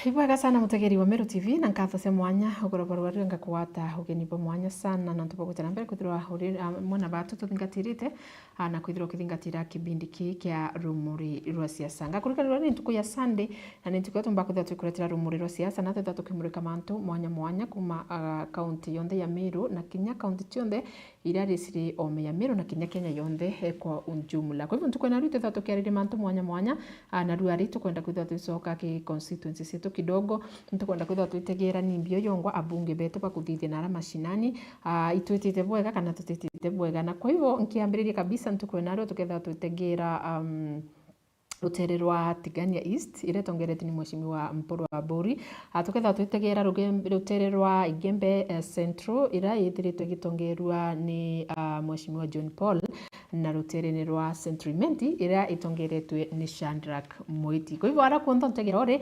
Ibwega sana mutegeri wa Meru TV na nkatho cia mwanya ugoroborwario ngakwata ugeni bwa mwanya sana na ntubo gutana mbere kuthirwa mwana batu tuthingatirite na kwithirwa kithingatira kibindi kia rumuri rwa siasa ngakurikanirwa ni ntuku ya Sunday na ni ntuku tumba kuthirwa twikuretera rumuri rwa siasa na tetatu kimurika mantu mwanya kuma kaunti yonde ya Meru na kinya kaunti cionde irari siri ome ya Meru na kinya Kenya yonde kwa unjumla. Kwa hivyo ntuku na rito tetatu kiarire mantu mwanya na ruari tukwenda kuthirwa twicoka ki constituency situ kidogo ntukwenda kwithwa twitegera nimbio yongwa abunge betu bakuthithia nara mashinani itwitite bwega kana tutitite bwega na kwa hivyo nkiambiriria kabisa ntukwena ro tuketha twitegera rutere rwa Tigania East ire tongereti ni mheshimiwa Mpuru wa Buri tuketha twitegera rutere rwa Igembe Central ira yithiritwe gitongerwa ni mheshimiwa John Paul na rutere rwa Centrimenti ira itongeretwe ni Shandrak Moiti. Kwa hivyo ara kuonto ntegera ore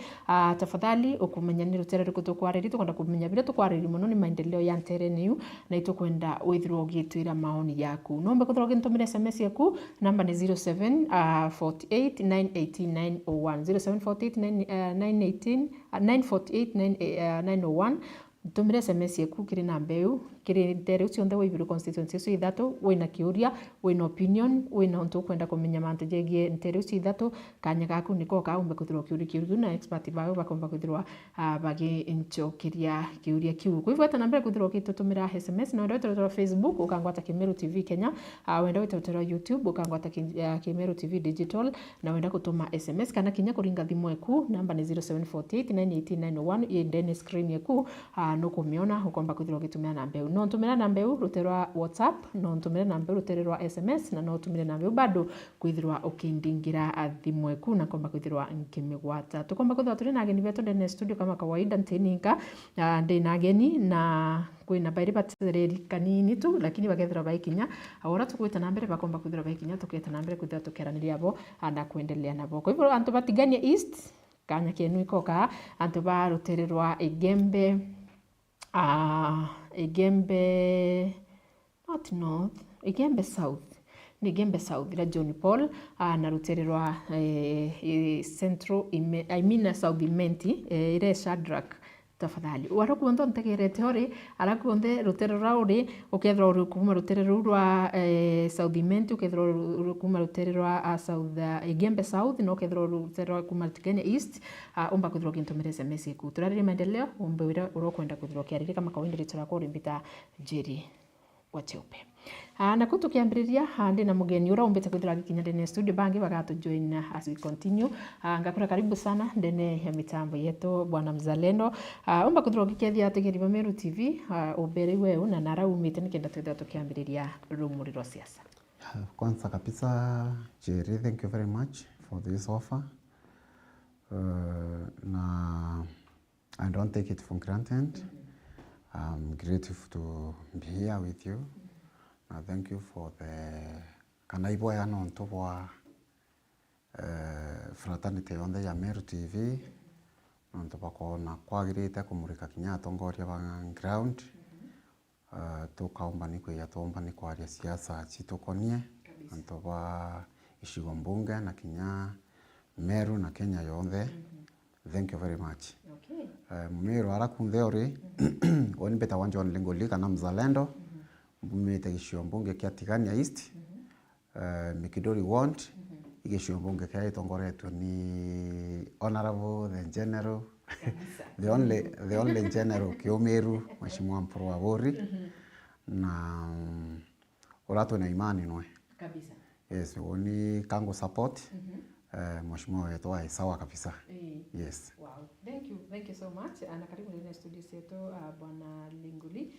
tafadhali ukumenya ni rutere riko tukwariri tukwenda kumenya bile tukwariri muno ni maendeleo ya ntere niu na itukwenda withirwo gitwira maoni yaku nombe kuthirwo gintumire SMS yaku namba ni 0748 918 901 0748 tumire SMS yaku kiri na mbeu kiri ntere cionthe wibiru constituency cio ithatu wina kiuria wina opinion wina untu kwenda kumenya mantu jegie ntere cio ithatu kanya gaku niko kaumbe kuthirwo kiuria na expert bawe bakomba kuthirwa bagi inchokiria kiuria kiu kwa hivyo hata nambere kuthirwo kitutumira SMS na wenda tutora Facebook ukangwata Kimeru TV Kenya wenda tutora YouTube ukangwata Kimeru TV Digital na wenda kutuma SMS kana kinya kuringa thimu yaku namba ni 0748 918 901 yendene screen yaku no kumiona ukomba kuthirwo gitumira na mbeu no ntumira na mbeu ruterwa WhatsApp no ntumira na mbeu ruterwa SMS na no tumire na mbeu bado kwithirwa ukindingira thimu yaku na komba kwithirwa nkimigwata tukomba kwithirwa turi na ageni betu ndene studio kama kawaida ntininka ndina ageni na kwina bairi batereri kanini tu lakini bagethira baikinya ahora tukwita na mbere bakomba kwithirwa baikinya tuketa na mbere kwithirwa tukeraniria abo na kuendelea nabo kwa hivyo antu batigania East kanya kenu ikoka antu ba rutere rwa Igembe not North Igembe South ni Igembe South ila John Paul na rutere rwa Central South Imenti ile Shadrack tafadhali warakuonto ntegerete hori arakuonde rutere rauri ukethra rukuma rutere rwa South Imenti ukethra rukuma rutere rwa South Igembe South no ukethra rutere rwa kuma Tigania East umba kuthro kintumire SMS ku turarire maendeleo umbe wira urokwenda kuthro kiarire kama kawaida ritara ko rimbita Jerry Wacheupe na kutukiambiriria handi na mugeni ura umbete kuthira gikinya ndene studio bangi bagatu join as we continue ngakura karibu sana ndene ya mitambo yetu bwana Mzalendo umba kuthira gikethia ategeri ba Meru TV ubere wewe na nara umite nikenda twetha tukiambiriria rumuri rwa siasa. Kwanza kabisa Jerry, thank you very much for this offer na I don't take it for granted. I'm grateful to be here with you. Thank you for the kanaibo ya no ntobwa fraternity yonde ya Meru TV ntobwa kona kwagirite kumurika kinya atongoria ba ground tukaomba ni kwiya tuomba ni kwaria siasa chitokonie ntobwa ishigo mbunge na kinya Meru na Kenya yonde. Thank you very much. Okay. Meru arakunthe ori oni beta wanja on lengoli kana Mzalendo mbumete gishio mbunge kia Tigania East Mikidori Ward igishio mbunge kia itongoretwe ni Honorable the General the only general Kiomeru mheshimiwa Mpuru wa Buri na urato na imani noe kabisa. Yes, oni kango support mheshimiwa wetu wa sawa kabisa. Yes. Wow. Thank you so much. Ana karibu ndani studio yetu bwana Linguli.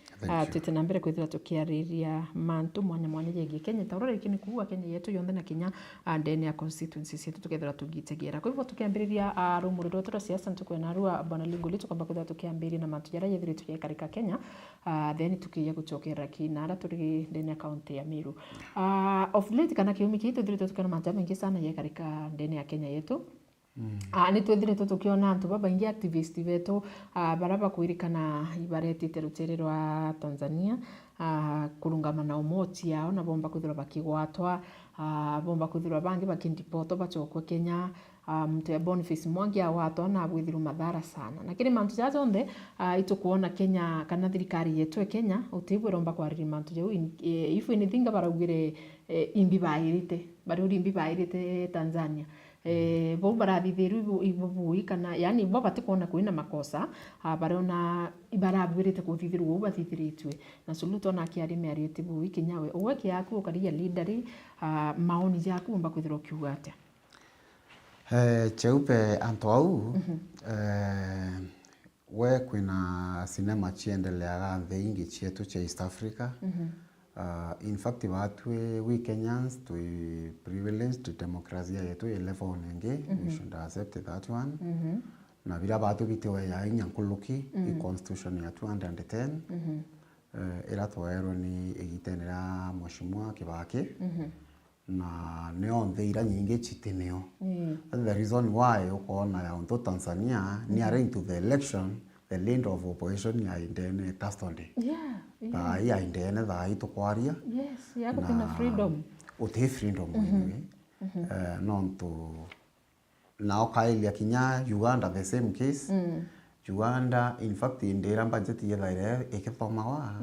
Tutena mbere kwithira tukiariria mantu mwanya yegi Kenya taurora ikini kuwa Kenya yetu yonde na Kenya ndene ya constituency yetu tukethira tugitegera. Kwa hivyo tukiambiriria rumuri rwa tura siasa tukwena rwa bwana Linguli tukamba kwithira tukiambiri na mantu jara yethiri tukikarika Kenya then tukiya guchokera kinara turi ndene county ya Meru. Of late kana kiumi kitu thiri tukana mantu mengi sana yekarika ndene ya Kenya yetu. Nĩ twethire tukiona antu babaingi activist betu bara bakwirikana ibaretite rutere rwa Tanzania kurungama na umoti yao na bomba kwithirwa bakigwatwa bomba kwithirwa bangi bakindipoto bachokwe Kenya mtu ya Boniface Mwangi awatwa na bwithirwa madhara sana na kiri mantu jazo onde itukuona Kenya kana thirikari yetu Kenya utibwe romba kwariri mantu jau ifu anything baraugire imbi bairite bari imbi bairite Tanzania bo barathithiru ibubui kana yani bo batikuona kwina makosa barona ibarabwirite kuthithirwo ubu bathithiritwe na suluto na kiarime ari tibui kinyawe uweke yaku ukaria leader maoni yaku umba kwithirwo kiuga atia cheupe anto au we kwina sinema chiendeleaga nthi ingi chietu cha East Africa in fact we Kenyans we privileged democracy yetu level nenge we should accept that one na vira batu bitiwe ya inyankuluki i constitution ya 210 ira twaero ni igitenera mheshimiwa Kibaki na neo ntheira nyingi chitineo the reason why ukona ya onto Tanzania ni into the election the land of opposition ya indene custody ya indene tha itukwaria ya kupina freedom uti freedom nonto na okailia kinya Uganda the same case Uganda in fact indira budget yethaire ikithomawa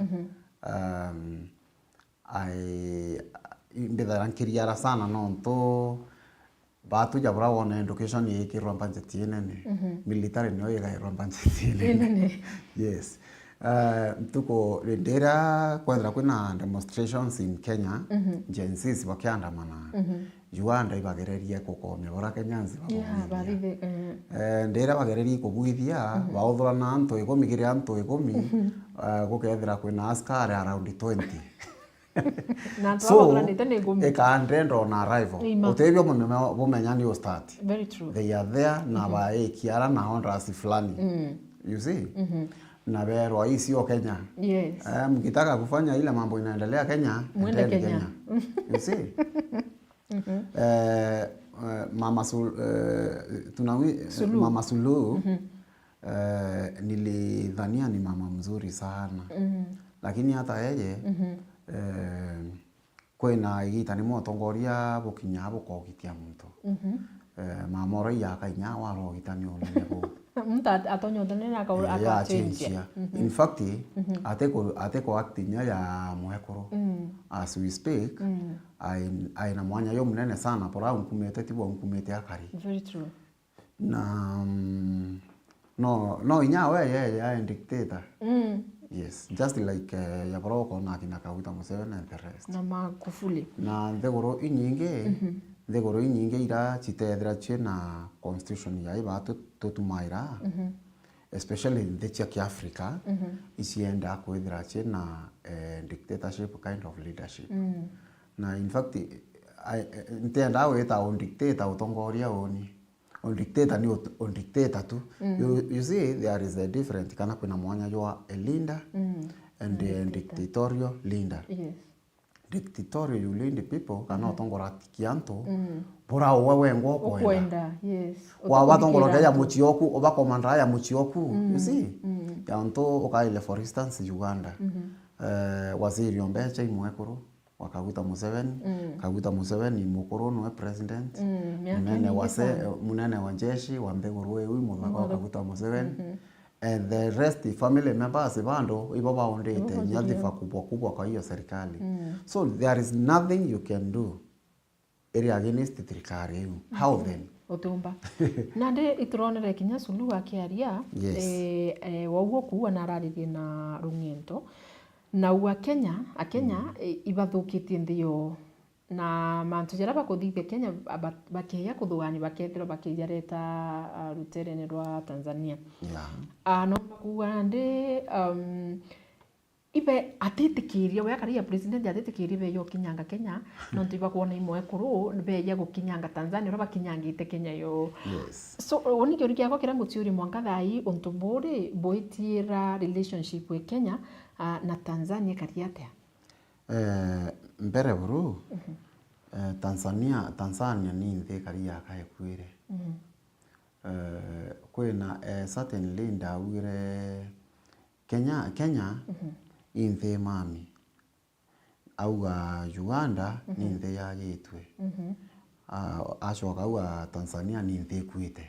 nditharankiria sana nonto batu jabura wona education yikirwa budget yenene military no yikairwa budget yenene yes tuko ndira kwendra kuna demonstrations in Kenya Gen Zs bakiandamana Uganda ibagereria kukomya bora Kenyans ndira bagereria kubwithia baothorana antu 10 kiri antu 10 gukethira kwina askari around 20 so ikandenda on arrival utebyo mumenya ni start very true they are there na baekiara na honras fulani you see na berwa hii sio Kenya yes mkitaka kufanya ile mambo inaendelea Kenya mwende Kenya you see Mama Suluhu nilidhania ni mama mzuri sana lakini hata yeye kwina igita ni motongoria bukinya bukogitia muntu mamoro ya kainya warogitani onebo mtu atonyotene na aka change in fact ateko acting ya mwekoro as we speak aina mwanya yo munene sana pora unkumete tibo unkumete akari very true na no inyawe ya dictator yes just like ya broko na kina Kaguta Museveni and the rest na Magufuli na ndegoro inyinge ira chitethira chena constitution ya ibatu tutumaira especially in the Czech Africa isienda kwithira chena dictatorship kind of leadership na in fact ntenda weta on dictator utongoria oni on dictator ni on dictator tu you see there is a different kana kuna mwanya jwa a leader and a dictatorial leader yes dictatorial you lead the people kana utongora kianto bora wewe ngo kwenda yes wa watongora ya muchioku oba komanda ya muchioku you see yanto okaile for instance Uganda waziri ombecha imwekuru wakaguta Museveni mukuru no president munene wa jeshi wa mbeguru wewe muthaka wakaguta Museveni and the rest family members bando ibo baondete nyadhifa kubwa kwa hiyo serikali so there is nothing you can do area against thirikari how then utumba nande ituronere kinya Suluhu akiaria waugo kuwa nararirie na rungento na uwa Kenya ibathukitie nthio na mantu jara bakuthithia Kenya bakeya kuthugani bakethira bakijareta ruterene rwa Tanzania no bakuga ndi ibe atitikirie we akaria president atitikirie be yo kinyanga Kenya no tiba kuona imwe kuru be ya gukinyanga Tanzania ro bakinyangite Kenya yo so oni kyo rikia kira mutiuri mwanka thai ontumbore boitira relationship we Kenya na Tanzania kariate mbere buru Tanzania ni nthi karia kaekwire kwina certainly ndaugire Kenya inthi mami auga Uganda ni nthi yagitwe acoka auga Tanzania ni nthi kwite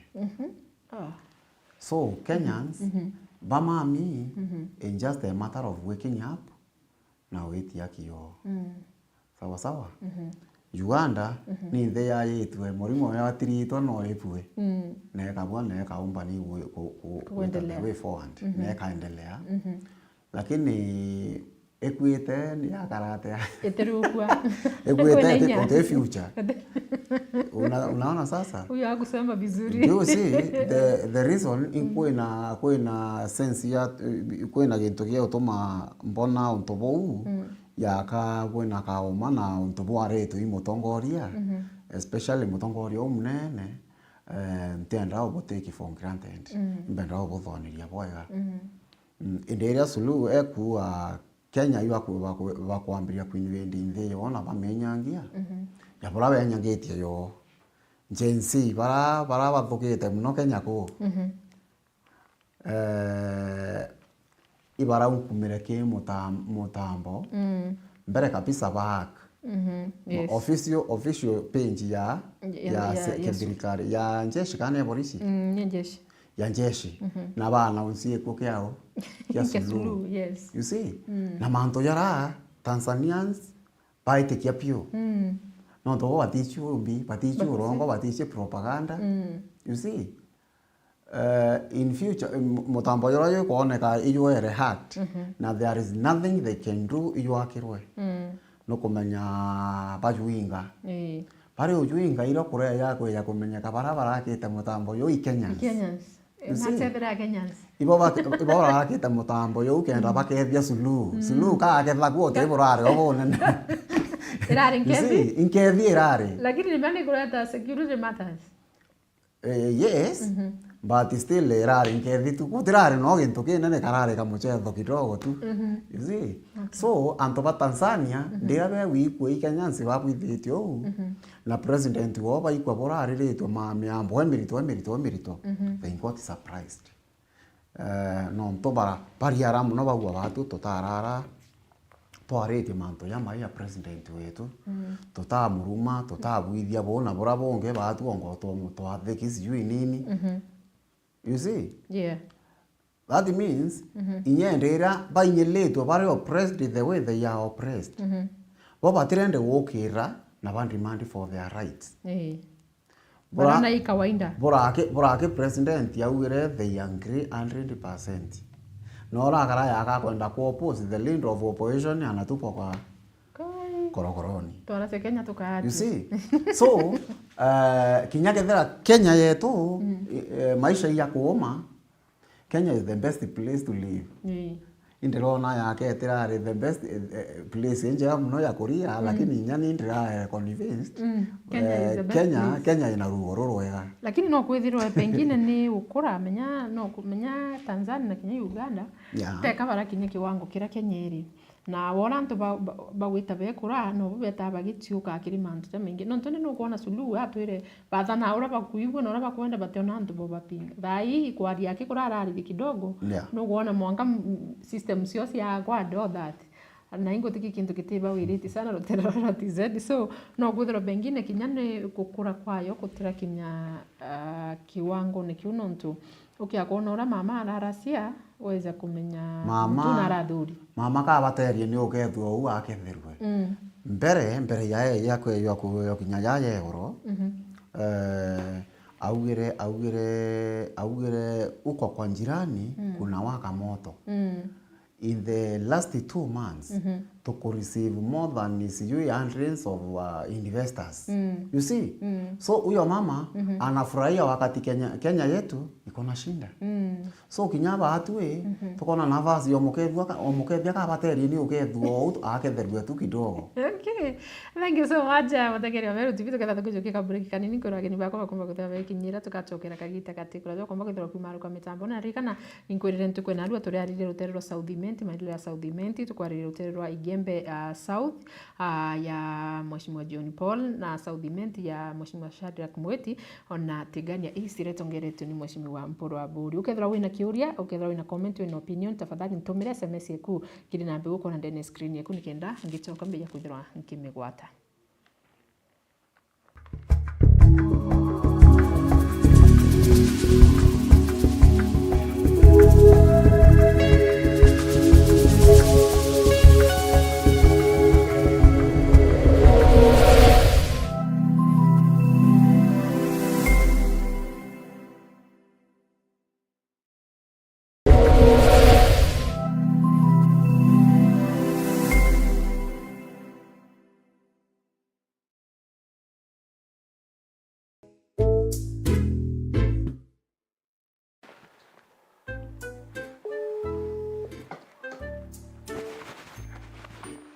so Kenyans bamami in just a matter of waking up na witia kio sawa sawa Uganda ni nthi yagitwe murimo ya tirito no ipwe na kabwa na kaumba ni kuendelea way forward na kaendelea lakini ekwite ni akarate eterukwa ekwite kote future unaona sasa huyo hakusema vizuri you see the reason kwina sense ya kwina gintu gia utuma mbona untobou yaka kwina kauma na untobo aretu imutongoria especially mutongoria umnene ntenda oboteki for granted mbenda obothoniria bwega inderia sulu ekuwa Kenya bakwambiria kuinvendi nthi yona bamenyangia ya bora benyangitie yo Gen Z bara bathukite muno Kenya ko ibara ukumire ki mutambo mbere kabisa back yes. official page ya serikali ya njeshi kana polisi njeshi ya njeshi na bana unsie ko kyao ya sulu yes you see na manto yara Tanzanians baite kiapio no to batichu umbi batichu rongo batichu propaganda you see in future mutambo yoro yo kuoneka iyo ere hacked na there is nothing they can do iyo akirwe no kumenya bajuinga pare ujuinga iro kure yako ya kumenya kabara akite mutambo yo Kenyans natebera Kenyans ibo akite mutambo yo kenda bakethia sulu ka aketha kuo teburare obone irari nkethi inkethi irari lakini nimani kuleta security matters yes but still irari nkethi tu kutirari no gintu kinene karare kamuchetho kidogo tu you see so antoba Tanzania ndira be wikwe Kenyans babwithitio na president wo baikwa borariritwe mamiambo emirito they got surprised no ntobara pariara muno bagwa batu totarara twarete manto ya mai ya president wetu tutamuruma tutabwithia bona bora bonge batu ongo twathekisi yui nini you see yeah that means inyendera bainyeletwe bari oppressed the way they are oppressed baba trende wokira na band demand for their rights bora hii kawaida bora president yaugire they agree 100% nora kara yaka kwenda ku oppose the leader of opposition anatupa kwa korokoroni twara Kenya tukaati you see so kinyagethera Kenya yetu maisha ya kuoma Kenya is the best place to live indirona yake etirari the best place nje muno ya kuria lakini nyani ndira convinced Kenya is the best place. Kenya ina ruoro wega lakini no kwithirwa pengine ni ukura menya no kumenya Tanzania na Kenya Uganda teka bara kinye kiwango kira Kenya iri na wona nto bagwita bekura no beta bagitiuka akiri mantu tamingi no ntone no kuona suluhu atwire bathana ura bakuigwa na ura bakwenda batona nto bobapinga thai kwari yake kurarari kidogo no kuona mwanga system sio cia kwa do that na ingo tiki kintu kitiba wiriti sana rotera TZ so no guthero bengine kinyane kukura kwayo kutira kinya kiwango ni kiuno ntu ukiakona ura mama araracia weza kumenya tuna raduri mama ka baterie ni ukethwo u aketherwe mbere ya kwe kinya ya yegoro augire uko kwa njirani kuna waka moto in the last 2 months to receive more than hundreds of investors you see so huyo mama anafurahia wakati Kenya yetu iko na shinda so kinyaba atwe tukona nafasi omukethia ka bateri ni ukethwo aketherwe tu kidogo Okay. Thank you so much. Muthikiri wa Meru TV tuketha tukujukia break kanini kwa ageni bako bakumba kuthava ikinyira tukachokera kagita katikura jo komba kwithira kuma ruka mitambo na rikana inkwirire ntukwe na rua turi arire rutere rwa Southiment mailo ya Southiment tukwarire rutere rwa Igembe South ya Mheshimiwa John Paul na Southiment ya Mheshimiwa Shadrack Mweti ona Tigania East retongeretio ni Mheshimiwa Mporo wa Buri. Ukethira wina kiuria, ukethira wina comment, wina opinion, tafadhali nitumire SMS yeku kiri na mbegu kona ndene screen yeku nikenda ngichoka mbeya kwithira nkimigwata.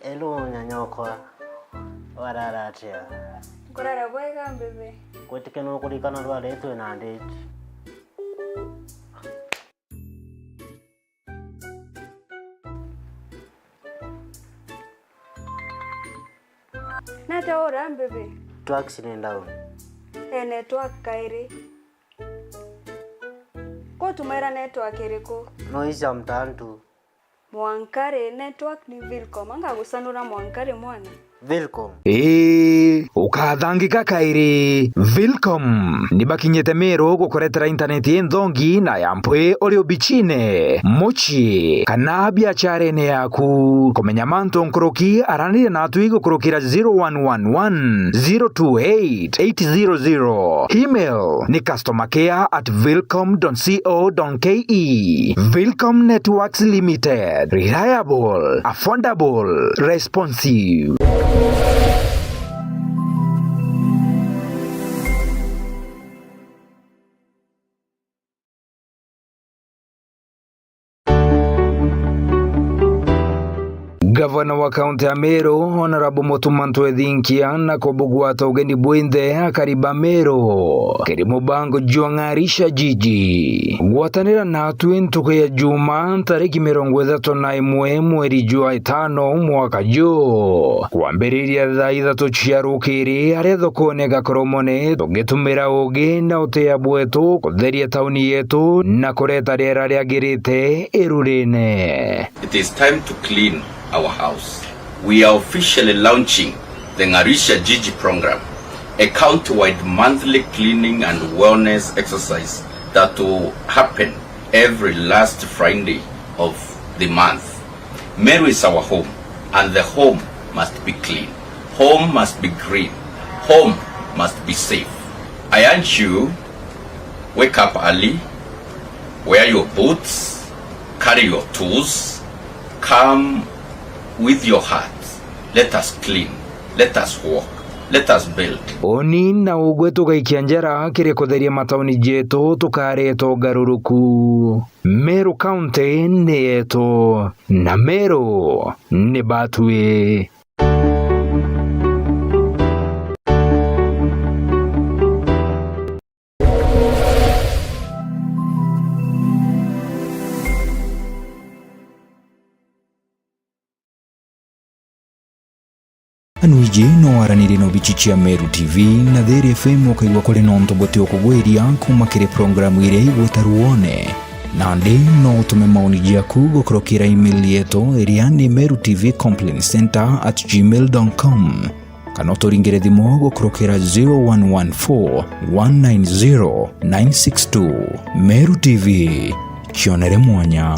Hello, nyanyokwa. Warara atia. Kurara bwega mbebe. Kwetike no kurikana rware tu na ndeti. Nata ora mbebe. Tu accident down. Network kairi. Ko tumera network iriko. No isa mtantu. Mwankare network ni Vilcom. Anga gusanura Mwankare mwana. Vilcom. Ukathangika kairi. Vilcom ni bakinyete Meru gukoretera internet thongi na yampwe uri ubichine mochi kana biacharene yaku kumenya manto nkoroki aranire natu gukorokira 0111 028 800. Email ni customercare@vilcom.co.ke. Vilcom Networks Limited. Reliable, affordable, responsive. Gavana wa kaunti ya Meru Honorable Motumanto Edhinkia na kobugwata ugeni bwinde akariba Meru kiri mubango juangarisha jiji gwatanira natu entuko ya juma tariki 31 mweri jua 5 mwaka jo kwambiriria thaa 3 cia rukiri aria thokone gakoromone tugitumira ugi na utea bwetu kutheria tauni yetu na kureta riera riagirite irurine. It is time to clean our house. We are officially launching the Ngarisha Jiji program, a county-wide monthly cleaning and wellness exercise that will happen every last Friday of the month. Meru is our home, and the home must be clean. Home must be green. Home must be safe. I urge you, wake up early, wear your boots, carry your tools, come with your heart. Let us clean. Let us walk. Let us build. Oni na ugwe tukaikia njera kiri kutheria matauni jetu tukareto garuruku. Meru County ni yetu na Meru ni batwe. Anuiji no aranire no bichichia Meru TV na Theri FM wakaigwa kore nonto bote okugweria kuma kire programu ire igwetaruone na ndi no tume maoni jaku gukorokira email yetu iria ni merutvcomplaincenter@gmail.com kana turingire thimo gukorokira 0114 190 962. Meru TV kionere mwanya.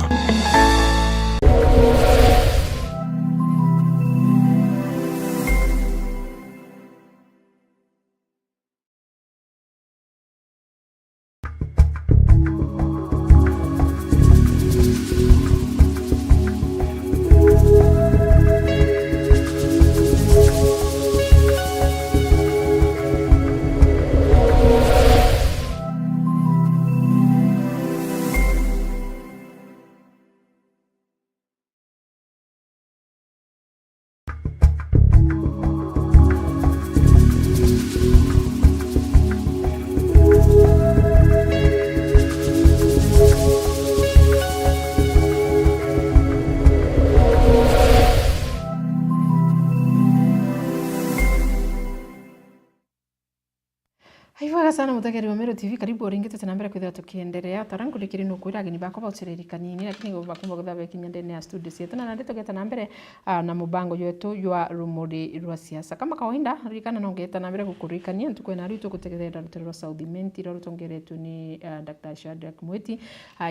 Haivaga sana mutegeri wa Meru TV, karibu oringite tena mbere kwithira tukiendelea tarangu likiri nukwira ageni bakwa bautiriri kanini lakini bakumba kuthabe kinya ndene ya studio yetu na nandi tugeta na mbere na mubango yetu ywa rumuri rwa siasa kama kawaida rikana nongeta na mbere gukurikania ntuko na ritu gutegerera rutero rwa Southiment ro rutongeretu ni Dr. Shadrack Mwiti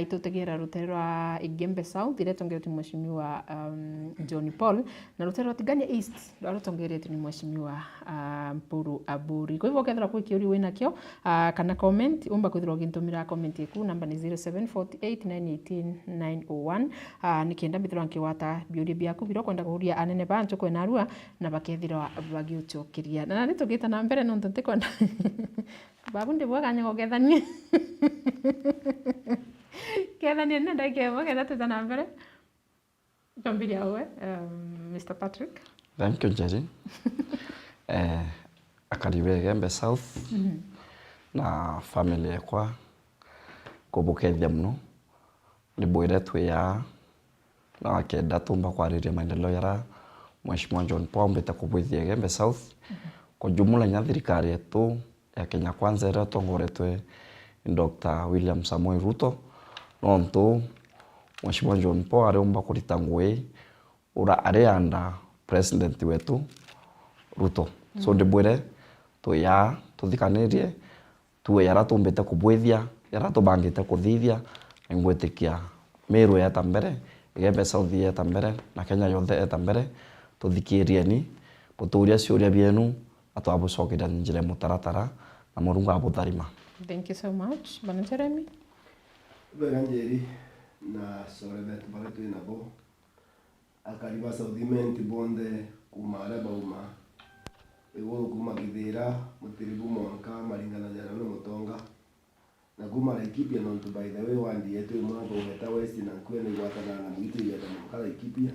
itutegera rutero rwa Igembe South ile tongeretu mheshimiwa John Paul na rutero tigania East ro rutongeretu ni mheshimiwa Mpuru Aburi. Kwa hivyo kethira kwikiuri wina kio kana comment umba kwithirwo gintumira comment iku namba ni 0748918901 nikienda bithirwo nkiwata biuri biaku biro kwenda kuhuria anene bantu kwena arua na bakethirwa bagiuchokiria na nani tugita na mbere no ntunte kwenda babu ndi bwaga nyago gethanie gethanie nenda kevo getha tuta na mbere tambiria we Mr. Patrick. Thank you, Jerry. Akaribe Igembe South na family yakwa kubukethia muno libwire twiya na akenda tumba kwariria maendeleo yara mheshimiwa John Paul mbita kubwithia Igembe South kwa jumla nya thirikari yetu ya Kenya Kwanza ira tongoretwe Dr. William Samoei Ruto nontu mheshimiwa John Paul ariomba kurita ngui ura arianda president wetu Ruto so ndibwire tuya tuthikanirie tuwe yara tumbite kubwithia yara tubangite kuthithia ngwetikia Meru ya tambere Igembe South ya tambere na Kenya yothe ya tambere tuthikirie ni muturia ciuria bienu atwabucokira njire mutaratara na Murungu abutharima. Thank you so much. Bana Jeremy. Berangeri na sorebet baletu inabo akariba Southiment bonde kumara bauma ego kuma githira mutiribu mwanka maringana jana no mutonga na kuma laikipia no by the way wandi yetu mwanka ubeta west na kwene gwatana na mwiti ya mwanka laikipia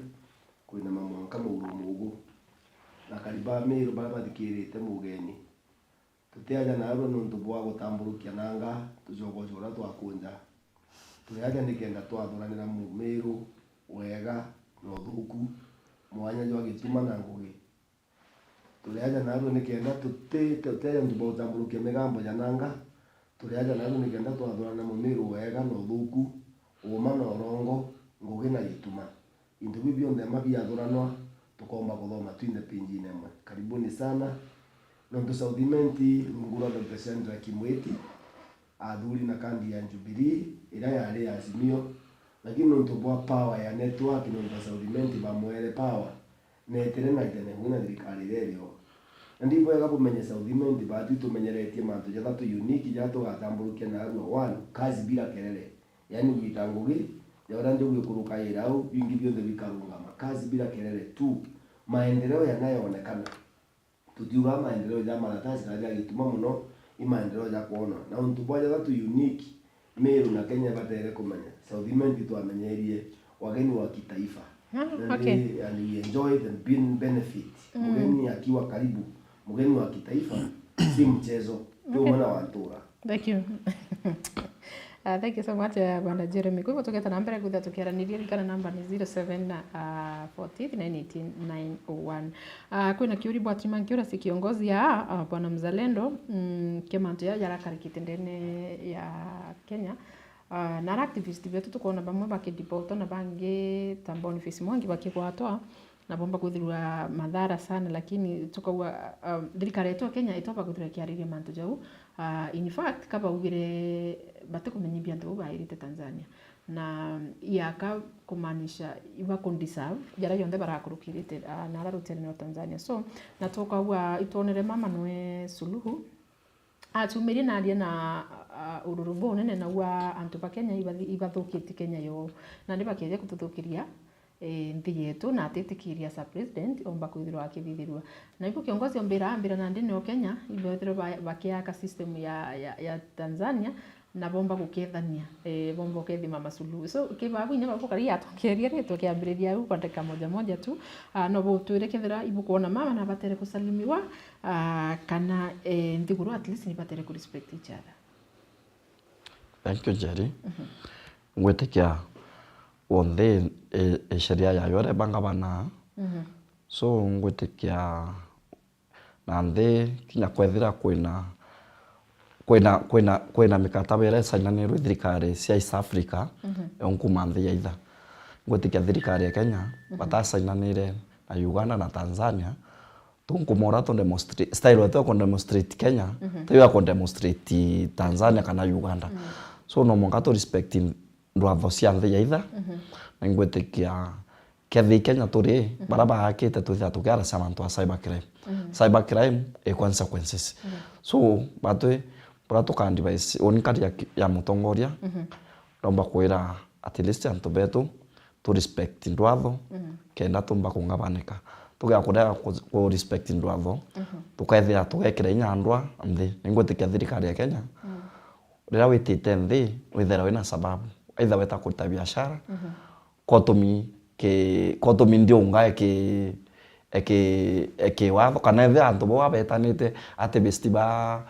kwina mwanka murumu na kariba Meru baba dikirite mugeni tutiaja na aro no ntubwa gutamburukia nanga tujogojora twakunja tuyaja nikenda twathuranira mu Meru wega no thuku mwanya jwa gituma na ngugi tuliaja naro nikenda tuteja ntuba utamburukia migambo ya nanga tuliaja naro nikenda twathurana mu Meru wega no thuku uma no rongo ngugi na gituma indu bibio ndema biathuranwa tukomba kuthoma twine pinji nemwe karibuni sana no Southiment ngura Dr. Shadrack Mwiti athuri na kandi ya Jubilee ira yari ya Azimio lakini no ntubwa power ya network no Southiment bamwere power netere na itene nguna thirikari rero ndipo yakabumenye Southiment batu tumenyeretie mantu jathatu unique jato gatamburukia na arua one kazi bila kelele yani witangugi yora ndio kuruka irau bingi byo bikarunga makazi bila kelele tu maendeleo yanayoonekana tujuga maendeleo ya maratasi na gituma muno imaendeleo ya kuona na ntubwa jathatu unique Meru na Kenya batere kumenya Southiment twamenyerie wageni wa kitaifa. Okay. And we enjoy the benefit. Mgeni akiwa karibu, mgeni wa kitaifa si mchezo. Ndio maana wantura. Thank you. Thank you so much Bwana Jeremy. Kwa hivyo tuketa na mbere kutha tukiaraniria rikana namba ni 07409891. Kuna kiuri bwati mankiura si kiongozi ya Bwana Mzalendo kemanto ya yarakarikite ndene ya Kenya. Na activist betu tukona bamwe bakidipoto na bangi tamboni fisi mwangi bakigwatwa na bomba kuthirwa madhara sana lakini tukawa thirikari yetu Kenya itoba kuthira kiariria mantu jau in fact kaba ugire bate kumenyibia antu bairite Tanzania na yaka kumanisha iba kondiserve jara yonde barakurukirite na ararutene wa Tanzania so natoka wa itonere mama noe suluhu atumiri na aria na ururubo nene na wa antu ba Kenya ibathukiti Kenya yo na ndibakeje kututhukiria nthi yetu na atitikiria sa president omba kwithirwa akithithirwa na ipo kiongozi ombira na ndine o Kenya ibethirwa bakiaka system ya Tanzania na bomba gukethania bomba ukethi mama Suluhu so kibabu ine babukari atokeria reto kiambiriria u kwandika moja tu no bo tuirekethera ibu kuona mama na batere kusalimiwa kana ndiguru at least ni batere ku respect each other. Thank you, Jerry. Ngwetekia wonde sheria ya yore banga bana so ngwetekia na nde kinya kwethira kwina kwena mikataba ira sainanirwe thirikari cia East Africa yonkuma nthi ya itha ngwitikia thirikari ya Kenya batasainanire na Uganda na Tanzania tunkumora to demonstrate style wetu ko demonstrate Kenya tuya ko demonstrate Tanzania kana Uganda so no monga to respecting ndwatho cia nthi ya itha na ngwitikia kethi Kenya turi baraba hakite tutha tukara samantu a cyber crime consequences so batwe prato kandi baisi onikati ya mutongoria romba kwira at least antu betu to respect ndwatho kenda tumba kungabaneka tugakudaga ku respect ndwatho tukaethira tugekira inyandwa nthi ningwitikia thirikari ya Kenya rira witite nthi withera wina sababu either weta kuruta biashara kotomi ndio unga eke watho kana ethe antu bo abetanite ate besti ba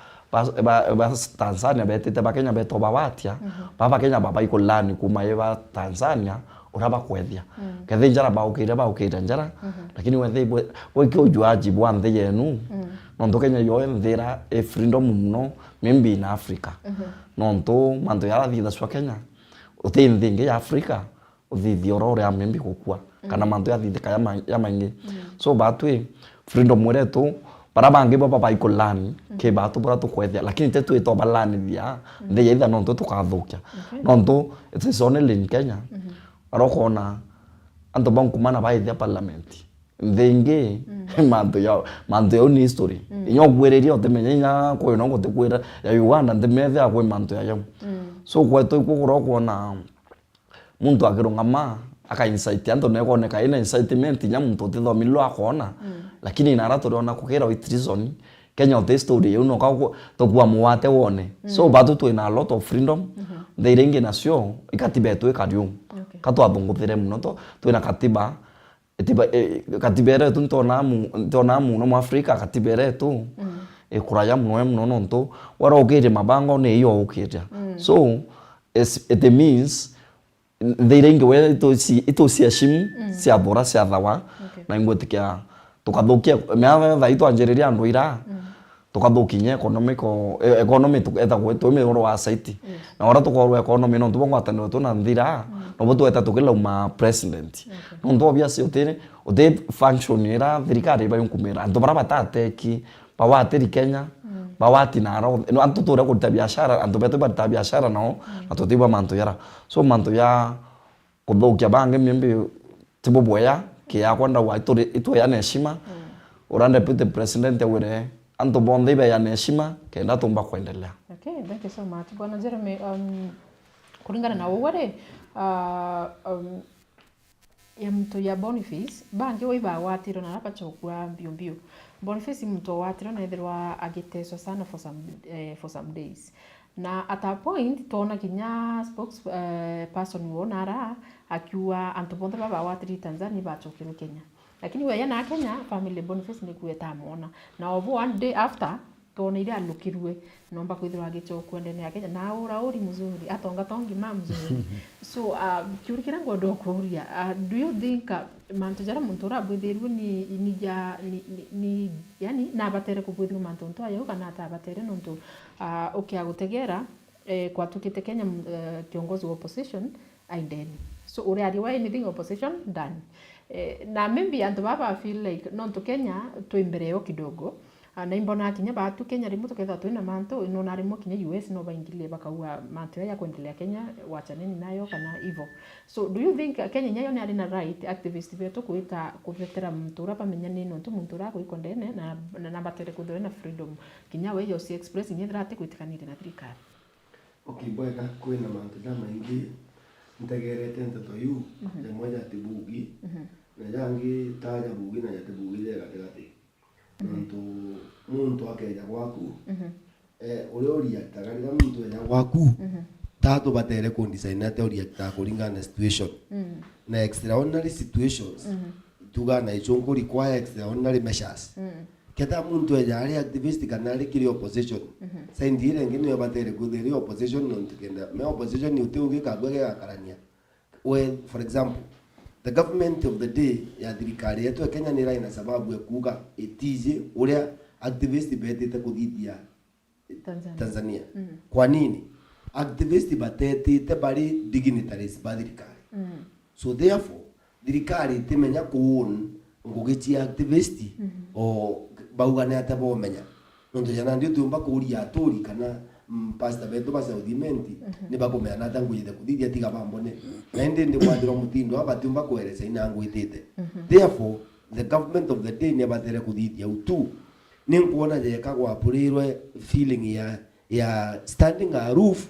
Tanzania betete ba Kenya beto bawatia baba Kenya baba ikolani kuma yeba Tanzania uraba kwethia kethe njara ba ukira njara lakini wethe weke ujuaji bwa nthe yenu nondo Kenya yo nthira freedom muno maybe in Africa nondo mando yara thitha swa Kenya uthi nge ya Africa uthi orore ya maybe gukua kana mando ya thithika ya maingi so batwe freedom mweretu para bangi baba ikolani ke batu bora tu kwethia lakini tetu ito balani dia nthe yitha nondo tukathukia nondo it is only in Kenya arokona anto bankumana baithia parliament nthenge manto ya ni history inyo gwereria otemenya ko no ngote kwera ya Uganda ntemethe akwe manto ya so kwetu kukurokona muntu akirungama aka insight anto nekoneka ina incitement nya muntu tithomilo akona lakini nara turiona kukira with reason Kenya the story you know ka tokwa muwate wone so batu tu ina a lot of freedom they ringe nacio ikatiba yetu ikariu katwathunguthire muno to twina katiba katiba yetu ntona muno mu Africa katiba yetu ikuraya muno nonto wara ukire mabango ne iyo ukira so it means they ringe we ito si ashimu si abora si athawa na ingwetikia tukathukia meatha ito anjiriria andu ira tukathukinya economy eta gwetu mero wa site na ora tukorwa economy no tubongo atano tuna nthira no botu eta tukiluma president no ndo bia si utene function ira thirikari ba yunkumira andu bara batateki bawatiri Kenya bawati naro no antu tura kuruta biashara andu betu barita biashara no atutiba mantu yara so mantu ya kuthukia bange mimbi tiboboya ke yakwenda wa ito ya heshima urande pute president wire anto bonde be ya heshima kenda tumba kuendelea. Okay, thank you so much. Bwana Jeremy, kulingana na wewe ya mtu ya Boniface bangi wiba watiro na hapa chokwa mbio Boniface mtu watiro na ithirwa agiteswa sana for some days na at a point tona kinya person wonara akiwa antobonda baba watiri Tanzania bachokiro Kenya lakini wewe na Kenya family Boniface ni kueta mona na one day after tona ile alukirwe nomba kwithirwa agichokwa ndene ya Kenya na uri mzuri atonga tongi mzuri so kiurikira ngodo kuria do you think mantojara muntu rabwithirwe ni yani na batere kubwithirwe mantu nto ayo kana atabatere nonto ukiagutegera kwa tukite Kenya kiongozi wa opposition aideni so uri aliwa anything opposition done na maybe antu baba feel like nonto Kenya tuimbereo kidogo na imbona kinya batu Kenya rimu tuketha twina manto no na rimu kinya US no baingilie bakaua manto ya kuendelea Kenya wachaneni nayo kana hivyo so do you think Kenya nyayo ni alina right activist beto kuita kuvetera mtura pamenya nino tu mtura ko ikondene na batere kudoena freedom kinya we yo si express nyendra ate kuitikanire na thirikari okay bweka kwina manto kama ingi ntegerete ntoto yu ya moja tibugi na yangi taja bugi na yatibugi le katikati muntu akeja gwaku uri oriaktaga rira muntu eja gwaku tatu batere ku design ate oriakta kuringana na situation na extraordinary situations tuga na ichungu require extraordinary measures keta muntu eja ari activist kana ari kiri opposition saindire ngine yo batere ku the opposition no tukenda me opposition ni utugi kabwe ya karania when for example the government of the day ya thirikari yetu ya Kenya ni ina sababu ya kuga etije uria activist betete kuthithia Tanzania. Kwa nini? Activists batete bari dignitaries ba thirikari. So therefore thirikari timenya kuun ngugichi activist o baugane atabo menya. Nondo jana ndio tumba kuria atori kana pastor beto basa udimenti ne bakomenya nata nguyite kuthithia tiga bambone. Na indi ndi kwadira mutindo abatumba kueresa ina nguyitete. Therefore the government of the day ne batere kuthithia utu ninkuona jeka kwa purirwe feeling ya standing aloof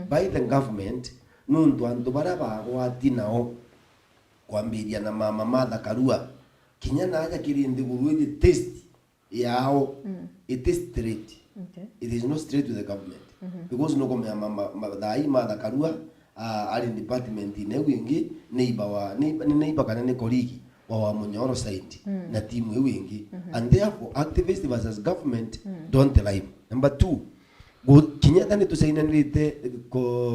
by the government nundu antu bara bagwati nao kwambiria na mama Martha Karua kinya na aja kirindi guruji test yao it is straight. It is not straight to the government because no come mama Martha Karua ali department ine wingi neighbor kana ne colleague wa Munyoro side na timu wingi and therefore activists versus government don't lie. Number 2, Kenyatta need to say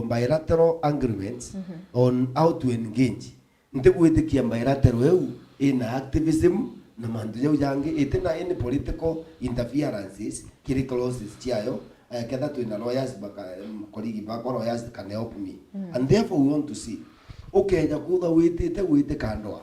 bilateral agreements on how to engage. Ntebuite kia bilateral eu in activism na mandu jau jange itena any political interferences kiri clauses chiayo kada tu ina lawyers baka colleague baka lawyers can help me and therefore we want to see okay jakuda wite kandoa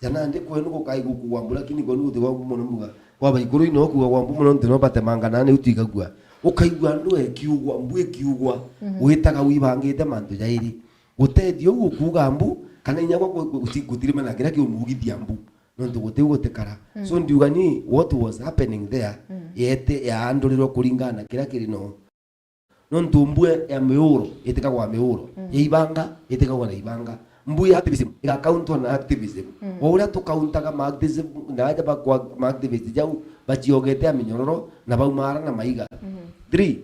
jana ndi kwenu ko kai gukuambura kini gonu uti wa muno muga kwa baikuru ino kuwa kwa muno ntino bate mangana ne utigagua ukaigua ndu ekiugwa mbu ekiugwa witaga wibangite mantu jairi gutedio gukuga mbu kana inya kwa gutirima na kira kiumugithia mbu nontu gutigũtekara so ndiuga ni what was happening there yete ya andulirwo kuringana kira kirino nontu mbue ya meuro itikagwa meuro ya ibanga itikagwa na ibanga mbue activism ika count on activism ora to countaga activism na aja ba kwa activism jau bachiogete aminyororo na baumara na maiga 3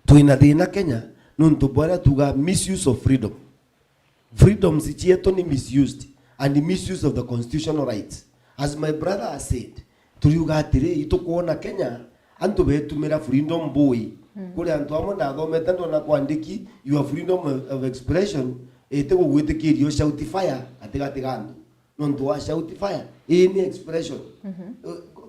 tuina thina Kenya nontu bora tuga misuse of freedom si chieto ni misused and the misuse of the constitutional rights. As my brother has said, tuliuga atire itukuona Kenya antu betumira freedom boy kule antu amo na thomete ndo na kwandiki your freedom of expression etego gwitikirio shout fire atigatiganu nontu wa shout fire any expression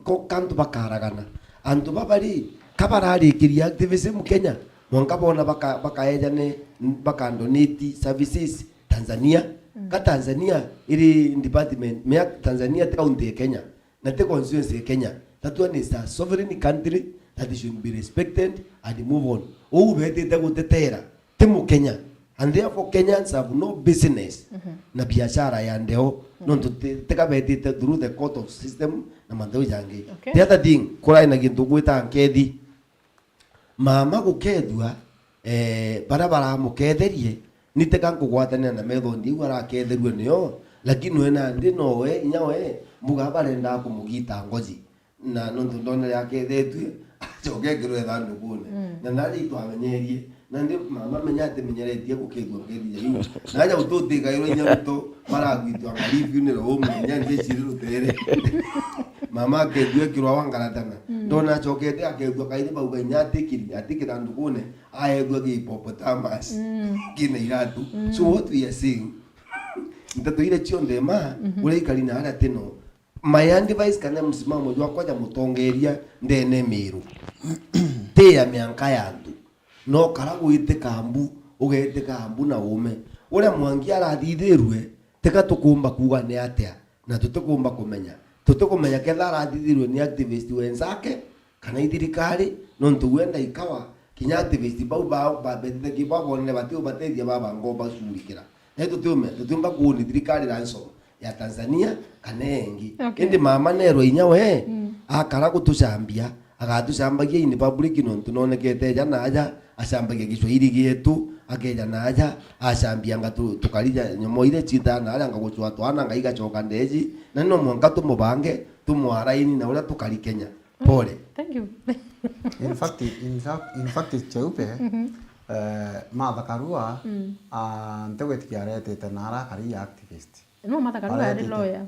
ko kantu bakaragana antu babari kabarari kiri activism Kenya mwanka bona baka ejane baka donate services Tanzania ka Tanzania ili department mea Tanzania te county ya Kenya na te constituency ya Kenya that one is a sovereign country that should be respected and move on bete te gutetera te mu Kenya and therefore Kenyans have no business na biashara ya ndeo nonto te ka bete te through the court of system na mandao jange the other thing kora ina gintu gwita nkethi mama gukethwa barabara muketherie niteka kugwatania na methondi wara ketherwe niyo lakini wena ndi nowe inyawe mbuga barenda kumugita ngozi na nontu ndona yake thetwe choke kirwe thandu kune na nari twamenyerie na ndi mama menyate menyeretie gukegwa ngethia yu na ja utotika iro nyaruto maragwitwa ngarifu ni ro menya ndi chiriru tere mama kedwe kirwa wangaratana ndona chokete akedwa kaini bauga nyate kiri atikira ndukune aegwa ki hippopotamus kina iratu so what we are saying ndatu ile chionde ma ule ikalina ara teno my advice kana msimamo jwa kwaja mutongeria ndene miru te ya mianka yandu no karagu ite kambu ugete kambu na ume ule mwangi arathithirwe teka tukumba kuga ne atia na tutukumba kumenya ketha arathithirwe ni activist wenzake kana ithirikari nontu wenda ikawa kinya activist bau ba bethe kibabo ne batio batedia baba ngomba surikira neto tutumba kuuni thirikari ransom ya Tanzania kana engi indi mama nero inyawe akara gutucambia agatucambagia ini public nontu nonekete jana aja acambagia Kiswahili gietu akeja naja acambia ngatu tukarija nyomo ile chita na ala ngaguchwa twana ngaiga choka ndeji na no mwanka tumubange tumwaraini na ula tukari Kenya pole. Thank you. in fact cheupe Martha Karua ntewetikia aretete nara kari activist no Martha Karua ari lawyer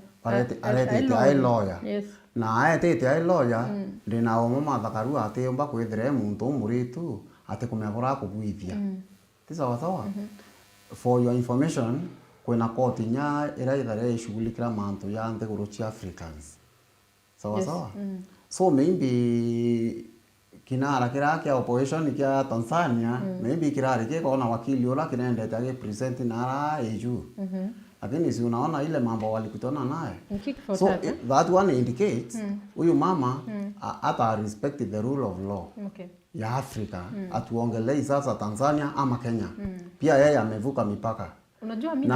aretete ai lawyer yes na aretete ai lawyer ndina omo Martha Karua atemba kwithire muntu muritu ate kumegora kubwithia tisawa for your information kwena court nya ira ithare ishughulikira mantu ya nteguru chi Africans sawa so maybe kinara kira kia opposition kia Tanzania maybe kirari ke kona wakili ola kinaendete age present nara eju lakini si unaona ile mambo walikutana naye. So that one indicates huyu mama hata respect the rule of law ya Afrika atuongelei sasa Tanzania ama Kenya. Pia yeye amevuka mipaka. Unajua mimi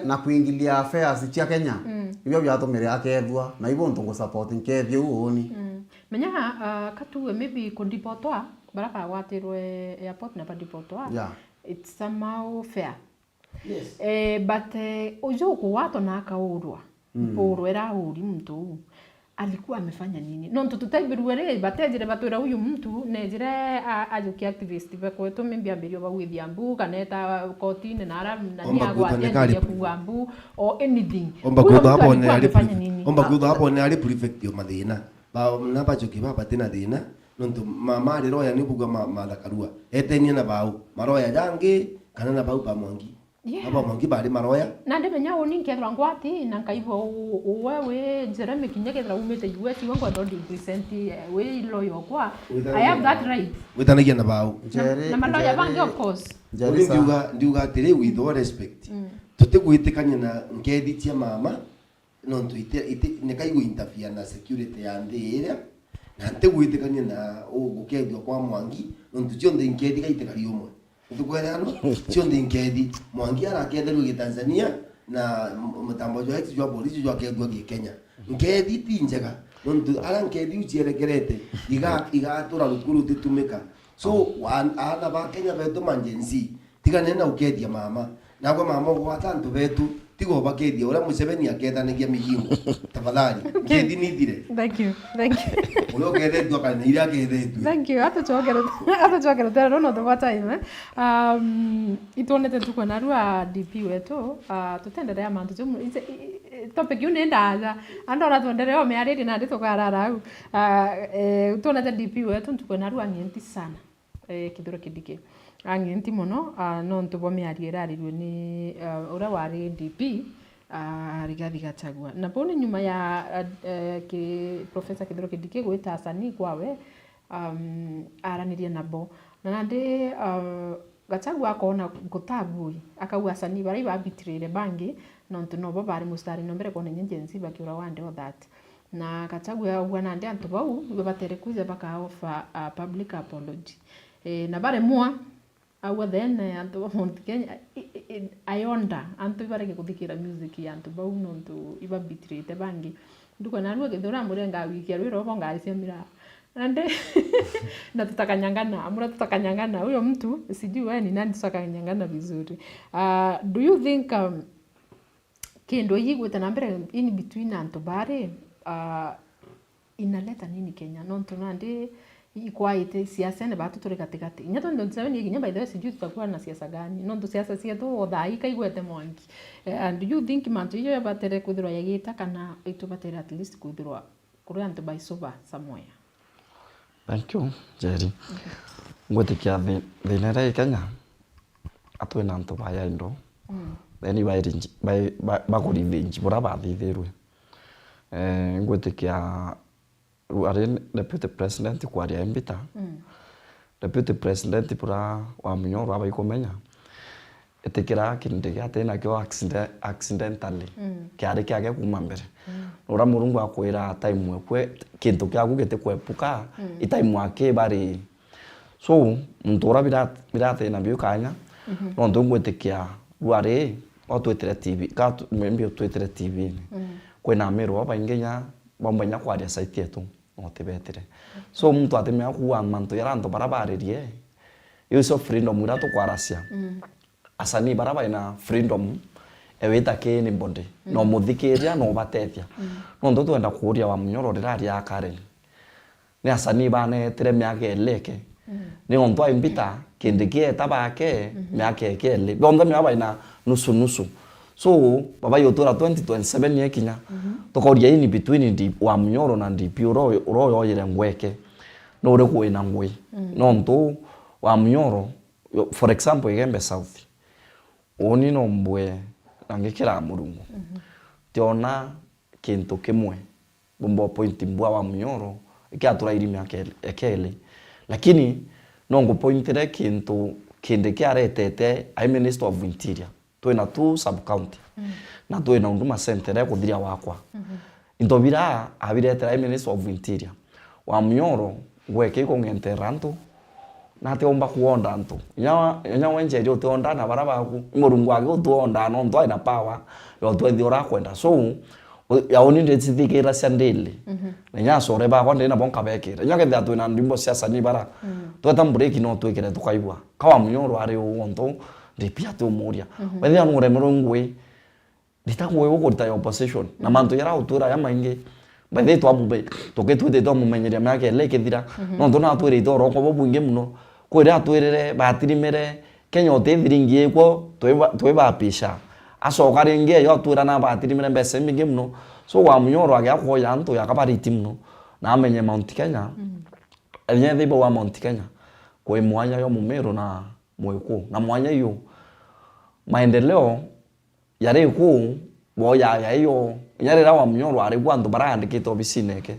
na kuingilia affairs cia Kenya. Hivyo vyatumire akethwa na hivyo ntungu support nkethio uoni. Menya katuwe maybe kundipotwa baraka watirwe airport na padipotwa. Yeah. It's somehow fair. Yes. But ujuku watu na akaurwa. Urwera uri mtu alikuwa amefanya nini? No tutaibiruere batejire batwira huyu mtu nejire ajuki activist bekwetu maybe ambirio bagwithia mbu kaneta kotini na ara nani agwatia kuwa mbu or anything. Omba kutha hapo ne ali omba kutha hapo ne ali prefect yo mathina ba na bajuki ba batina thina nontu mama ri roya ni buga mathakarua etenia na bau maroya jangi kana na bau pa Mwangi. Aba Mwangi bari maroya na ndemenya uni nkethra ngwati na nkaivo wewe Jeremy Kinyekethra umete US wangu ndo represent we lawyer kwa I have that right witanagia na bau na maloya bangi of course ndiuga atire with all respect tutigwitikanya na ngethi cia mama no ite ne kaigu interfere na security ya ndira na ntigwitikanya na gukethio kwa Mwangi no tucionde ngethi gaitekari umwe tukwelano cionde ngethi Mwangi araketherwa gi Tanzania na mutambo jwa ex jwa polisi jwa kethwa gi Kenya ngethi ti njega no ara ngethi ucierekerete igatura rukuru titumika so ana ba Kenya betu manjensi tigane na ukethia mama na kwa mama kwa tantu betu tigo bakethia ora Museveni akethanagia mihingo tafadhali ngethi ni thire. Thank you ulo kethe doka ni ira kethe tu thank you hata chokero tero no the time itonete tuko na rua DP wetu tutenderea mantu jomu topic yu nenda andora tuendelea mearidi na ndito karara utonete DP wetu tuko na rua ngenti sana kidoro kidike angenti mono no ntubo meariera rirwe ni ura wari DP Rigathi Gachagua na pone nyuma ya Professor Kidoro Kidike gwita asani kwawe araniria nabo na nande Gachagua akona ngutagui akauga asani bari babitirire bangi no ntu no bari mustari no mbere kone nyenjensi bakiura wande o that na Gachagua ugana nande antu bau batere kuza baka offer a public apology na bare mua awa then antu wa Mount Kenya ayonda antu bareke kuthikira music ya antu bau no ntu iba bitrate bangi nduko na ruo githura murenga wiki ya rwiro bonga alisemira ande na tutakanyangana huyo mtu sijui wewe ni nani tutakanyangana vizuri. Do you think kendo yigweta na mbere in between antu bare inaleta nini Kenya no ntu nande ikwaite siasa ne batu tore katikati nyato ndo tsaveni ginya by the way sijui tutakuwa na siasa gani no ndo siasa sietu odai kaigwete Mwangi and do you think mantu iyo batere kuthirwa yagita kana itu batere at least kuthirwa kuri antu baisoba somewhere. Thank you Jerry. Ngote kia thina rai Kenya atwe na antu baya indo then bakuri vinji bora bathithirwe ngote kia Ruare deputy president kwa ria mbita deputy president pura wa Munyoro aba ikomenya etekera kinde gate na kyo accidentally kyari kyage kuma mbere ura murungu akwira time kwe kintu kyagu gete kwepuka itime wake bari so mtora birate na biyo kanya no ndongo etekya ruare otwetera TV ka mbio twetera TV kwena mero aba ingenya bambanya kwa ria site yetu otebetire so mtu atemea kuwa manto yaranto barabaririe yuso freedom irato kwarasia asani baraba ina freedom ewita kini bonde no muthikiria no batethia no ndo twenda kuria wa Munyoro riraria akare ni asani bane tire miaka eleke ni onto aimbita kindikie tabake miaka ekele bonga miaba ina nusu so baba yotora 2027 yekinya tokoria ini between wa Munyoro na DP uro yire ngweke no ure kuina ngwe no nto wa Munyoro for example igembe south oni no mbwe angekira murungu tiona kintu kimwe bombo point mbwa wa Munyoro ikiatura irimi ekele lakini no ngupointire kintu kindi kiaretete I Minister of Interior twina tu sub county na twina Huduma Center kuthiria wakwa intobira abiretera I Minister of Interior wa Munyoro gweke ikong'entera ntu na ate omba kuonda ntu nya wenjeri utonda na barabaku Murungu age utonda no ndo ina power yo twethiora kwenda so yaoni ndetithikira cia ndile na nya core ba kwenda na bonka bekira nya ketha twina ndimbo cia sani bara tweta break no twekire tukaigwa kawa Munyoro ari uonto ndipia tu muria wethia ngure Murungu nditagwe ukurita opposition na mantu yara utura ya maingi baithe twamube tuketwite twamumenyeria myake lekethira no ndo na twire itoro ko bobunge muno kwire atwirire batirimire Kenya otithiringi eko tweba pisha asoka ringi yo atwira na batirimire mbese mingi muno so wa Munyoro age akoya ntu yakabariti muno na amenye Mount Kenya enye thibo wa Mount Kenya kwa mwanya yo Mumeru na Mweko na mwanya yo maendeleo yare ku boya yo nyarira wa Munyoro ari kwandu barandikite obisineke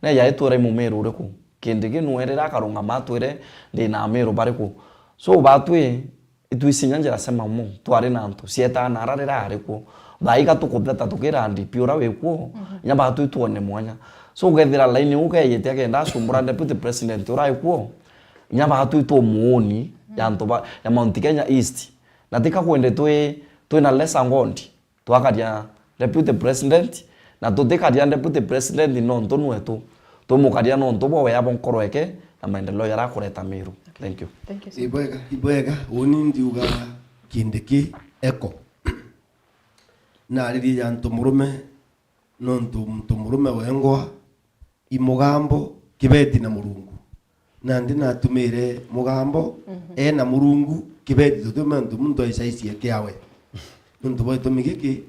na yaitwire Mumeru ureku kindigi nwerera karunga matwire ndina Meru bariku so batwe itwisinyanja sema mu twari nantu sieta nararira ariku baika tukubeta tukira ndi piora wekuo nyamba tu tuone mwanya so gethira line ukeyete agenda sumbura deputy president uraikuo nyamba tu tu muoni yanto ya Mount Kenya East natika kwende twe na lesa ngondi twakadia deputy president na tutikadia deputy president no ntonu wetu tumukadia no ntobo ya bonkoroeke na maendeleo yara kureta Meru. Thank you. Ibwega uni ndiuga kindiki eko na riri ya ntumurume no ntumurume wengwa imugambo kibeti na Murungu na ndi natumire mugambo na Murungu kibeti tutume muntu aicaicie kiawe ntu boito migiki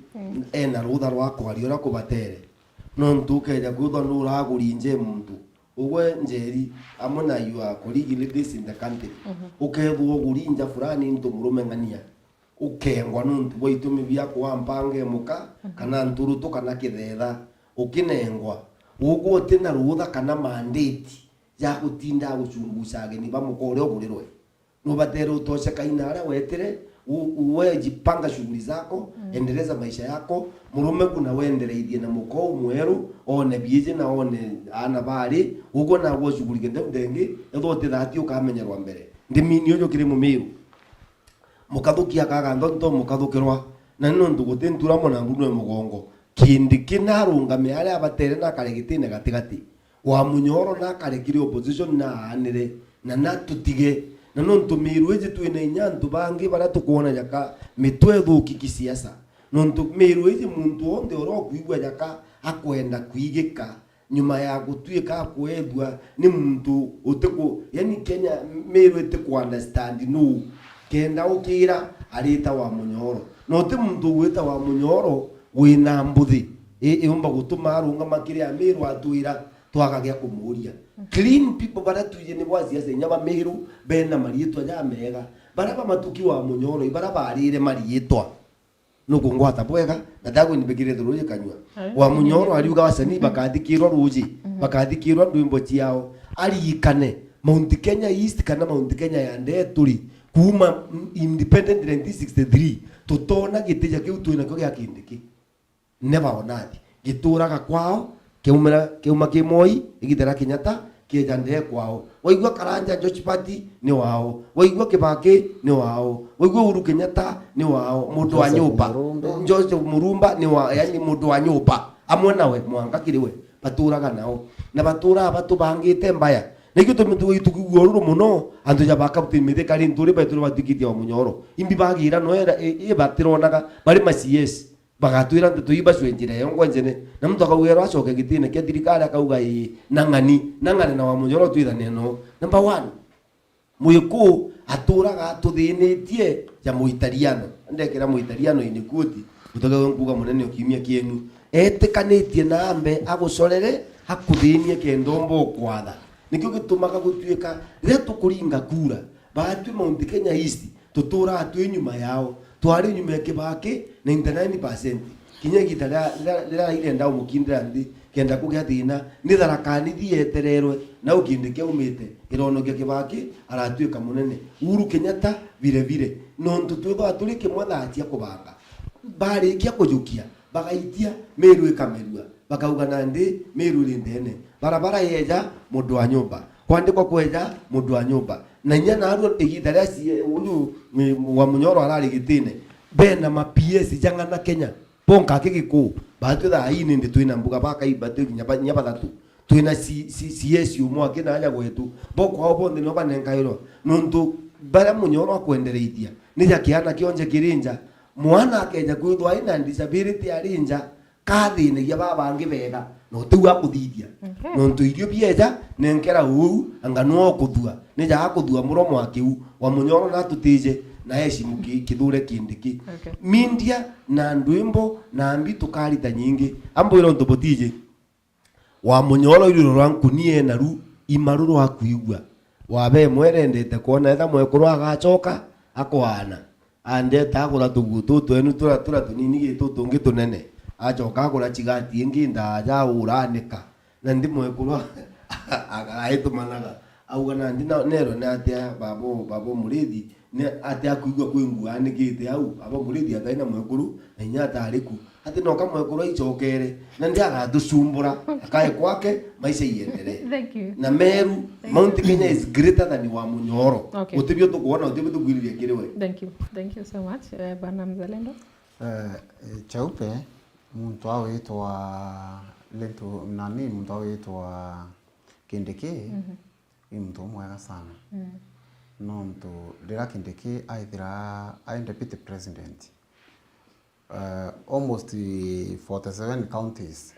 na rutha rwa kwariora kubatere no ntukeja kutho nuragurinje muntu uwe njeri amona yua koligi this in the country ukethwo gurinja fulani ntumurume ngania ukengwa nuntu boitumi bia kwa mpange muka kana nturuto kana kithetha ukinengwa ugo tena rutha kana mandate ya gutinda gucunguca ageni bamukore ogurirwe no batere utosha kainara wetire uwe jipanga shughuli zako endeleza maisha yako murume kuna wendereithie na muko mweru one bije na one ana bari ugo na go shughuli kende ndengi ethote thati ukamenyerwa mbere ndimini ujo kiri Mumiru mukathukia kaga ndoto mukathukirwa na nino ndugutentura mona nguno mugongo kindi kinarungame ari abatere na karegitine gatigati wa Munyoro na karekiri opposition na anire na natutige na nontu Meru eje twina inyantu bangi bara tukuona yaka mitwe thuki kisiasa nontu Meru eje muntu onde orokuigwa yaka akwenda kuigika nyuma ya gutuika kwedwa ni muntu uteko yani Kenya Meru eteko understand no kenda ukira arita wa Munyoro no te muntu weta wa Munyoro wina mbuthi umba gutuma arunga makiri ya Meru atwira twakagia kumuria clean people bara tuje ni bwazi ase nyaba Meru bena marietwa ya mega bara ba matuki wa Munyoro ibara barire marietwa nuko ngwata bwega nadago ni begire thuruye kanywa wa Munyoro ariuga wasani bakathikirwa ruji bakathikirwa ndwimbo ciao arikane Mount Kenya East kana Mount Kenya ya ndeturi kuma independent 1963 tutona gitija kiu twina kyo gya kindiki never onati gituraga kwao kiuma kimoi igitera Kenyatta kijande kwao waigwa Karanja George Party ni wao waigwa Kibaki ni wao waigwa Uhuru Kenyatta ni wao mundu wa nyumba George Murumba ni wa yani mundu wa nyumba amwe nawe mwanga kiriwe baturaga nao na batura batu bangite mbaya nikyo tumitu tukugoro muno andu ya baka butimite kali nturi baituru batikitia wa Munyoro imbi bagira no era batironaga bari masies bagatwira ntuiba cwenjire yongwa njene na mtu akawera acoke gitine kia thirikari akauga nang'ani na wa Munyoro twithane no number 1 muiku aturaga atuthinetie ya muitariano ndekera muitariano inikuti utoke nguga munene ukimia kienu etikanitie na ambe agucorere akuthinie kendombo kwatha nikyo gitumaga gutuika ria tukuringa kura batwi Mount Kenya East tutura atwi nyuma yao twari nyuma ya Kibaki 99% kinya gitara ile ndao mukindira ndi kenda kugia thina ni tharakani thietererwe na ukindike umite ironogia kibaki aratuika munene Uhuru Kenyatta vile nontu twitha tuli kimwe thatia kubanga barikia kujukia bagaitia Meru ikamerua bakauga nandi Meru rindene barabara yeja mundu wa nyumba kwandikwa kweja mundu wa nyumba na nya na aru iginda ria uyu wa Munyoro arari gitine bena ma PS janga na Kenya ponka kigiku batu tha ini ndi twina mbuga baka ibatu nya bathatu twina CS umwe akina anya gwetu boko ao bonde no banenkairo nundu bara Munyoro akwendereithia ni jakiana kionje kirinja mwana akeja kwithwa ina disability arinja kathine ya baba ngi bega no tuwa kuthithia nundu irio bieja nenkera uu anga no kuthua ni ja kuthua muromo akiu wa Munyoro na tutije na heshimu kithure kindiki mindia na ndwimbo na mbi tukarita nyingi ambo iro ntobotije wa Munyoro iriro ranku nie na ru imaruru akuigwa wabe mwerendete kuona etha mwekuru agacoka akwana ande tagura tugutu twenu tura tunini gitu tungi tunene acoka agura chigati ingi ndaja uranika na ndi mwekuru agaitumanaga auga na ndi nero na atia babo murithi ne ati akuigwa kwingua anikite au abo murithi ataina mwekuru na nyata ariku ati no kamwekuru icokere na ndi agatucumbura akae kwake maisha iendelee. Thank you. Na Meru Mount Kenya is greater than wa Munyoro. Okay. Utibio tukuona utibio tukugiriria kiriwe. Thank you so much bana Mzalendo. Cheupe mtu awitwa letu nani mtu awitwa Kindiki ni mtu mwega sana. No mtu dira Kindiki aithira deputy president. Almost 47 counties,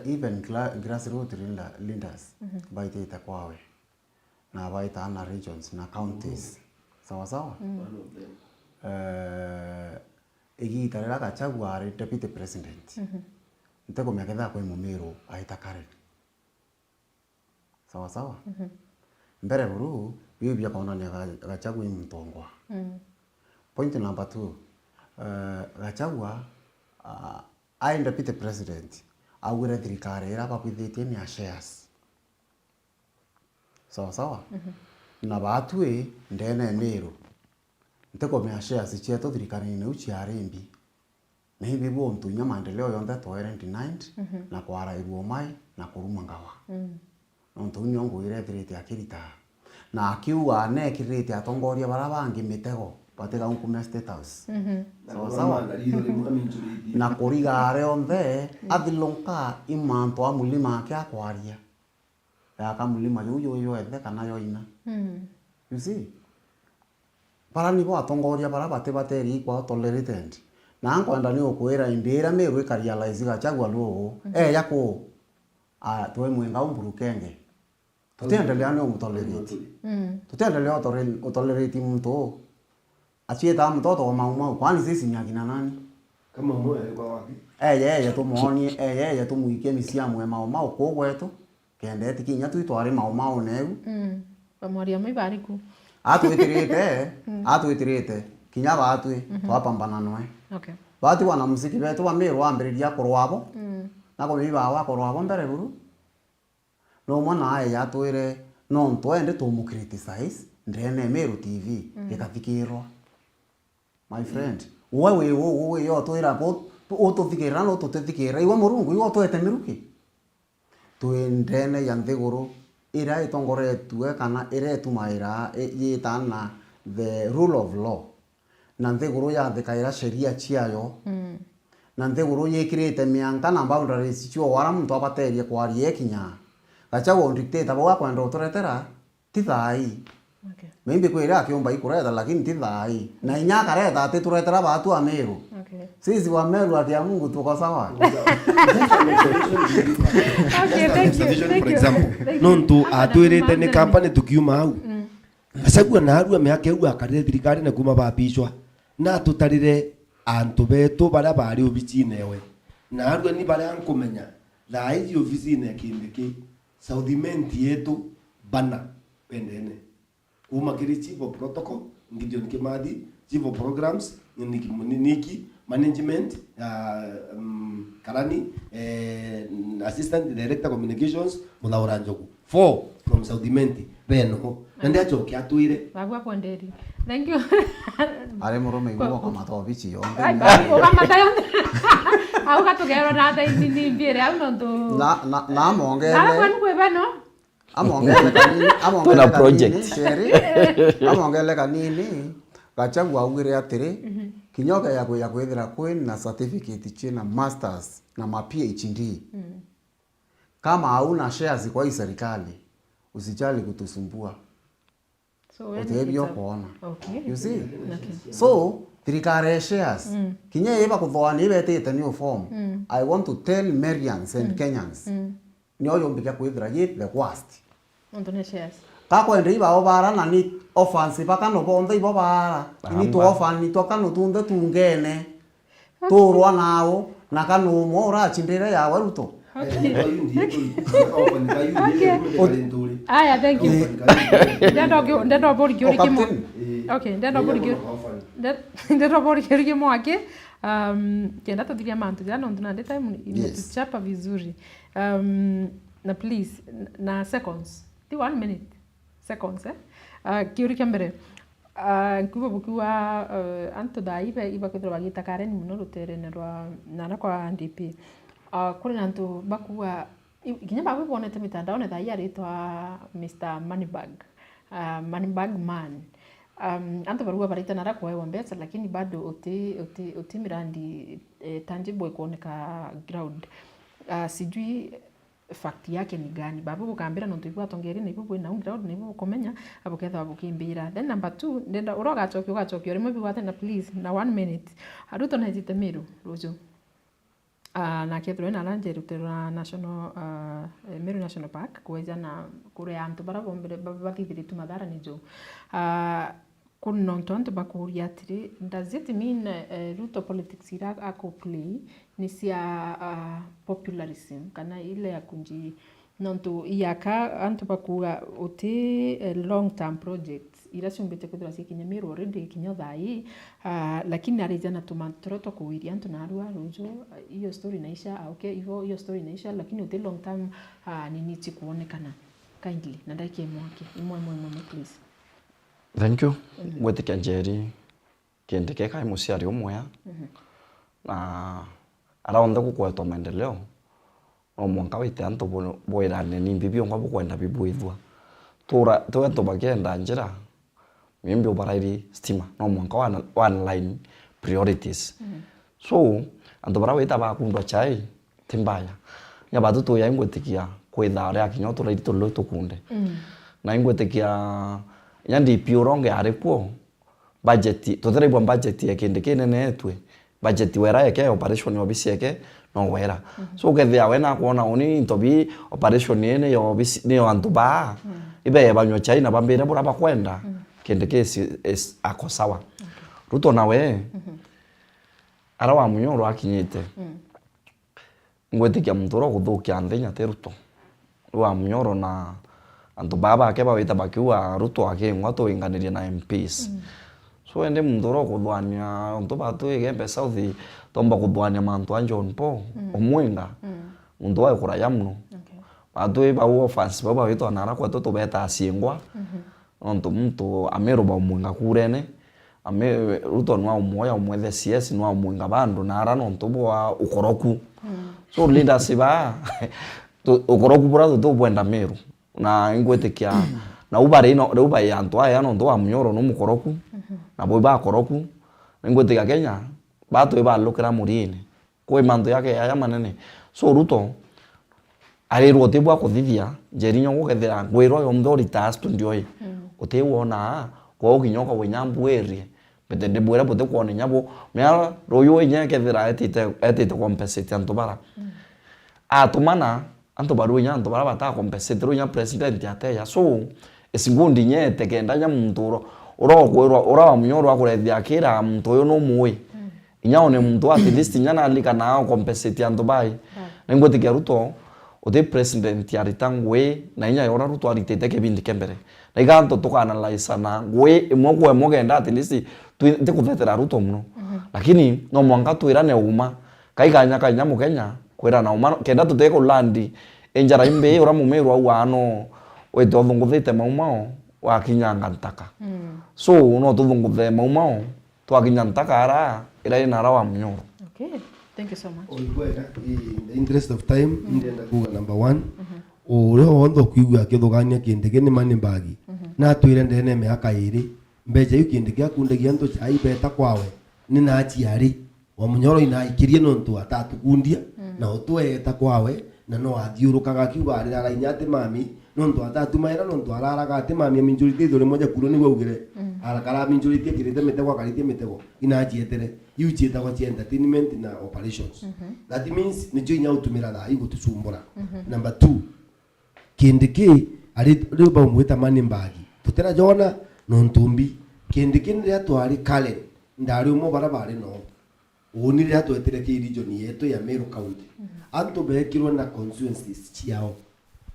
even grassroots leaders baita kwawe na baita na regions na counties sawa igitarira Gachagua ari deputy president ntego miaketha kwa Mumiru aita kare sawa mbere buru bibia kaona ni Gachagua mtongwa. Point number 2, Gachagua I deputy president awire thirikari ira bakwithitie ni shares sawa na batwe ndene Meru nteko me shares chieto thirikari ni uchi arimbi na hivi bontu nya maendeleo yonde toere denied na kwara iruo mai na kuruma ngawa nontu nyongo ire thirite akirita na akiwa ne kirite atongoria barabangi mitego batega unkumia state house sawa na kurigare onthe athilonka imanto amulima ake akwaria ya kamulima yuyo ethe kana yoina you see para ni bo atongoria bara bateri kwa tolerated na ankwenda ni okwira imbira Meru ikarealize Gachagua luo yako tuwe mwenga umburukenge tutaendelea ni umtolerate tutaendelea utolerate mtu achieta mtoto wa mauma kwani sisi ni akina nani kama moyo alikuwa wapi yeye tumuoni yeye tumuikie misiamu mauma ukogwetu kende tikinya twitware mauma neu pamoria mai bariku atuitirite kinya batwe twapambana noe bati wana muziki betu wa Meru ambiriria kurwabo na ko biba wa kurwabo mbere buru no mwana aye yatwire no ntwende tumu criticize ndene Meru TV ikafikirwa my friend wewe yo twira ko ututhikira no tututhikira iwe Murungu iwe twete miruki twendene ya nthiguru ira itongoretwe kana ira tumaira yitana the rule of law na nthiguru ya thikaira sheria ciayo na nthiguru yikirite mianka na boundaries cio wara muntu abaterie kwarie kinya Gachagua dictator bo kwenda utoretera tithai maybe kwira akiomba ikureta lakini tithai na inyaka reta ati turetera batu a Meru sisi wa Meru ati ya Mungu tuko sawa. For example nontu atwirite ni company tukiuma hau Gachagua na aru ameake u akarire thirikari na kuma babishwa na tutarire antu betu bara bari obicine we na aru ni bara ankumenya la hizi ofisine ya Kindiki Southimenti yetu bana pendene uma kiri chief of protocol Gideon Kimathi chief of programs Niki management Karani assistant director communications Muthaura Njogu 4 from Saudimenti beno nande achoke atwire bagwa ponderi. Thank you. Are murume igwo kama tobichi yonde Ukamata yonde au katugero nada ini mbire au ndo na mongele na kwenu kwebano amongele kanini Tuna project. amongele kanini Gachagua augire atiri kinyoka ya kwithira kwin na certificate china masters na ma PhD kama hauna shares kwa hii serikali usijali kutusumbua. So utebyo kuona. Okay. You see? Okay. So thirikari shares kinye iba kuthwani ibetete new form. I want to tell Marians and Kenyans nyoyo mbika kwithira yet the worst. Ndone shares. Kakwenda iba obara na ni offensive akano bonde ibo bara ni to ofan ni to kanu tunde tungene turwa nawo nakanu mo ora chindire ya waruto. Aya, thank you. Ndendo bori gyori kimo. Okay, ndendo bori gyori kimo ake. Kenda tadiria mantu jana nduna ndeta imetuchapa vizuri. Na please na seconds. Ti 1 minute. Seconds kiuri kambere. Kuba bukiwa anto da iba kudro bagita Karen muno rutere na kwa NDP. Kuri nantu bakuwa kinya babu bonete mitandao ne da yaritwa Mr. Moneybag man. Anto barua barita nara kwa wambetsa lakini bado uti mirandi tangible kuoneka ground. Sijui fact yake ni gani babu bukambira no tuigwa tongeri ni bubu na ground ni bubu komenya abuketha abukimbira. Then number 2 ndenda uroga chokyo rimwe biwate na please na 1 minute aruto na hezite miru rojo na kethro na lanje rutera national Meru National Park kuweza na kure antu bara bombere bathithiri tu madhara ni jo kuno ntonto bakuria atiri does it mean Ruto politics ira ako play ni sia popularism kana ile ya kunji nonto iyaka antu bakuga uti long term projects ira siumbete kuthira sikinya Meru already kinyo thai lakini arijana tumantroto kuwiria antu narua rujo hiyo story naisha okay hiyo story naisha lakini uti long term ni niti kuonekana kindly na ndake mwake imwe please. Thank you. Gwetikia njeri kiendeke kai musiari umwe na araonde kukwetwa maendeleo no mwanka wite anto boirane ni bibio ngwa bukwenda bibuithwa tura to bagenda njira mimbi obarairi stima no mwanka one line priorities so anto bara wita ba kundwa chai timbaya nya batu to ya ingwetikia kwitha ari akinyo to raito lo to kunde na ingwetikia yandi piuronge arekuo budget to therebo budget ya kende kenene etwe budget wera yake operation obisi yake no wera so gethia wena kuona oni ntobi operation ene yo obisi ne antu ba ibe banyo China bambere bura bakwenda kende kesi ako sawa Ruto nawe ara wa munyoro akinyite ngwetikia mutoro guthukia nthenya te Ruto wa munyoro na antu baba akeba wita bakiwa Ruto akengwa to inganiria na MPs so ende mundoro kuthwania onto batu igembe South tomba kuthwania mantu anjon po omwenga mundu wa kuraya muno batu iba wo fans baba wito nara kwa to beta asingwa onto muntu amero ba omwenga kurene Ruto nwa omoya omwethe CS nwa omwenga bandu nara nonto bwa ukoroku so leaders ba ukoroku bura to bwenda Meru na ingwetikia na ubare ino uba ya antu aya no ndo amnyoro no mukoroku na boiba koroku ingwetikia Kenya batu iba lokera murine kwe mando yake ya manene so Ruto ari rote bwa kuthithia njerinyo gukethera ngwirwa yo mthori task ndio yi utiwona ko kinyoka wenyambu erie bete de bwera bote kuone nyabo mera royo nyekethera etite compensate antu bara atumana anto baru nya anto bara bata compensate ro nya president ateya so esingundi nyete kenda nya muturo ora munyoro akurethia akira muntu yo no muwe inya one muntu at least nya na alika na compensate anto bai ngwetikia Ruto uthi president yarita ngui na inya yora Ruto aritete kibindi kembere na iganto tukanalyze na ngui imwe kwa imwe genda at least tikuthetera Ruto muno lakini no mwanga twirane uma kaiganya kanya mukenya kwira na uma kenda tuteko landi enjara imbe ura mumeru au ano we thunguthite maumao wakinyanga ntaka so no thunguthe maumao twakinya ntaka ara ira ina rawa Munyoro. Okay, thank you so much. Oigwega in the interest of time ndenda kuga number 1 uro ondo kuigwa kithugania kindege ni mani bagi na twire ndene miaka iri mbeja yu kindege akundegia nto chai beta kwawe ni na achiari wa Munyoro ina ikirie nontu atatukundia na utweta kwawe na no athiurukaga kiuga arira inyate mami nontu atatumaira nontu araraga ate mami minjurite thore moja kuro ni gugire arakara minjurite kirite mitego akaritie mitego ina achietere yu chieta kwa entertainment na operations that means ni jinya utumira tha igo tusumbura number 2 kindiki ari riba umwita mani mbagi tutera jona nontumbi kindiki ndi atwari kale ndari umo barabare no uni ria twetere ki region yetu ya Meru County antu bekirwo na constituencies ciao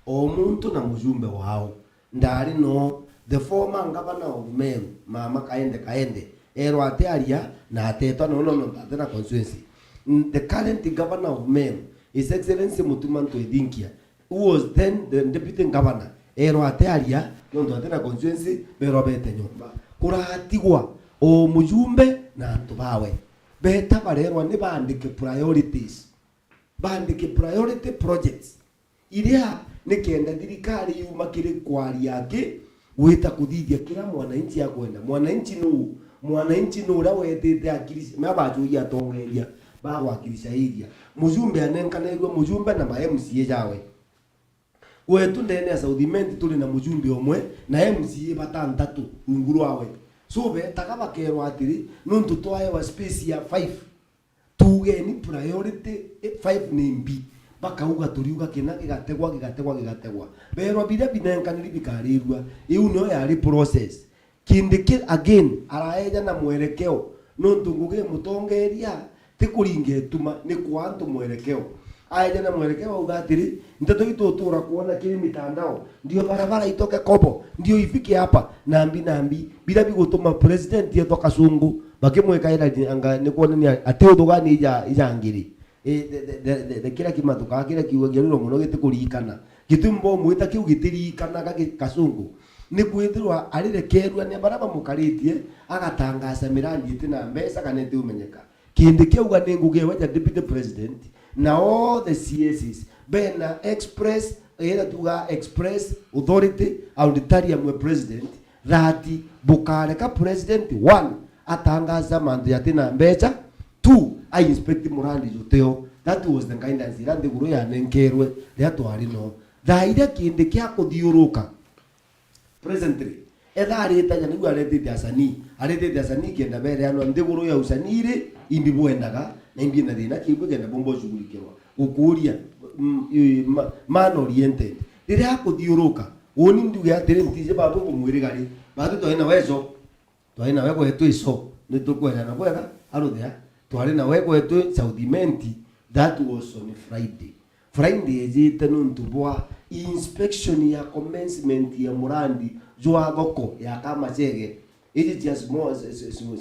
o muntu na mujumbe wao ndari no the former governor of Meru mama kaende ero atearia na atetwa no tatena constituency the current governor of Meru His Excellency Mutumanto Edinkia who was then the deputy governor ero atearia no tatena constituency pero bete nyumba kuratigwa o mujumbe na antu bawe beta barerwa ni bandike priorities bandike priority projects iria nikenda thirikari yuma kiri kwari yake wita kuthithia kila mwananchi akwenda mwananchi no ura wetete akiri mabaju ya tongeria ba wakilisha iria mujumbe anenkana igwe mujumbe na ma MCA jawe wetu ndene ya Southiment tuli na mujumbe omwe na MCA batantatu nguru wawe so beta bakerwa atiri nuntu twaye wa space ya 5 tuge ni priority 5 ni mbi bakauga turiuga kina gigategwa berwa bire binenkaniri bikarirwa iu no yari process kindiki again araeja na mwerekeo nuntu nguge mutongeria tikuringe tuma ni kwantu mwerekeo aeja na mwerekeo ugatiri nteto itu tura kuona kile mitandao ndio barabara itoke kobo ndio ifike hapa nambi bila bigutuma president yetu Kasungu bakimwekaira anga ni kuona ni ateuthugani ija ngiri the kira kimatuka kira kiuga geriro muno gitikurikana gitumbo mwita kiu gitirikana Kasungu ni kwithirwa arirekerwa ni baraba mukaritie agatangaza mirandi itina mbeca kanete umenyeka kindi kiuga ni nguge waja deputy president na all the CSs bena express era tuga express authority auditoria mwe president that bukareka president 1 atangaza mandu yatina mbeca 2 I inspect murandi juteo that was the guidance irande guru ya nenkerwe ya twari no thaire kindi kya kuthiuruka presently etha aritanya nigu aretete asani kenda bere ano ndiguru ya usanire imbi bwendaga na imbi na thina kibwe kenda bombo shugulikirwa ukuria man oriented riria kuthiuruka woni nduge atire ntije babu kumwirigari batu toina wezo toina wego etu iso nitukwenda na kwega aruthia twari na wego etu Southiment that was on Friday ejite nuntu bwa inspection ya commencement ya murandi jwa goko ya kama chege it is just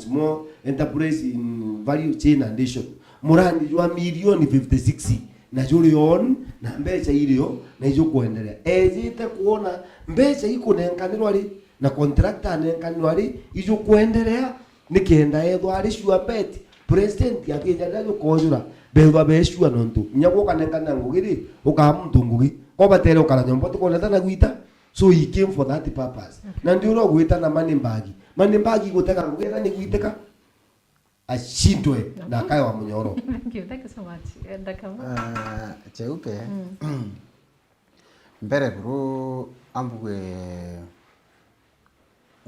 small enterprise in value chain addition murandi jwa milioni 56 na juri on na mbecha ilio na ijo kuendelea ejite kuona mbecha iko nenkanirwa ri na contractor nenkanirwa ri ijo kuendelea nikenda ethwa ari sure bet president yakijana kujura bethwa beshua nontu nyago kanenkana ngugiri ukamuntu ngugi ko batere ukara nyombo tukoleta na guita so he came for that purpose na ndio ro guita na mani mbagi guteka ngugera ni guiteka ashindwe na kayo wa Munyoro. Thank you so much. Ndakama cheupe mbere bro ambwe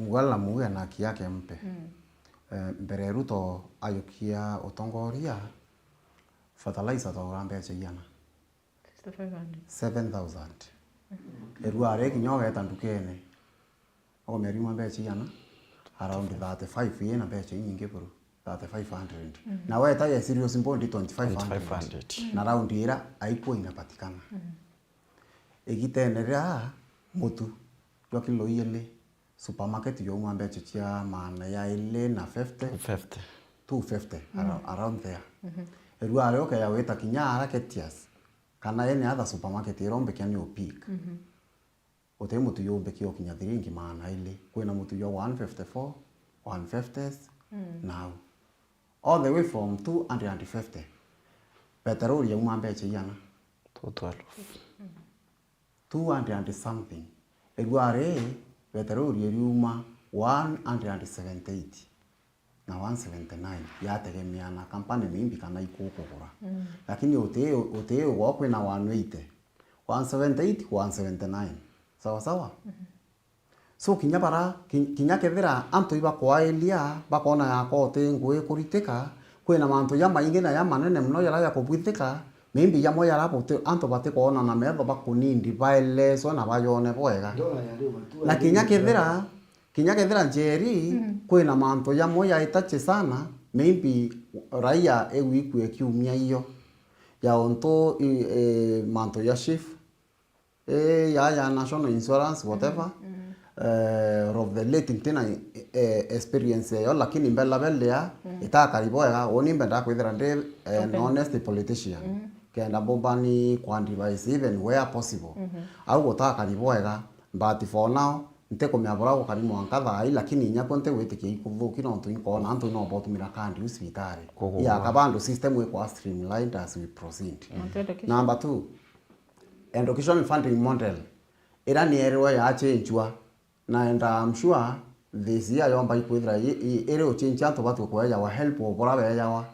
ngwala muya na kiake mpe mbere Ruto ayokia utongoria fertilizer to mbeca igana 7,000 erua areki nyoga etandukene o merima mbeca igana around 35 yena mbeca nyingi bro 3500 na wewe taye serious mbondi 2500 na round ira aipo inapatikana egitenera mutu jwa kilo ile supermarket yo mwambe chia maana ya ile na 250 around there. Erua leo kaya weta kinyara ketias kana any other supermarket irombe kyani opik. Ote mutu yombe kyo kinyathiringi maana ile kwena mutu yo 154 150s now all the way from 250. Petrol ya mwambe chiana 200 and something. Erua petrol yuma 178 na 179 yategemeana kampani mimbi kana ikukugura. Lakini oteo wako na 180 178 179 sawa. So kinya kethira antu iba kwa elia bakona yako te ngwe kuriteka kwena mantu ya maingi na ya manene mno yara ya kubwithika mimbi ya moya rapo antu bate kuona na metho bakunindi baile so na bayone bwega. Na kinya kethira njeri kwena mantu ya moya itache sana maybe raia ewiku ekiumia iyo ya onto mantu ya shift ya national insurance whatever of the late tena experience yo lakini mbele ya itakariboya oni mbenda kwithira ndi an honest politician kenda bombani kwa device even where possible au utakariboya but for now nteko miabora karimu ankatha lakini nyako nte wetike ikuthuki no ntu inkona antu no botumira kandi usibitari ya kabando system we kwa streamlined as we proceed. Number 2, education funding model ira ni ero ya changewa na and I'm sure this year yomba ikwithira ero change antu batu kwa ya wa help obora be ya wa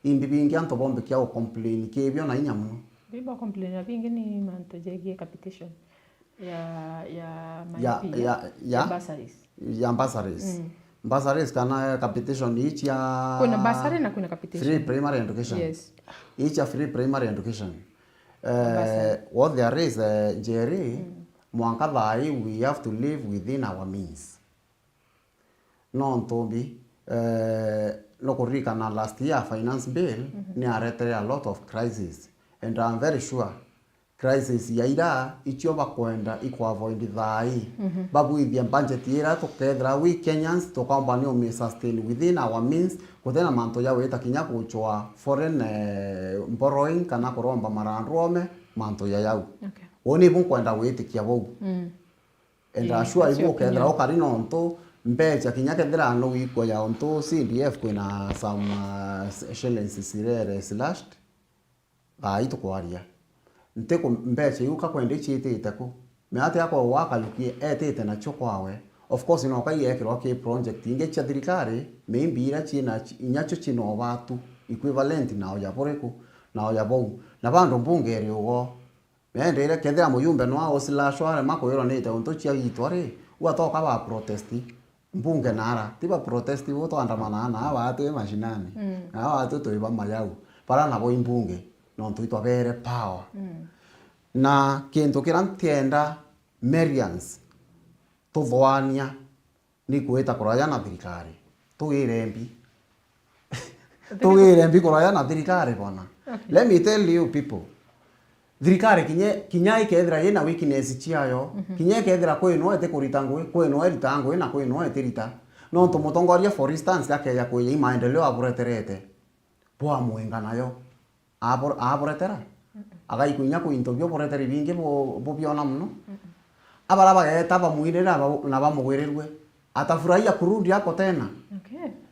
imbi bingi antu bombe kya o complain kebyo na inyamu biba complain bingi ni manto jegi capitation ya bursaries. Bursaries kana capitation each ya kuna bursary na kuna capitation free primary education. Yes. Each ya free primary education. What there is Jerry mwanka thai we have to live within our means. No ntombi no kurika na last year finance bill ni arete a lot of crises and I'm very sure crisis ya ira ichio bakwenda iko avoid thai babu ithia budget ira to kedra we Kenyans to company o sustain within our means kuthena manto ya weta kinya kuchwa foreign borrowing kana kuromba marandrome manto ya yau oni bu kwenda wetikia bo and assure ibu kedra o karino onto mbecha kinya kedra no iko ya onto CDF kwena some shillings sirere slashed ito kwaria nteko mbecha yuka kwende chitete ko me ate yako waka lukie etete na chokwawe of course no kai ekero ke project inge cha thirikari membira china inyacho chino batu equivalent na oya poreko na oya bou na bando mbunge riogo mende ile kethera muyumbe no ao slashware mako yoro nete onto chia itware watoka ba protest mbunge nara tiba protest woto andamana na watu mashinani na watu toiba mayau para na bo imbunge no ntuitwa bere power na kintu kirantienda Merians tuvoania ni kuita kuraya na thirikari tuirembi kuraya na thirikari bona. Let me tell you people, thirikari kinya ikethira yena weakness chiayo kinya ikethira kwino ete kuritangwe kwino eritangwe na kwino etirita no tumutongoria for instance yakeya kwe maendeleo abureterete bwa mwenga nayo aburetera aga ikunya ku interview bureteri bingi bo biona muno abara bageta bamuirera na bamugwirerwe atafurahia kurudi yako tena.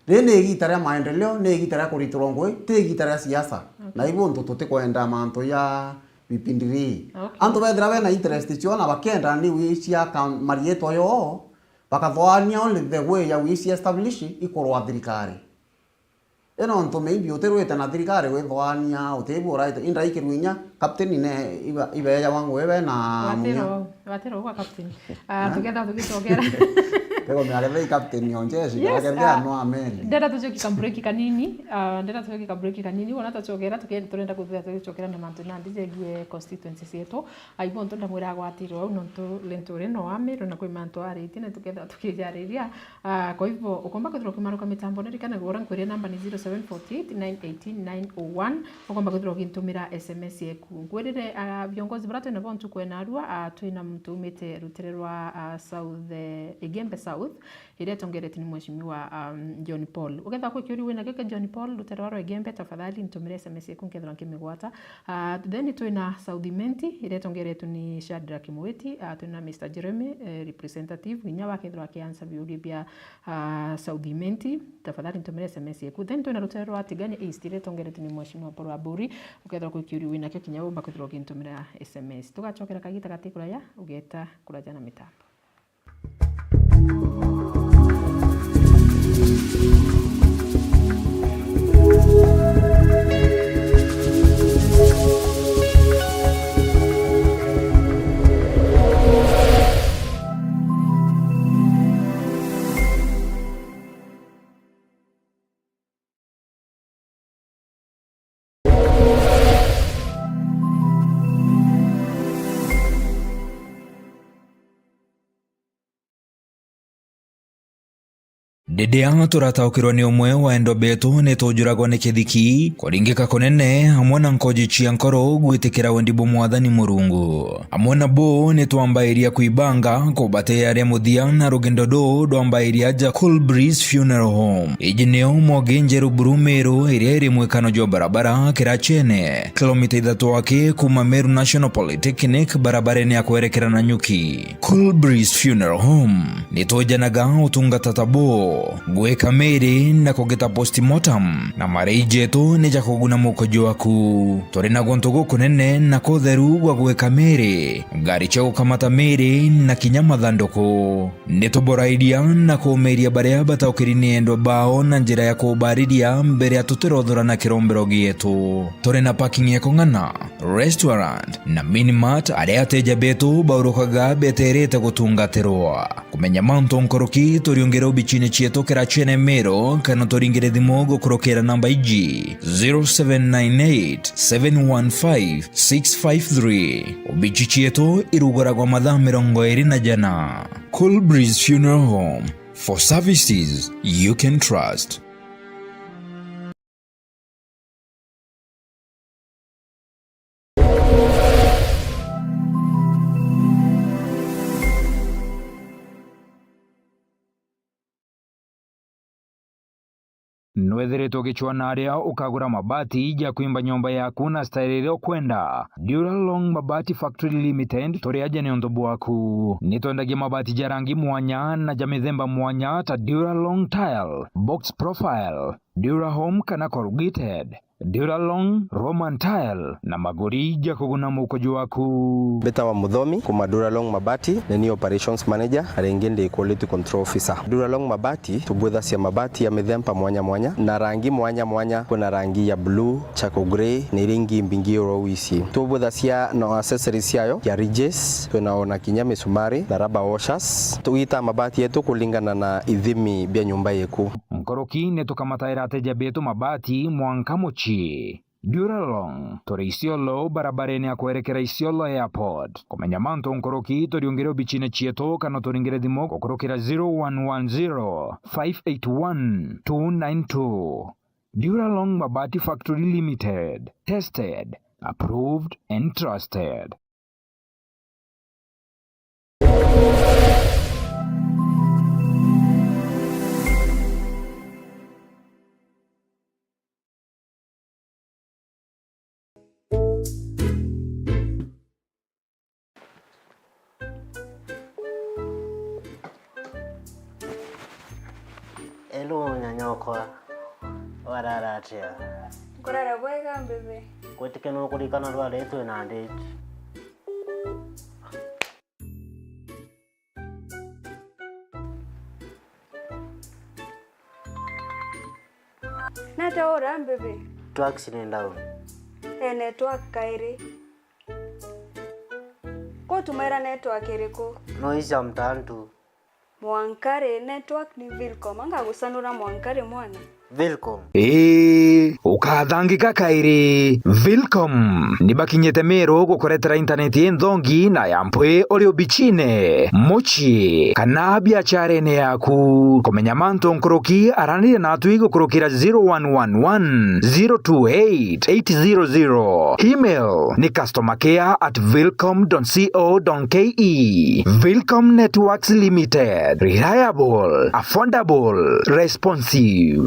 Rene gitara maendeleo ne gitara kuriturongwe te gitara siasa na hivyo ndo kwenda manto ya vipindiri anto bedra bena interest chiona bakenda ni wishi aka marieto yo bakathoania only the way ya wishi establish ikorwa thirikari eno nto maybe oterwete na thirikari we thoania otebu right indra ikirwinya captain ne ibe ya wangu wewe na watero kwa captain together tukitogera Leo miareve captain yonjeshi kagethia no ameni. Ndera tuchoki kambreki kanini wana tachokera turenda kuthia tuchokera na mantu na ndijegie constituency cietu aibo ntonda mwira gwatiro au nonto lentore no amero na kwi mantu ariti na tuketha tukijariria kwa hivyo ukomba kuthira kimaruka mitambo ndirikana gora nkuria namba ni 0748918901 ukomba kuthira kintumira SMS yeku ngwirire viongozi baratu na bontu kwena arua twina mtu umite rutererwa South Igembe South ile tongereti ni mheshimiwa John Paul ugetha kwa kiuri wina geke John Paul rutererwa Igembe tafadhali ntumire SMS yeku nkethira nkimigwata then twina South Menti ile tongeretu ni Shadrack Mweti twina Mr Jeremy representative winya wakethira kiansa biuri bia South Menti tafadhali ntumire SMS yeku then twina rutererwa Tigani East ile tongeretu ni mheshimiwa Paul Aburi ukethira kwa kiuri wina geke kinyao mbakethira kintumira SMS tugachokera kagita gatikura ya ugeta kuraja na mitambo. Dedea turataukirwa ni umwe wa endo betu ni tujuragwa ni kithiki kuringika kunene hamwe na nkoji cia nkoro gwitikira wendibo mwathani Murungu hamwe na bo ni twambairia kuibanga kubate aria muthia na rugendo do ndwambairia ja Cool Breeze Funeral Home ijineo mogenjeru Brumeru iria iri mwekano jo barabara Kirachene kilomita 3 wake kuma Meru National Polytechnic barabareni ya kuerekera na Nyuki. Cool Breeze Funeral Home ni tojanaga utungata tabo gweka meri na kugeta postmortem na mareijetu ni jakuguna mukojo waku tori na gontogo kunene na kotheru gwa gweka meri gari cha ukamata meri na kinyama thandoko nitoboraidia na kumeria baria bataukirini endo bao na njira ya kubariria mbere ya tuterothora na kirombero gietu tori na parking ya kongana restaurant na minimart aria ateja betu baurukaga beterete gutungatirwa kumenya manto nkoroki toriongera ubichine chieto Kirachene Mero kana toringire thimo gukurokera namba iji 0798715653 ubichi chieto irugoragwa mathaa 24 Cool Breeze Funeral Home for services you can trust. Nwethiritwo gichwana aria ukagura mabati ya kuimba nyumba yaku na style ile kwenda Duralong Mabati Factory Limited turi aje ni ondobu waku nitwendagia mabati ja rangi mwanya na ja mithemba mwanya ta Duralong Tile, Box Profile, Durahome kana corrugated, Duralong Roman Tile na magori ja kuguna mukojo waku. Beta wa Muthomi kuma Duralong Mabati ni operations manager arengende quality control officer. Duralong Mabati tubwetha cia mabati ya mithemba mwanya mwanya na rangi mwanya mwanya kuna rangi ya blue, charcoal grey ni ringi mbingi rowisi. Tubwetha cia no accessories yayo ya ridges tunaona kinya misumari na rubber washers. Tuita mabati yetu kulingana na ithimi bia nyumba yeku. Nkoroki ne tukamataira ateja betu mabati mwanka mochi Duralong tori Isiolo barabareni ya kuerekera Isiolo Airport kumenya manto nkoroki toriongere ubichine chieto kana toringere thimo kukurokera 0110581292. Duralong Mabati Factory Limited, tested, approved and trusted. Hello nyanyokwa wararatia Kurara bwega mbebe kwetike no kurikana rwale tu na ndeti Nata ora mbebe tu accident down network kairi ko tumaira network iriko no isa mtantu Mwankare network ni Vilcom anga gusanura Mwankare mwana Vilcom. Ukathangika kairi Vilcom ni bakinyete Meru gukoretera interneti nthongi na ya mpwe uri ubichine muchi kana biacharene yaku kumenya mantu nkuruki aranire natwi gukurukira 0111 028 800 email ni customercare@vilcom.co.ke. Vilcom Networks Limited, reliable, affordable, responsive.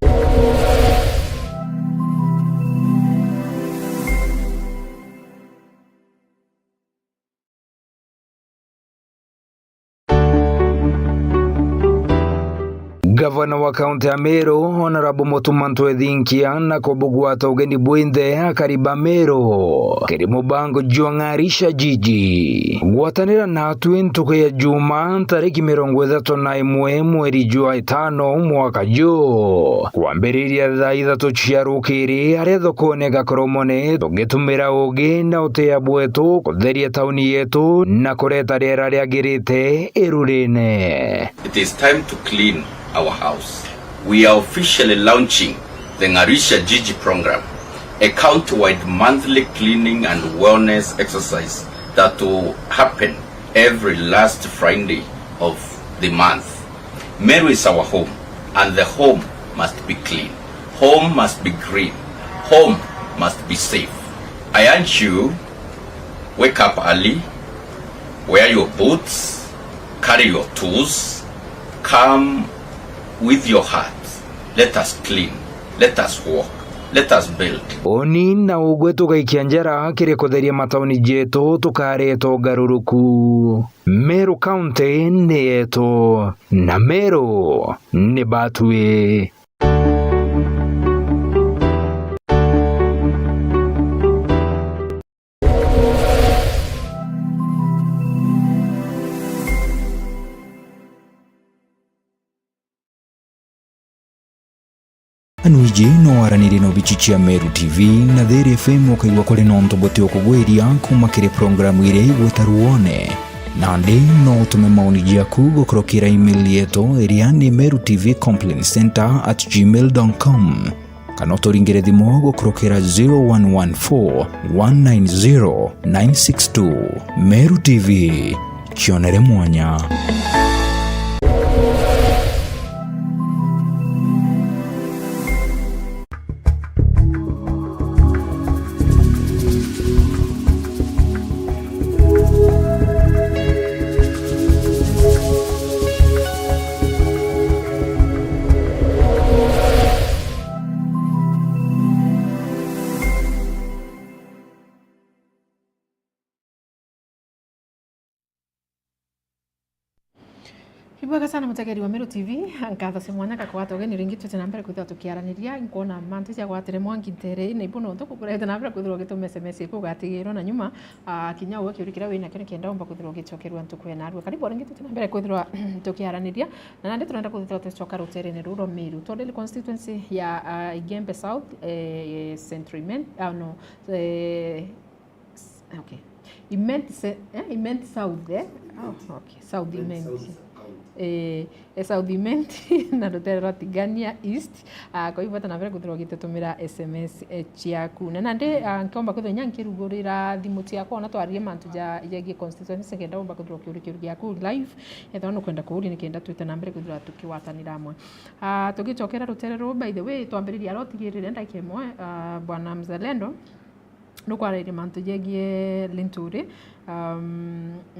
Gavana wa kaunti ya Meru Honorable Mutuma Ntwethinkia na kubugwata ugeni bwinthe akariba Meru kiri mubango jwang'arisha jiji gwatanira natwe ntuku ya Juma tariki 31 mweri jwa 5 mwaka jo kwambiriria thaa 3 cia rukiri aria thokone gakoromone tugitumira ugi na utia bwetu kutheria tauni yetu na kureta riera riagirite irurine. It is time to clean our house. We are officially launching the Ngarisha Jiji program, a county-wide monthly cleaning and wellness exercise that will happen every last Friday of the month. Meru is our home, and the home must be clean. Home must be green. Home must be safe. I urge you, wake up early, wear your boots, carry your tools, come with your heart. Let us clean. Let us walk. Let us build. Oni na ugwe tugaikia njara kiri kutheria matauni jetu tukareto garuruku. Meru County ni yetu na Meru ni batwe. Anuiji no araniri no bichichia Meru TV na Theri FM ukaigwa kuri nonto bote okugweria kuma kiri programu ire igwetaruone na ndi no utume maoni jaku gukurukira email yetu iria ni merutvcomplimecenter@gmail.com kana turingire thimu gukurukira 0114 190 962. Meru TV, kionere mwanya. Ibwaga sana mutegeri wa Meru TV nkatha semwanya kakwata ugeni ringi twite na mbere kwithwa tukiaraniria nkona mantu cia gwatire mwangi ntere na ibuno ntuku kurete na mbere kwithwa gitume SMS kugatigirwo na nyuma kinya uwe kiurikira wina kene kenda umba kwithwa gicokerwa ntuku na arua karibu ringi twite na mbere kwithwa tukiaraniria na nandi turenda kwithwa tucoka rutere ruro Meru tondeli constituency ya Igembe South Centriment okay Imenti South South Imenti South Imenti na rutere rwa Tigania East kwa hivyo hata na mbere kuthirwo gitutumira SMS ciaku na nandi nkiomba kwithwa nyankirugurira thimu ciakwa na twarie mantu yagie constituency ngenda umba kuthirwo kiuri giaku live etha no kwenda kuuri ni kenda twite na mbere kuthirwa tukiwatanira amwe tugicokera rutere ru by the way twambiriria rotigirire ndake imwe bwana Mzalendo nukwaraire mantu yagie Linturi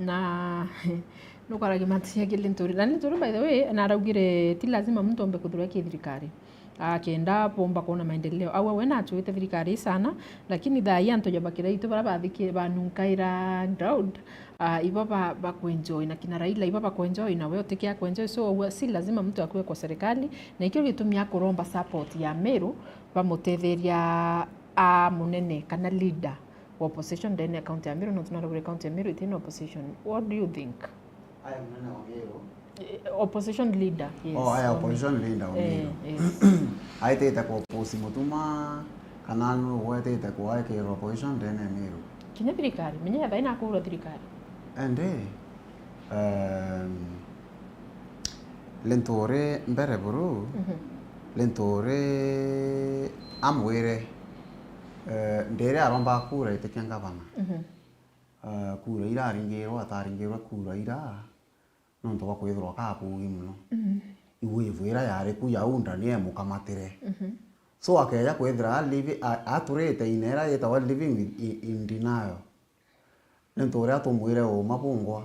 na nukwaraire mantu yagie Linturi na Linturi by the way na araugire ti lazima mtu ombe kuthurwa thirikari akienda pomba kuona maendeleo au wena atuite thirikari sana lakini thai anto jabakira itu bara bathiki banunkaira ground ibaba bakuenjoy na kina Raila ibaba kuenjoy na wewe utikia kuenjoy so si lazima mtu akuwe kwa serikali na ikio gitumia kuromba support ya Meru bamutetheria munene kana leader wa opposition ndani ya county ya Meru na tunarogore county ya Meru itino opposition. What do you think? I am nana Ogero. Opposition leader, yes. Oh, I opposition leader Ogero. I take ko posi Mutuma kana no wote take ko ai ke opposition ndani ya Meru. Kinya thirikari, menya baina kuhura thirikari. And lentore mbere buru lentore amwire ndere aromba kura itekia ngavana kura ira aringirwo ataringirwo kura ira nonto bakwithirwa kabugi muno iwivira yari ku yaunda ni emukamatire so akeya kwithira live aturite inera yetwa living in denial lentore atumwire o mabungwa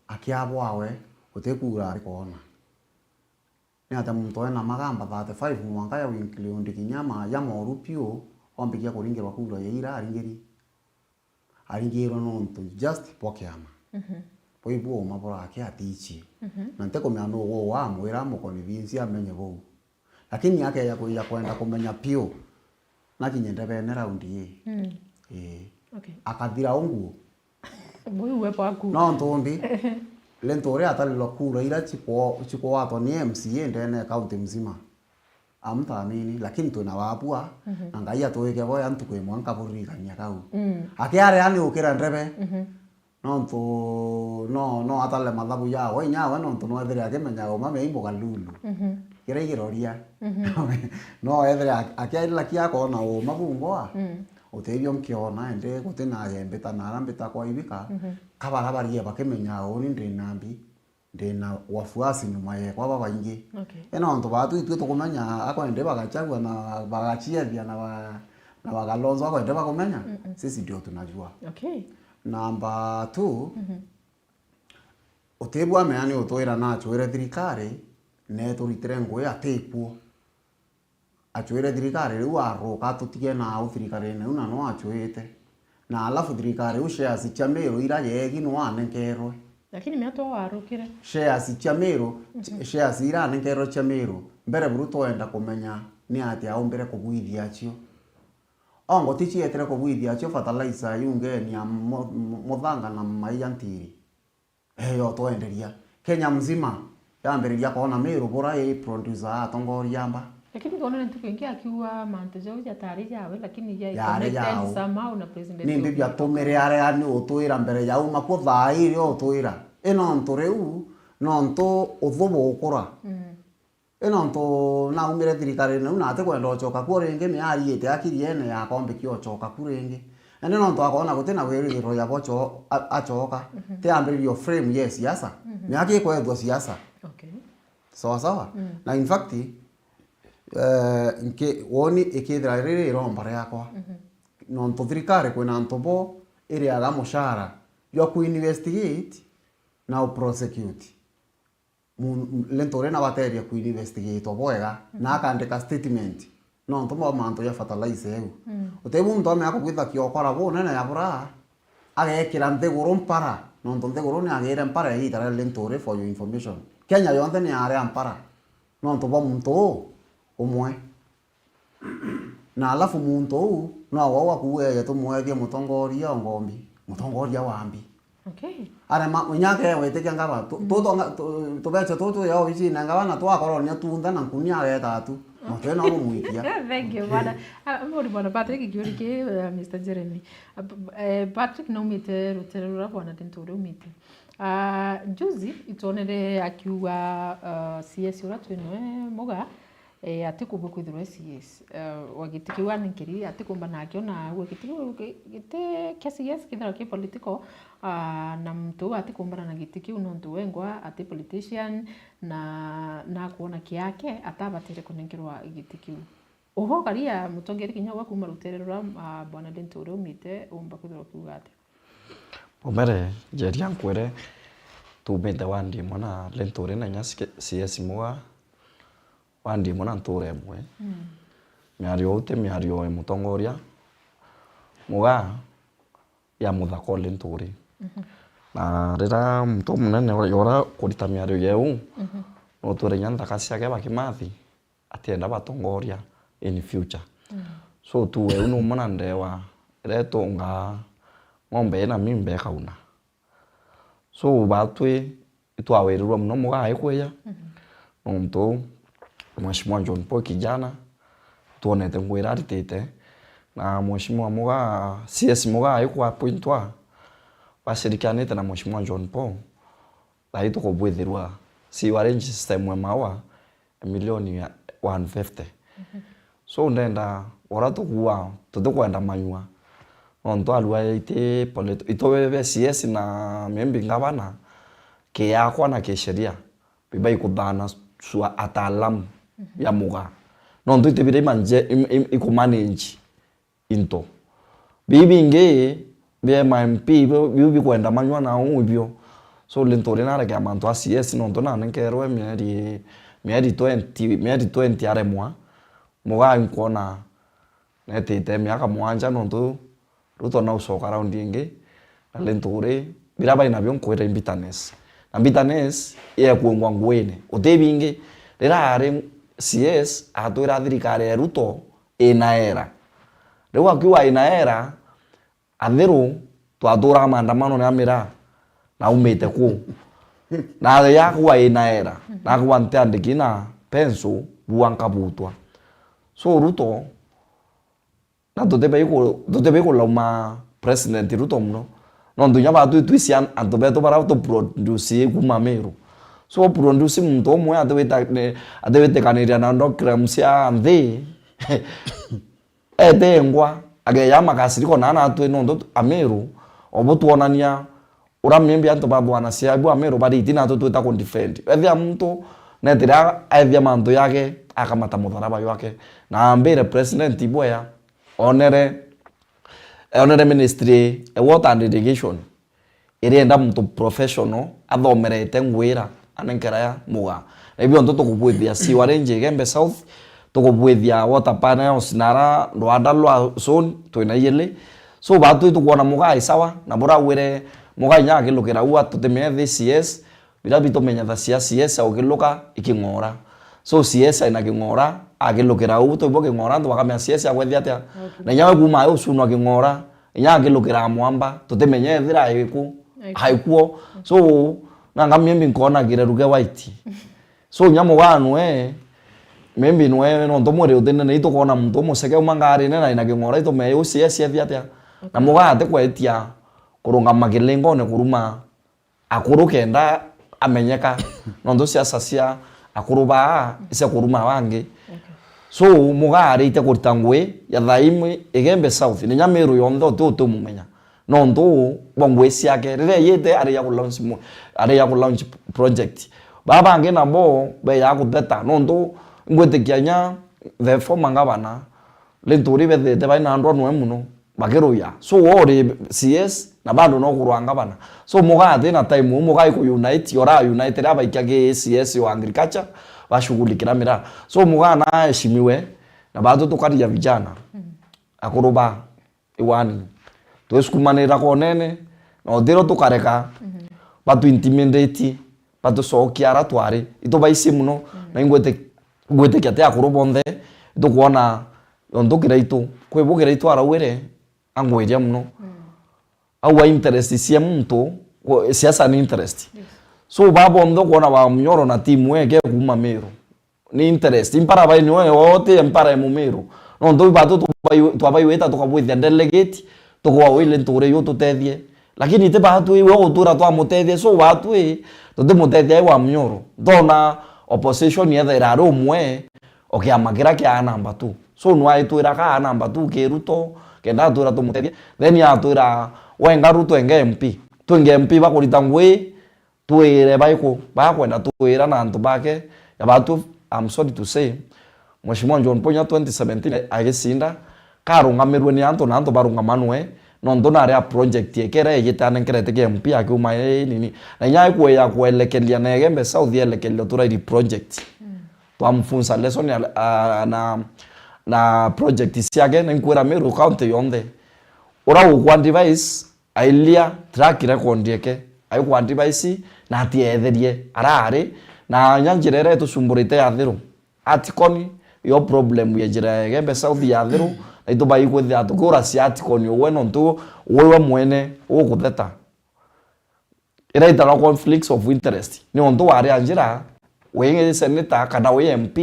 akiabwawe utekura arikona ni ata muntu ena magamba 35 mwanga ya winkliundi kinyama ya morupio ombikia kuringirwa kura ya ira aringirwa nonto just pokeama poibu mabora ake atichi nante komya no wo wa mwira mukonvinsi amenye bo lakini yake ya kwenda kumenya pio na kinyende bene round ye okay akathira ongu boyu wepo aku no ntondi lentore atalilo kura ira chiko wato ni MCA ndene county mzima amtamini lakini tuna wapua ngai atoike boya ntukwe mwanka burigania kau akiare ani ukira ndrebe no atale mathabu yao nyawe no no ethere akimenya uma meimbo kalulu kire igiroria no ethere akiaila kiako na o mabungoa utebyo mkiona ende gutena yembeta na arambeta kwa ibika kabarabarie bakimenya o ni ndinambi ndina wafuasi nyuma ye kwa baba ingi ena onto batu itwe tukumenya akwende bagachagwa na bagachiethia na bagalonzo akwende bakumenya sisi ndio tunajua okay number 2 utebwa meani utoira na chwere thirikari ne turitire ngwe atepuo achwere thirikari riu aroka tutige na thirikari ne una no achwete na alafu thirikari ushares chamero ira yegi no anenkerwe lakini meato warukire shares chamero shares ira anenkerwe chamero mbere buruto enda kumenya ni ati aumbere kubwithia acio ongo tichi etere kubwithia acio fertilizer yunge ni muthanga na maiyantiri heyo toenderia Kenya mzima yamberiria kona Meru bora producer atongoria amba lakini kona ntukengia akiwa mantejo ya tari yawe lakini ya connected somehow na president ni bibi atomere are ani otoira mbere ya uma ko thairi otoira eno ntoreu no nto uthobo ukora eno nto na umire thirikari na una ate kwenda ochoka ku renge me ariete akiri ene ya kombe ki ochoka ku renge ene no nto akona gutena wirigiro ya bocho achoka te ambirio frame yes siasa ni ake kwendwa siasa okay sawa na in fact nke woni ikithira riri rombara yakwa no nto thirikari kwena ntobo iri aga mushara yo ku investigate na prosecute lentore na bateria ku investigate obwega na akandika statement no ntomo manto ya fertilizer eu utebu ndo me akugwitha kiokora bo nene ya bura agekira nteguro mpara no nto nteguro ni agere mpara itara lentore for your information Kenya yonde ni are ampara no nto bo muntu umwe na alafu muntu no wawa kuwe tumwethie mutongoria ngombi mutongoria wambi okay ara nyake weteke ngaba to becho to ya obici na ngaba na to akoro ni tunda na kunia ya tatu no tena ro muikia thank you bana amori bana Patrick Giorgi Mr Jeremy Patrick no mite ruterura bwana tentore umite juzi itonere akiwa CS ura twinwe moga atikumba kwithirwa CS wagitikiwa ninkiri atikumba nakyo na wagitikiwa gite CS kithira ki political na mtu atikumbana na gitiki unontu wengwa ati politician na kuona kiake atabatire kunenkirwa gitiki oho karia mutongeri kinya wa kuma ruterera bwana Lentore umite umba kwithirwa kugate pomere jeria nkwere tumete wandi mona Lentore na nyasi CS mwa wandi mona ntore mwe miario ute miario mutongoria muga ya muthako Lentore na rira mtu munene yora kurita miario yeu no tore nyanda kasi yake bakimathi atienda batongoria in future so tu eu no mona ndewa reto nga ngombe na mimbe kauna so batwe itwawerirwa muno muga aikweya no mtu Mheshimiwa John Paul kijana tuonete ngwira aritite na Mheshimiwa muga CS muga aikwa pointwa bashirikianite na Mheshimiwa John Paul baito kubwithirwa si arrange system mawa milioni ya 150 so ndenda ora tukua tutukwenda manyua onto alwa ite poleto itowe CS na membi ngabana ke yakwa na ke sheria bibai kudana sua atalam ya muga nonto ite bide manje ikumanage into bibi nge be MP bibi kwenda manyua na ubio so lentore na ke amanto CS nonto na nkerwe mieri 20 are mwa muga nkona netete miaka mwanja nonto ruto na usoka round inge alentore biraba inabyo nkwera imbitanes ambitanes ya kuongwa ngwene utebinge rera are CS atora thirikari ruto inaera rewa kiwa inaera athiru twatura maandamano na mira na umete ku na ya kuwa inaera na kuwa ntandikina penso buanka butwa so ruto na tutebe ko lauma president ruto mno no ndunya ba tu tuisian antobeto para to produce kuma meru so produce mto mo atewete kaniria na ndokramsia ande edengwa age yama kasiriko nana atu no ndo ameru obotuonania ura membi anto babu anasia bu ameru badi tina to tuta kon defend evya mto na tira evya mando yake akamata mudharaba yake na ambere president iboya honere ministry water and irrigation irienda mtu professional athomerete ngwira anenkera ya muga na ibyo ndo tukubwithia si warenje Gembe South tukubwithia water panels nara Rwanda lwa zone twina yele so batu tukuona muga isawa na bora wire muga nyake lokera uwa tutemeye CS bila bitomenya tha CS au kiloka ikingora so CS ina kingora agilukira ubu to boke ngora ndo bakamya CS agwethia atia na nyawe kuma yo suno kingora nya agilukira mwamba tutemenye thira iku haikuo so nanga mimbi nkona gireruge white so nyamo wanu mimbi nwe no ndomore udene ne ito kona mtu museke umangari ne na ina kingora ito meyo CS atia na muga ate kwetia kurunga magilengo ne kuruma akuru kenda amenyeka no ndo cia akuruba ise kuruma wange so mugari ite kurtangwe ya thaimwe Gembe South ni Nyameru yondo to mumenya no ndo bongwe siake rere yete ari ya ku launch project baba nge nabo be ya ku beta no ndo ngwete kyanya the former ngabana lenturi be de baina ndo no emuno bageruya so ori CS na bado no kurwanga bana so mugade na time mugai ku unite yora united aba ikyage CS wa agriculture bashughulikira mira so mugana heshimiwe na bado tukati ya vijana akuruba iwani tweskumanira konene no dero tukareka batu intimidate batu sokiara twari ito baisi muno na ngwete kyate akurubonde tukuona ondokira ito kwebukira ito arawere angweria muno au interest sia mtu siasa ni interest so babo ndo kuona ba mnyoro na timu yake kuma Meru ni interest impara ba ni wote impara mu Meru no ndo bato tu abayueta tukabwithia delegate tukwa wile ntore yo tutethie lakini te batu iwe utura twa mutethie so batu tude mutethie wa mnyoro ndona opposition yetha rumwe okiamakira kia namba 2 so nwa itwira ka namba 2 keruto kenda tura tumutethie then ya tura wenga ruto enge MP twenge MP bakurita ngwe twire baiko bakwenda twira na antu bake ya batu I'm sorry to say Mheshimiwa John Ponya 2017 agisinda karungamirwe ni antu na antu barungamanwe no ndona area project yekere yitane nkerete ke MP akuma nini na nyai ku ya kuelekelia na Gembe South elekelia tura iri project twamfunza lesson na project siage na nkwera Meru county yonde ora ukwa device ailia track record yake ai kwa device na tietherie arare na nyanjirere tusumburite athiru atikoni yo problem yejira Gembe South ya athiru na ito bai kwethi atukura si atikoni weno ntu wewe mwene ukutheta ira itara conflicts of interest ni onto wari anjira wenge senator kana we MP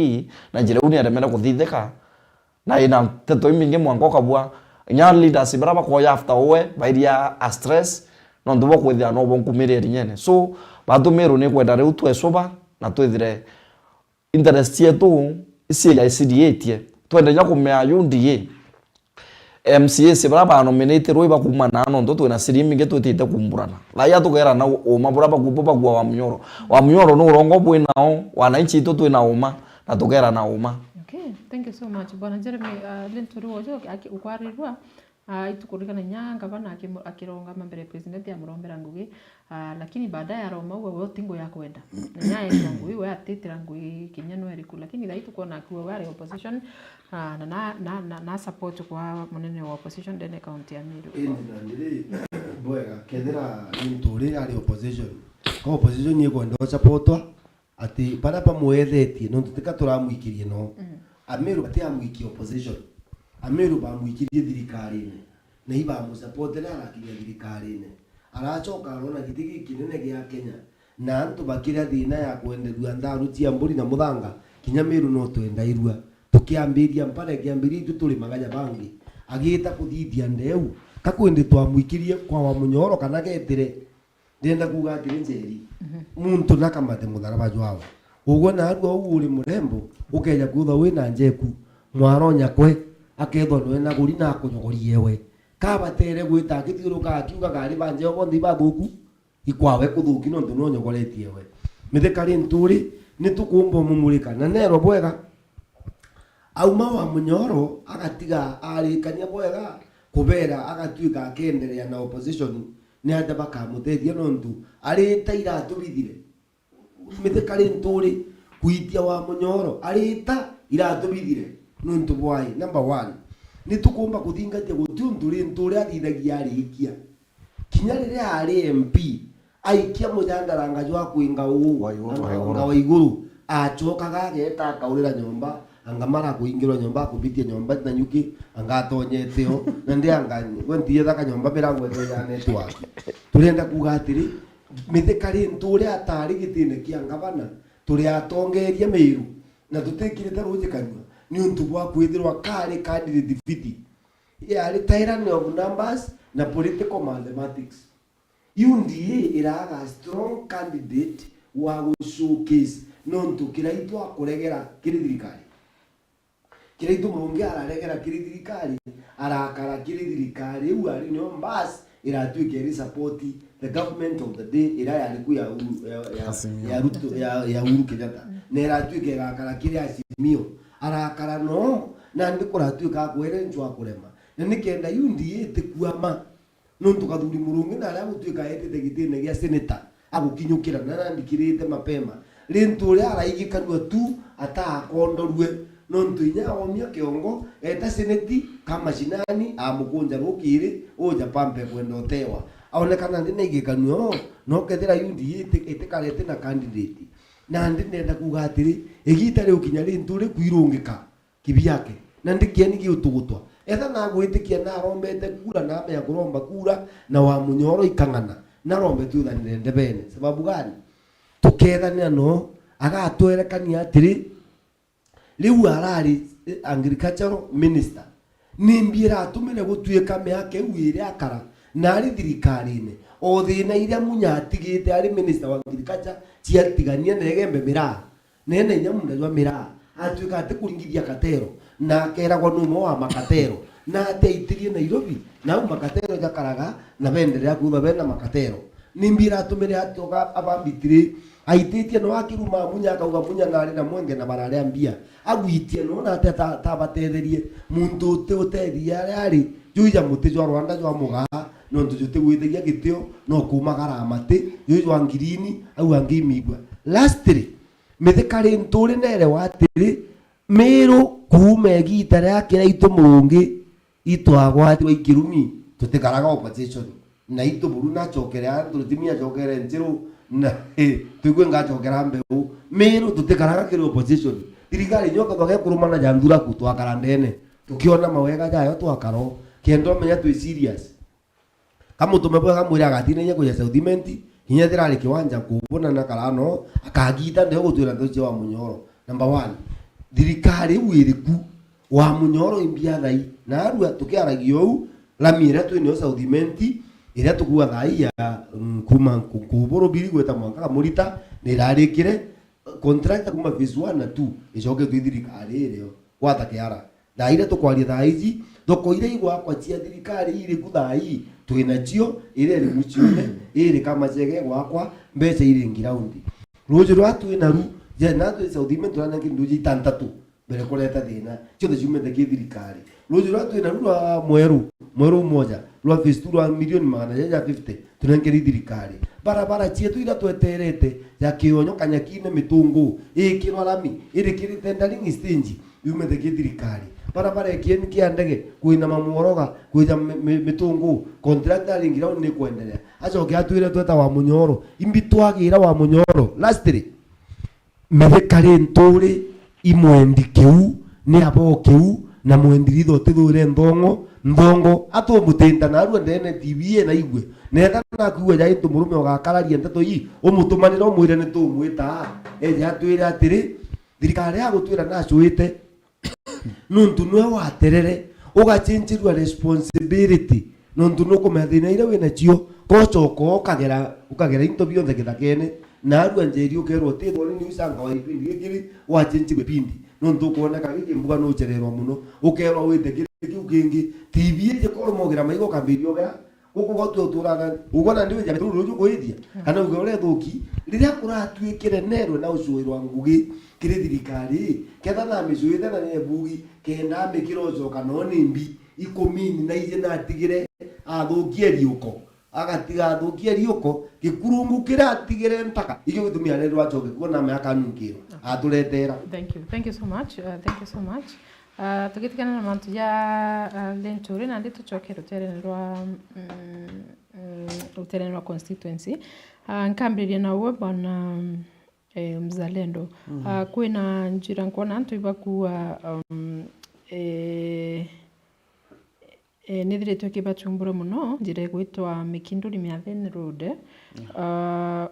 na njira uni aremera kuthitheka na ina teto iminge mwango kabwa nya leaders braba ko after we bairia a stress no ndo bo kwethia no bo nkumire nyene so batu Meru ni kwenda riu twesoba na twithire interest yetu isi ya ICDA twende nya kumea UNDA MCA bara nominate roiba kumana no ndo twina sirimi nge twitite kumburana la ya tukera na uma bura bakupa kwa wa mnyoro no rongo bwinao wananchi to twina uma na tukera na uma. Okay, thank you so much bwana Jeremy. Linturu ojo ukwarirwa itukurikana nyanga bana akironga mambere president ya murombera ngugi lakini baadaye aroma wewe tingo ya kwenda nyaye ngugi wewe atitira ngugi kinyano eriku lakini thaitu kuona kuwa wale opposition na support kwa munene wa opposition dene county ya Meru bwega kedera Linturu ari opposition ko opposition ni kwenda support ati para pa muethetie no tutika turamuikirie no Ameru ati amuikie opposition Ameru bamuikirie thirikari-inĩ na ibamusupport-ĩra arakinya thirikari-inĩ aracoka arona gĩtĩ gĩkĩ kĩnene gĩa Kenya na antu bakĩra thĩna ya kwenderia tharu cia mbũri na mũthanga kinya Meru no twendairua tukiambĩria mpare kiambĩria itu tũrĩ maganya bangi agĩta kũthithia ndeu kakwende twamuikirie kwa wa Munyoro kana getire ndenda kuga atĩrĩ njeri muntu nakamate mũtharaba jwao ũguo na arua ũguo ũrĩ mũrembo ũkeja kutha wĩna njeku mwaronya kwe akethwo no na guri na kunyogorie we kabatere gwita githiuruka akiuga gari banje ogondi bathuku ikwawe kuthuki no ndu nyogoretie we mithekari nturi nitukumbo mumurika na nero bwega auma wa Munyoro agatiga arikania bwega kubera agatuika akenderea na opposition ni ata bakamutethia no ndu arita iratubithire mithekari nturi kuitia wa Munyoro arita iratubithire nuntu bwai number 1 ni tukumba kuthingatia gutundu Linturu athithagia arikia kinya riria ari MP aikia mujandaranga jwa kuinga uu wa iguru acokaga ageta akaurira nyomba angamara kuingirwa nyomba kubitia nyomba na nyuki angatonyeteo na ndi angani wentie thaka nyomba mirango ya network turenda kuga atiri mithekari Linturu atari gitine kia ngavana turi atongeria Meru na tutekirite rujikanywa ni untu bwa kwithirwa kari candidate fiti ari tyranny of numbers na political mathematics UNDA iraga strong candidate wa showcase nontu kiraitu akuregera kiri thirikari kiraitu mungi araregera kiri thirikari arakara kiri thirikari u ari no mbas iratuike ri support the government of the day ira yari ku ya Ruto ya Uhuru Kenyatta ne iratuike gakara kiri Azimio arakara no na ndikuratuika kwere njwa kurema na nikenda UNDA tikuama nontu kathuri murungi na aria gutuika etete gitine gia senator agukinyukira na ndikirite mapema Linturu araigikanua tu atakondorwe nontu inya omia kiongo eta seneti kama shinani amukunja rukiri oja pampe kwenda otewa aonekana ndi naigikanua no kethira UNDA itikarete na candidate na ndi nenda kuga atiri igita riu kinya Linturu kwirungika kibiake na ndikieni giutugutwa etha na gwitikia na rombete kura na ya kuromba kura na wa Munyoro ikangana na rombe tuthanire ndebene sababu gani tukethania no agatwerekania atiri riu arari agricultural minister nimbira atumire gutuika meake wire akara na ari thirikari-ini o thina iria munyatigite ari minister wa agriculture ciatigania negembe mira nene nyamu na mira atuika atikuringithia katero na keragwo numo wa makatero na ateitirie Nairobi na makatero jakaraga na benderea kutha bena makatero nimbira atumire atoka abambitire aititie no akiruma munya kauga munya nari na mwenge na barare ambia agwitie no na tabatetherie muntu te uteithia ari juja muti jwa Rwanda jwa muga no ntujuti gwithigia gitio no kumagara mate jwa ngirini au angimigwa lastly mithekari Linturu nere watiri Meru kume gita yake itu murungi itwagwati wa ikirumi tutikaraga opposition na itu buru na chokera turutimia chokera njiru na tuigwe ngachokera mbeu Meru tutikaraga kiri opposition thirikari nyoka twage kurumana jandura kutwakara ndene tukiona mawega jayo twakaro kendo menya twi serious kama tumebwa kamwira gatine nya kuja Southiment hinya thirari kiwanja kubona na karano akagita ndio gutwira ndoche wa Munyoro number 1 thirikari wiriku wa Munyoro imbia thai na arua tukiaragio u lamira twine Southiment iria tukua thai ya kuma kuboro biri gweta mwanka murita nirarikire contractor kuma phase 1 na 2 icoke twithirikari irio gwata kiara thaire tukwaria thaici thoko ire igwakwa cia thirikari iri kuthai twina cio ire ri mucione iri kama cege gwakwa mbeca iri ngiraundi ruju rwa twina ru je na twi South turana kindu ji tantatu mbere kureta thina ciothe ciumete ki thirikari ruju rwa twina ru rwa mweru moja rwa phase 2 rwa milioni 150 tunenkeri thirikari barabara cietu ira tweterete ya kionyo kanyakine mitungu ikirwa lami iri kiri tendering stage yumete ki thirikari barabara ekieni kia ndege kuina mamuoroga kuija mitungu contractor ingira ni kuendelea acoke atwire tweta wa munyoro imbi twagira wa munyoro lastly methekari nturi imwendi kiu ni abo kiu na mwendiritho tithure ndongo atumutinda na aru ndene TV na igwe nenda na kuwe ja itu murume ogakararia ndeto yi umutumanira umwire ni tumwita eja atwire atiri thirikari ya gutwira na cuite nuntu nwe waterere ugachinjirwa responsibility nuntu nukumethina ire wina cio gocoko ukagera into bionthe githakene na aru njeri ukerwo tithwo ni usanga wa ipindi gikiri wachinjirwe pindi nuntu kuoneka giki mbuga no chererwa muno ukerwo wite kiu kingi TV je koromogira maigo kambirio gera guku gotu turana ugona ndiwe ja ruju kuithia kana ugore thuki riria kuratwikire nerwe na ucuirwa ngugi kiri thirikari ketha na micuite na ne bugi kenda mikiro coka no nimbi ikomini na ije na tigire athukie riuko agatiga athukie riuko gikurungu kira atigire mpaka iyo gitumia ne rwacoke kuona miaka nukiro aturetera. Thank you so much. Tugitikana na mantu ya Lenturi na ndi tucoke rutereni rwa constituency nkambiria na uwe bwana mzalendo kwina njira nkona antu ibakuwa nithiretwe kibachumbura muno njira igwitwa Mikinduri Miatheni Road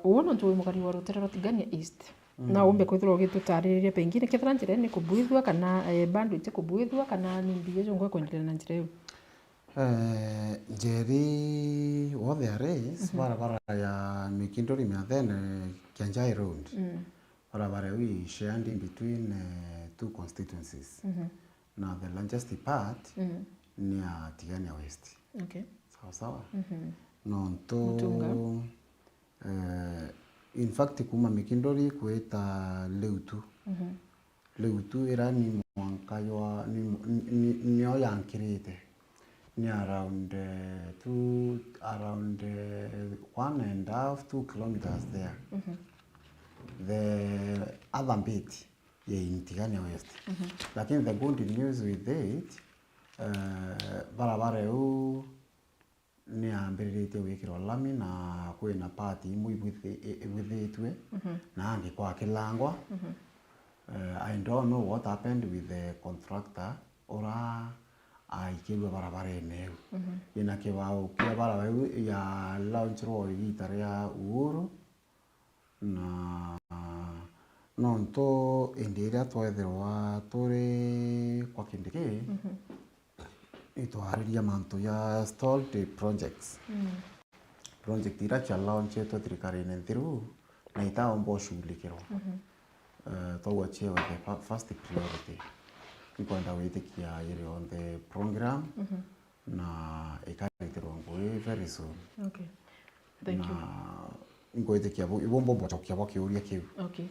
uwona ntu mukari wa ruterero tigania east na umbe kwithirwo gitutariria pengine kethira njira ni kubuithwa kana bandu ite kubuithwa kana ni mbia jongwe kwendelea na njira iyo njeri wothe ares barabara ya Mikinduri Miatheni Kianjai Road barabara we shared in between two constituencies now the largest part near Tigania West sawa nonto in fact kuma Mikinduri kueta leutu era ni mwankayo ni yankirite ni around 1.5-2 kilometers there the other bit in Tigania West lakini the good news with it barabara yo ni ambirite wikirwa lami na kwina party imwe ibwithitwe na angi kwa kilangwa I don't know what happened with the contractor ora aikilwe barabara eneo ina kibao kia barabara ya launch road itare ya Uhuru na nonto indira twethirwa turi kwa kindiki itwariria mantu ya stalled projects project ira cha launch to thirikari nenthiru na itaombo shughulikirwa twachewa the first priority ikwenda witikia iri on the program na ikaitirwa ngui very soon. Thank you. Ngoitikia ibombo botokia wakiuria kiu.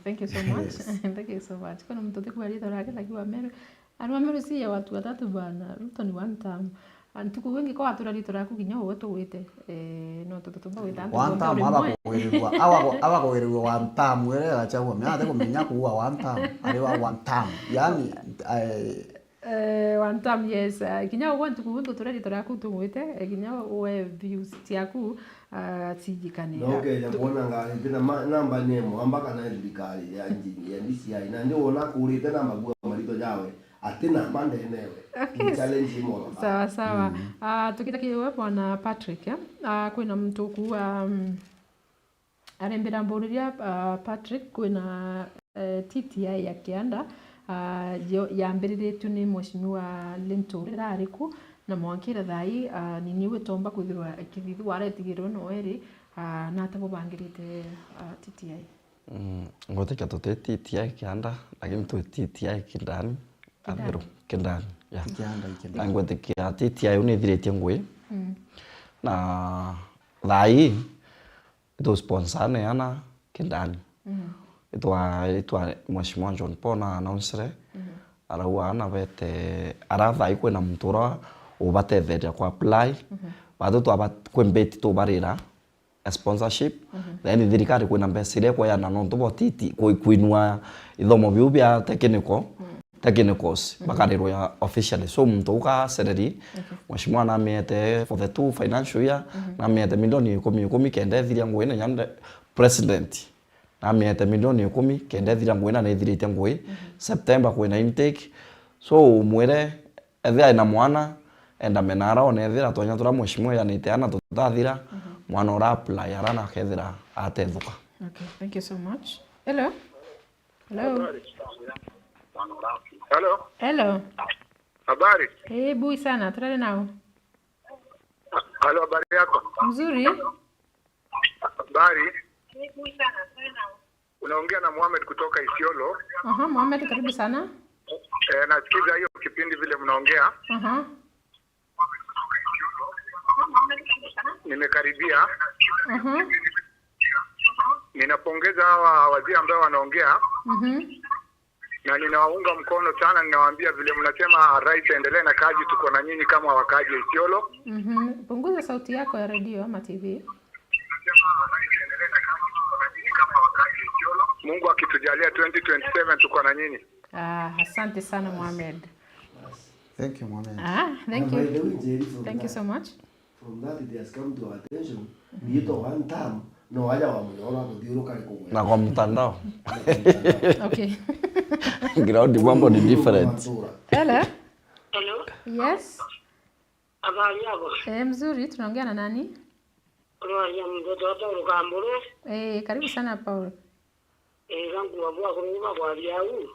Thank you so much. Thank you so much. Kuna mtoto kwa rito rake lakiwa Meru. Meru si ya watu watatu bana. Ruto ni one time. Antuku wengi kwa watu rito raku kinya wote wete. No tututumba weta antu. One time aba kuwerewa one time were achawa. Mimi hata kumenya kuwa one time. Aliwa one time. Yani one time yes. Kinya wantu kuwendo turarito raku tumwete. Kinya we views tiaku tijikanira. Okay, jabona ngari tena namba nemo ambaka na thirikari ya njini ya DCI na ndio wona kurite namba bua marito jawe atena mande enewe challenge imo sawa tukitakiwa bwana Patrick kwina mtu kuwa arembera mburiria Patrick kwina TTI ya Kianda yambiriritwe ni mheshimiwa Lenturi rariku na mwankira thai ni niwe tomba kuthirwa kithithi waretigirwo no eri na tabo bangirite TTI Ngotika tutetitia kianda lakini tutetitia kindani athiru kindani ya kianda ngotika titia unithiretie ngui na thai ito sponsane ana kindani itwa Mheshimiwa John Paul na announce araua ana bete arathai kwena mtura ubatetheria kwa apply bado twa kwembeti to barira a sponsorship then thirikari kwena mbeca ile kwa yana no tubotiti kuinua ithomo biu bia technicals bakariro ya officially so mtu uka salary Mheshimiwa na miete for the two financial year na miete milioni 10 kende thiria ngwena nyande president na miete milioni 10 kende thiria ngwena na ithirite ngwi September kwena intake so mwere ethia ina mwana enda menara one ethira tonya tura Mheshimiwa ya niteana tutathira mwana ora apply arana kethira atethuka. Okay, thank you so much. Hello. Hello. Hello. Hello. Habari? Bui sana, tulale nao. Hello, habari yako? Mzuri. Habari? Bui sana, tulale nao. Unaongea na Mohamed kutoka Isiolo. Mohamed, karibu sana. Nasikiza hiyo kipindi vile mnaongea. Nimekaribia. Ninapongeza hawa wazee ambao wanaongea. Na ninawaunga mkono sana, ninawaambia vile mnasema rais endelee na kazi, tuko na nyinyi kama wakaji Isiolo. Punguza sauti yako ya radio ama TV. Mungu akitujalia 2027 tuko na nyinyi. Asante sana Mohamed. Thank you Mohamed. Thank you. Thank you so much. From that it has come to our attention. Bito one time no haya wa mnyora kudhiruka liko. Na kwa mtandao. Okay. Ground mambo ni different. Hello. Hello. Yes. Habari yako? Mzuri, tunaongea na nani? Roya mtoto wa Rukamburu. Karibu sana Paul. Zangu wabua kunyuma kwa aliau.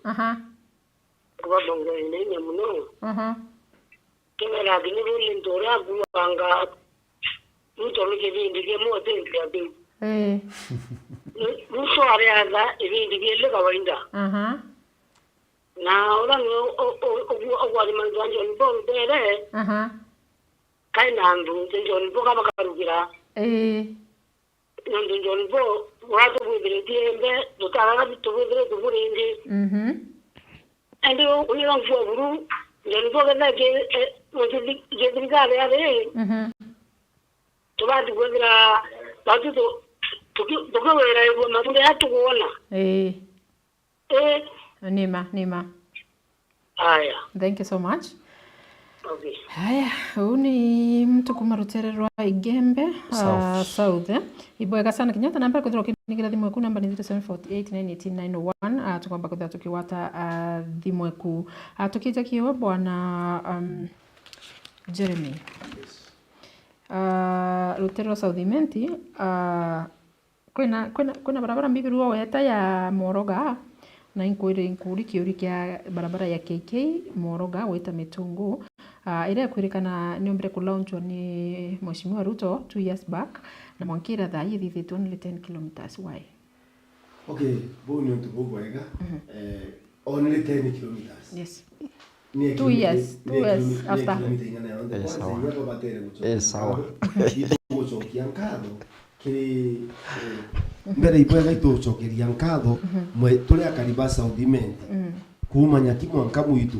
Kwa bongo ine mno. Kemera kinuri ntora kuanga. Mtu mkibindi kemo tenki abe. Mtu ariaga ibindi kile kawaida. Na orango ogwali manzanjo nbon bere. Kaina ndu njo nbo kama karugira. Njo nbo watu bubire tiembe tutara bitubire tuburingi. Ndio unyo ngwa buru njo kana ke je ale. Tubadi kwendera batu tukawera ibo matunde hatukuona. Nima. Haya. Thank you so much. Okay. Haya, huyu ni mtu kumarutererwa Igembe South. Ibwega sana Kenyatta namba kuthira kinigera thimwe ku namba ni 0748891891 tukwamba kuthira tukiwata thimwe ku tukija kiwa bwana Jeremy. Rutero South Menti kwena barabara mbibiru wa weta ya Moroga na inkuri kiuri kia barabara ya KK Moroga weta Mitungu ile kwirikana niombere ku launch ni Mheshimiwa Ruto 2 years back na mwankira tha yithi only 10 kilometers why. Okay, boni onto bwega. Only 10 kilometers. Yes. 2 years after. Sawa. Gucokia nkatho kiri mbere ibwega itucokeria nkatho mwe tuli akariba South Menti kuma nyaki mwanka mwitu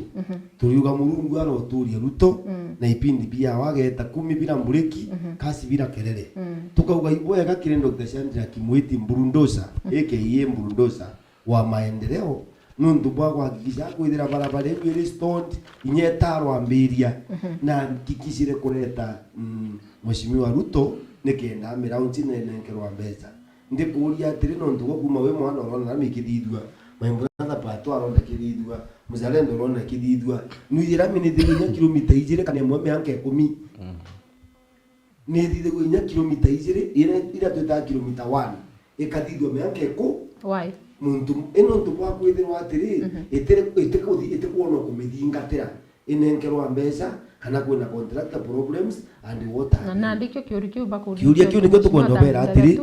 tuliuga Mulungu aroturia Ruto na ipindi bia wageta 10 bila mbureki kasi bila kelele tukauga ibwega kire Dr. Shandra Kimwiti Mburundosa aka Mburundosa wa maendeleo nundu bwa kuhakikisha kwithira barabara iyo iri stoned inyetarwa ambiria na kikisire kureta Mheshimiwa Ruto nikenda miraunti nenenkerwa mbeca ndikuria atiri nundu kuma we mwana urona mikithithua maimbrana pato aronda kithithua muzalendo urona kithithua nuira miniti nya kilomita 2 kana mweme anke 10 ni thithe gwinya kilomita 2 ira twita kilomita 1 ikathithua me anke ko why muntu eno ntu kwa kwithirwa atiri itere kuona kumithingatira inenkerwa mbeca kana kwina contractor problems and what na ndikyo kiurikio bakuri kiuria kiu nikio tukwendobera atiri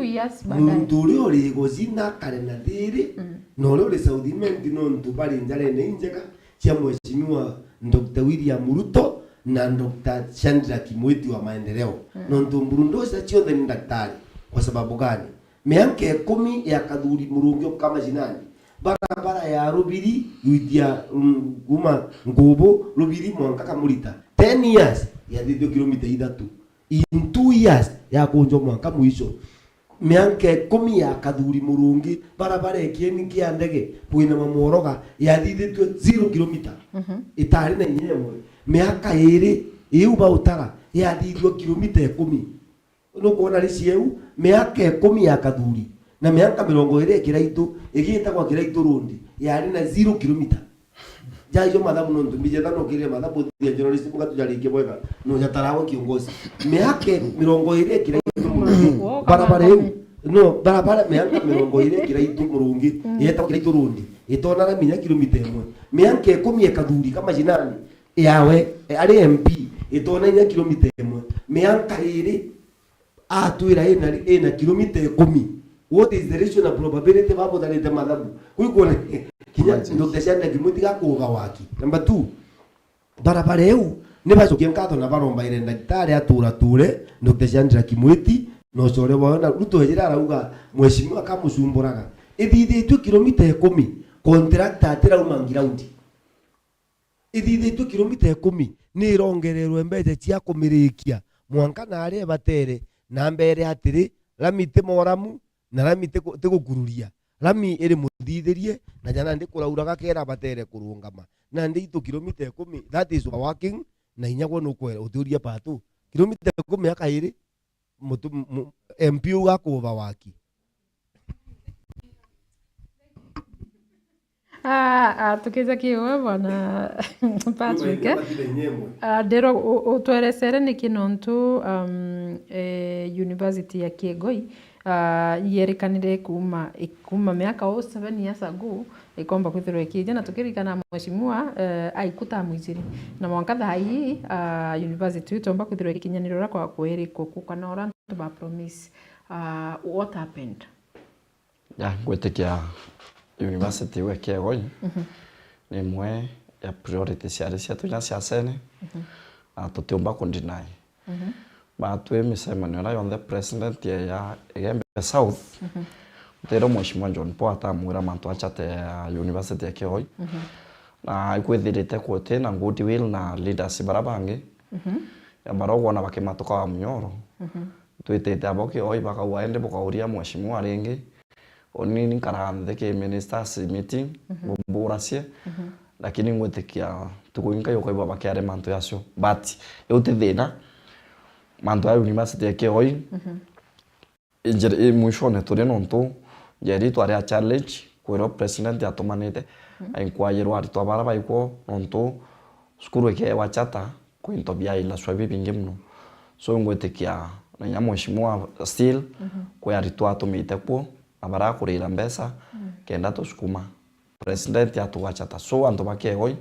muntu uri uri guzina kare na thiri no uri uri Southiment no ntubari njare ne njega cia mheshimiwa Dr. William Ruto na Dr. Chandra Kimwiti wa maendeleo no ntumburundo cia ciothe ni daktari. Kwa sababu gani? Miaka 10 ya Kadhuri Murungi kama jinani barabara ya Rubiri yuitia guma Ngubo Rubiri Mwanka Kamurita 10 years ya thithio kilomita 3 in 2 years ya kunjo Mwanka mwisho. Miaka 10 ya Kadhuri Murungi barabara ekieni kia ndege bwina mamoroga ya thithio 0 kilomita itari na nyemwe. Miaka 2 iuba utara ya thithio kilomita 10 no kuona ricieu miaka 10 ya Kadhuri na miaka 20 kiraitu igita kwa kiraitu rundi yari na 0 kilomita jaijo madhabu no ntumije thano kire madhabu ya journalist muga tujarike bwega no jatarawo kiongozi miaka 20 kiraitu barabara eu no barabara miaka 20 kiraitu murungi yeta kiraitu rundi itona na minya kilomita 1 miaka 10 ya Kadhuri kama jinani yawe ari MP itona nya kilomita 1 miaka 2 atwira ina kilomita 10. What is the ratio na probability babo dalete madhabu kuiko kinya Dr. Chandra Kimwiti gakuga waki. Number 2 barabara eu ne bacokia ngatho na baromba ire daktari atura ture Dr. Chandra Kimwiti no core bona Ruto hejira arauga mheshimiwa kamucumburaga ithithitwe kilomita 10 contractor atira umangira undi ithithitwe kilomita 10 ni irongererwe mbeje cia kumirikia mwanka na ari batere na mbere atiri lami te moramu na lami te gukururia lami iri muthithirie na jana ndi kurauraga kera batere kurungama na ndi 2 kilomita 10 that is working na inyagwo no kwera uthuria patu kilomita 10 akairi mutu MP ugakuva waki tukiza kiwe bwana Patrick ndero utweresere ni kinontu University ya Kigoi yerekanire kuma miaka 7 years ago ikomba kwithirwa ikija na tukirikana mheshimiwa aikuta mwiziri na mwanka thai university tomba kwithirwa ikinyanirora kwa kwiriko kukana orantu ba promise what happened gwetikia university we Kigoi ni mwe ya priority cia tunya cia sene na tutiumba kundinai batwe misemano na yonde president ya Igembe South tero mheshimiwa John Paul atamwira mantu achate ya university ya Kigoi na ikwithirite kwote na good will na leaders barabangi ya barogo na bakematoka wa Munyoro twitete abo Kigoi bakawaende bokauria mheshimiwa ringi oni nkarande ke ministers meeting bumburasie lakini ngwetekia tukuinka yoko baba kiare mantu yacio but yote thina mantu ya university ya Kigoi injere mushone turi nonto yeri tware challenge kwero president atumanite ainkwayero ari twabara baiko nonto skuru ke wachata kwinto bya ila swabi bingimno so ngwetekia na nyamheshimiwa still kwa ari twatumite kwa abara kurira mbesa kenda tusukuma president atuwachata so antu ba Kigoi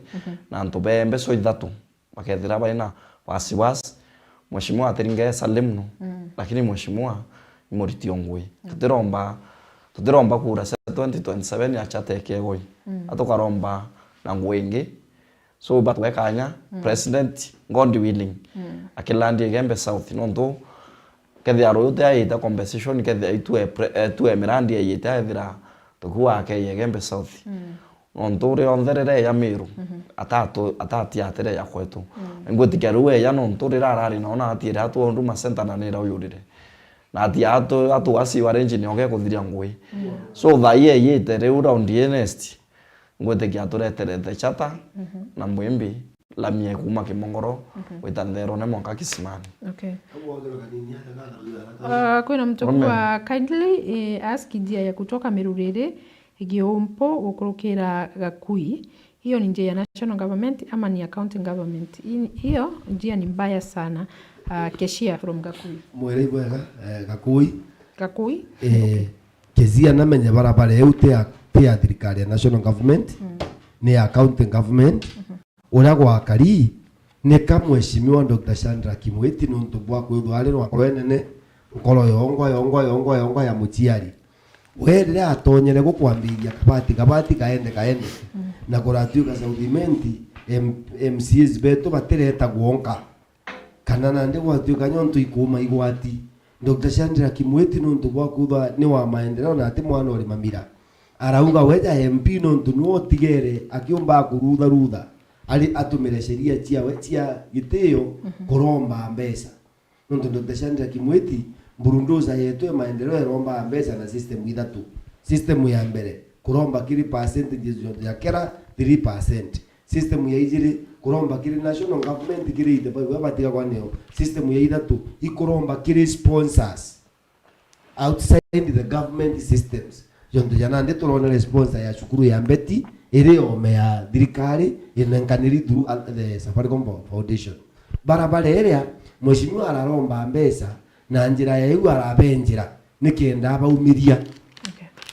na antu bembe so ithatu bakethira baina wasiwasi mheshimiwa ateringe salimno lakini mheshimiwa imoriti ngwe tutiromba kura 2027 achate Kigoi atokaromba na ngwenge so batwekanya president God willing akilandi Igembe South nondo kethia rote aita compensation kethia itue mirandi aita ethira tukuwa ke Igembe South nontore onderere ya Meru atati atere ya kwetu ngoti ruwe ya nontore rarari nona atire atu nduma center na nira uyurire na ati atu wasi warenji ni oge kuthiria ngui so thaie yete reura on next ngoti kia tureterete chata na mwembi la mie kuma kimongoro witandero ne monka kisimani okay kuna mtu kwa kindly ask njia ya kutoka Merurere Giompo gukurukira Gakui hiyo ni njia ya national government ama ni county government hiyo njia ni mbaya sana Keshia from Gakui mwere bwega Gakui kezia namenya barabara yote ya thirikari ya national government ni ya county government ura gwa kari ne kamweshimiwa Dr. Chandra Kimweti nuntu bwa kwithwari rwa kwenene ukoro yongo ya muchiari were atonyere gukwambiria kabati kaende na kuratuika saudimenti MCs betu batereta guonka kana nande gwatuika nyonto ikuma igwati Dr. Chandra Kimweti nuntu bwa kuthwa ni wa maendeleo na ati mwana uri mamira arauga weja MP nuntu nuo tigere akiumba kurutha ali atumire sheria cia gitio kuromba mbesa nuntu Dr. Chandra Kimweti burunduza yetu ya maendeleo eromba mbesa na system ithatu. System ya mbere kuromba kiri percentage ya kera 3%. System ya ijiri kuromba kiri national government kiri ite batiga kwa neo. System ya ithatu ikuromba kiri sponsors outside the government systems. Jonto jana nde turonere sponsor ya shukuru ya mbeti ere ome ya thirikari inenkaniri through the Safaricom Foundation. Barabara area mheshimiwa araromba mbesa na njira ya igu arabenjira nikenda baumiria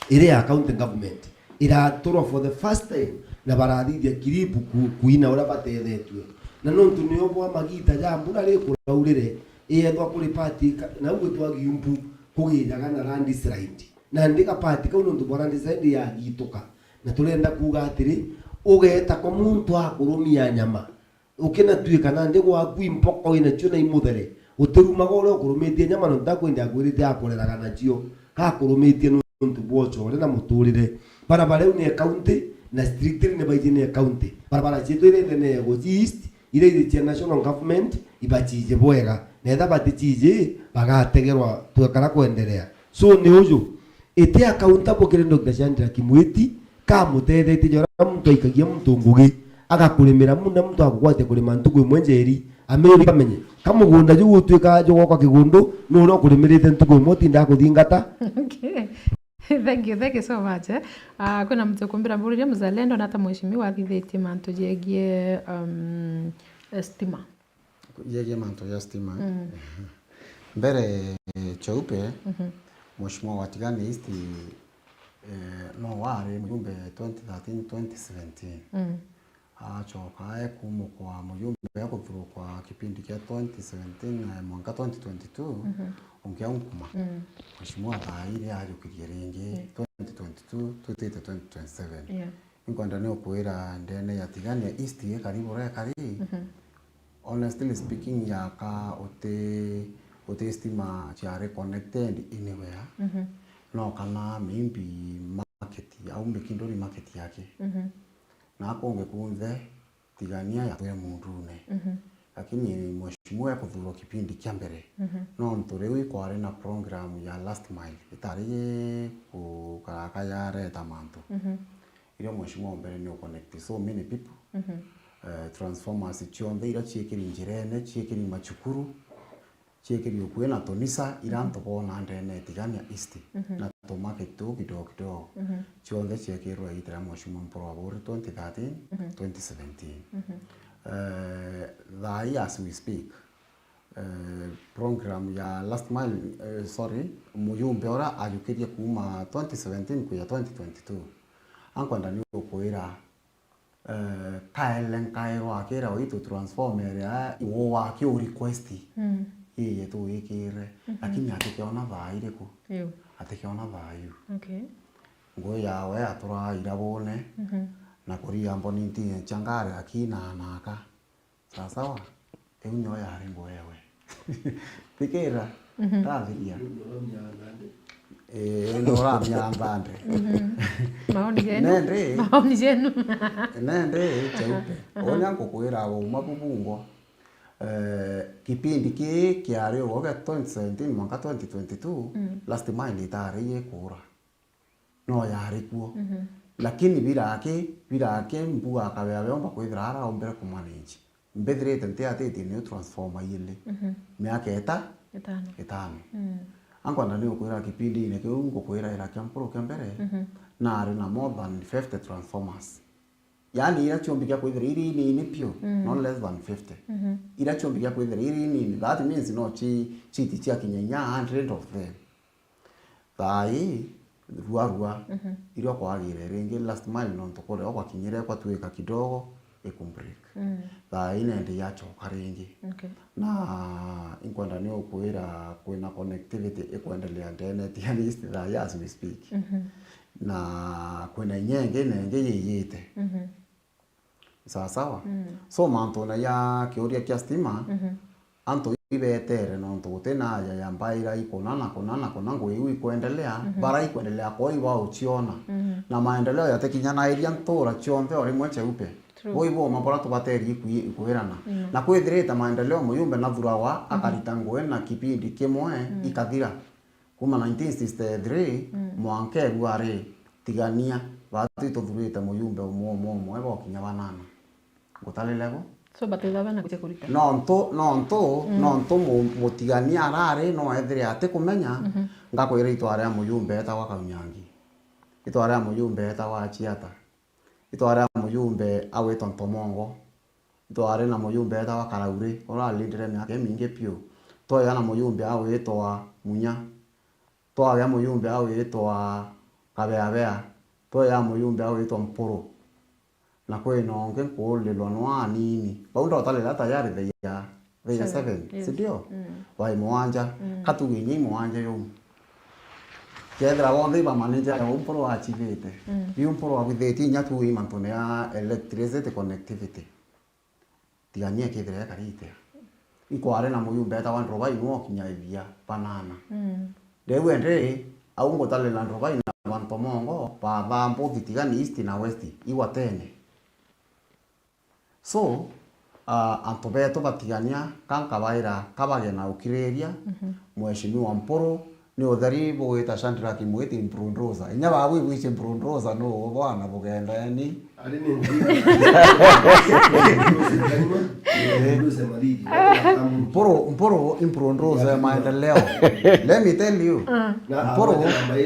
ire ya county government ira toro for the first time na barathithia kiribu kuina ura batethetwe na nontu niyo bwa magita ja mbura ri kuraurire iyethwa kuri party na ugu twagiumbu kugijaga na land slide na ndika party kau nontu bwa land slide ya gituka na turenda kuga atiri ugeta kwa muntu akurumia nyama ukina tuika na ndigwa kwimpoko ina chuna imuthere utiruma gore kurumitie nyama no ndakwenda gwirite akoreraga na cio ka kurumitie nuntu bwocho na muturire barabara ni county na strictly ne baijine county barabara chetu ile ne go east ile ile national government ibachije bwega netha batichije bagategerwa twekara kuendelea so ni uju ite accountable kire Dr. Chandra Kimweti ka mutethete jora muntu ikagia muntu ngugi agakurimira muna muntu akugwate kurima ntugu mwenjeri ameri kamenye kamugunda jugu twika jogo kwa kigundu no kurimirite ntugu moti ndakuthingata. Okay. Thank you so much. Kuna mtu kumbira mburi mzalendo na hata mheshimiwa athithiti mantu jegie stima. Jegie mantu ya stima. Mbere cheupe mheshimiwa watigani East no wari mjumbe 2013-2017. Achoka kumu kwa mjumbe yako through kwa kipindi cha 2017 na mwaka 2022 ongea nkuma mheshimiwa thairi ajukirie ringi 2022 tutite 2027 inkwenda ni okwira ndene ya tigania East karibu re kari honestly speaking yaka ote stima chiare connected anywhere no kana maybe market au mbikindori market yake na hapo ungekuunze tigania ya twe mundune lakini mheshimiwa yako thuro kipindi kia mbere no nturewi kwa arena program ya last mile itari kukaraka ya reta mantu ile mheshimiwa mbere ni connect so many people transformers chionde ira chiekiri njirene chiekiri machukuru chiekiri ukwena tonisa iranto bona ndene tigania East na to market to kidogo chionde chiekirwa itira mheshimiwa mporo 2013 2017 as we speak program ya last mile muyumbe ora ajukirie kuma 2017 kuya 2022 ankwenda ni okwira kaelen kairwa kera oito transformer ya iwo wake o request iye tu ikire lakini atikiona thaire ku atikiona thayu ngo yawe atura irabone na kuria mboni changare akina naka sawa eunyo yari ngo yewe tikira taviria ndora myambande maoni yenu nende cheupe onyango kwira wo mabubungo kipindi kiari woga 2017 mwaka 2022 last mile itari kura no yari kuo lakini birake mbuga kabeabe omba kwithira ara ombere kumanage mbethirite ntiatete ni transformer ile miaka etano ankwenda ni ukwira kipindi ine kiu ngukwira ira kyampuro kembere na ari na more than 50 transformers yani ira chombikia kwithira iri ni pio no less than 50 ira chombikia kwithira iri ni that means no chiti chia kinyanya 100 of them thai ruarua iri kwagire ringi last mile no tokore kwa kinyire kwa tuika kidogo ikumbreak thaa ine ndi yachoka ringi na inkwenda ni ukwira kwina connectivity ikwendelea internet yani isti thaa as we speak na kwina nyenge nenge yiyite sawa so manto na ya kiuria kia stima anto ibetere no tena ya mbaira ikonana konango iwi kuendelea bara ikuendelea kwa iwa uchiona na maendeleo ya tekinyana iria ntora chonde ori mweche upe boibo mabora to bateri ikuirana na kwithirita maendeleo muyumbe na thurawa akaritangwe na kipindi kimwe ikathira kuma 1963 mwanke ruare tigania batu itothurite muyumbe umwe bokinya banana gutalilego so batitha bana kuche kurita no mutigania arare no ethire ate kumenya ngakwira itware muyumbe eta wa Kaunyangi itware muyumbe eta wa Chiata itware muyumbe awetwa Ntomongo itware na muyumbe eta wa Karaure ora lindire miaka mingi pio toya na muyumbe awetwa Munya toya muyumbe awetwa Kabeabea toya muyumbe awetwa Mporo na kweno nge kulilwa no nini baunda otalela tayari theya 7 sidio wai mwanja katuginyi mwanja yo kedra wonde ba manager ya umporo achivete bi umporo abitheti nyatu imantone ya electricity connectivity tiganye kedra karite ikware na muyumbe ta wan roba ino kinya ivia banana dewe ndre au ngotalela roba ina Ntomongo pa bambo vitigani east na west iwatene so antobeto batigania kankabaira kabagena ukireria mweshimiwa Mporo ni uthari bwita Shandra kimwiti Mprundoza inya bawe bwiche Mprundoza no bwana bugenda yani ari ni Mporo Mprundoza maendeleo let me tell you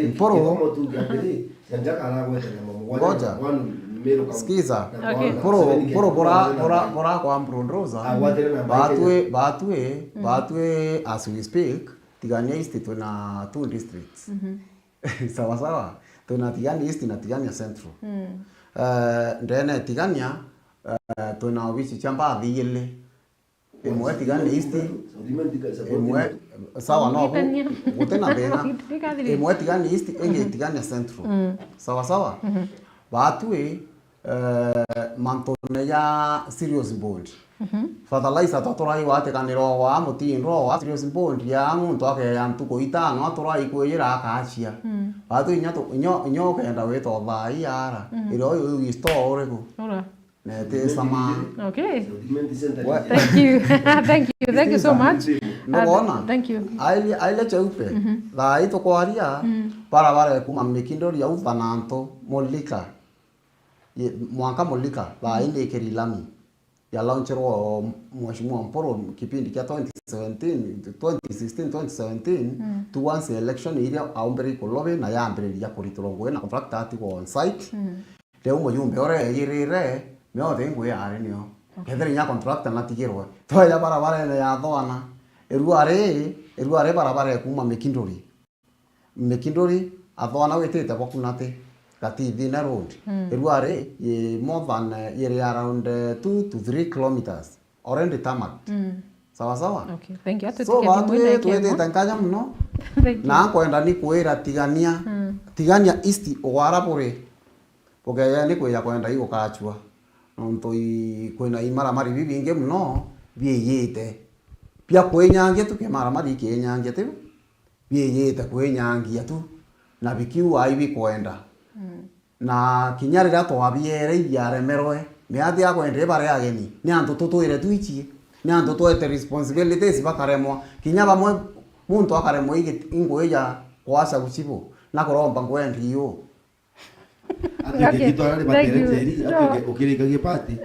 Mporo ngoja skiza Mporo bora kwa Mprundoza batwe as we speak Tigania East tuna 2 districts sawa tuna Tigania East na Tigania Central ndene Tigania tuna wichi chamba thile imwe Tigania East imwe sawa no gutena bena imwe Tigania East enge Tigania Central sawa batwe mantone ya serious board fertilizer totorai wate kaniro wa mutindo wa serious board ya muntu ake ya ntuko itano atorai kwira akachia batu inyo kenda weto thai ara iro yo store ko ora nete sama okay thank you so much thank you aile cheupe thai to kwaria para kuma mikindori ya uvananto molika mwaka molika thai ndekeri lami ya launchero mheshimiwa Mporo kipindi kia 2017 to once election iria aumbere kolobe na ya ambere ya kuritolongwe na contract ati on site leo muyumbe ore irire meo thengwe are nio ketheri nya contract na tigirwe to ya barabara ya thwana eruare barabara kuma Mekindori athwana wetete bokunate Katithi na road. Eruare ye more than around 2 to 3 kilometers already tarmac. Sawa. Okay, thank you. So watu tuwete tankanya mno. Na kwenda ni kwera Tigania East owarapore. Pokeya ni kwenda iko kachwa. Nonto kwena imara mari bibinge mno bieyete. Pia kwenyange tu kemara mari kenyange tu. Bieyete kwenyange tu. Na bikiu aibi kwenda. Na kinyarira twabiere yaremerwe me ati akwende bare ageni ni antu tutuire tuichie ni antu tuete responsibilities bakaremwa kinyaba mwe muntu akaremwa ingoya kwasa guchibo na koromba ngwendi yo atikeritwara batere teri ukirikagie pati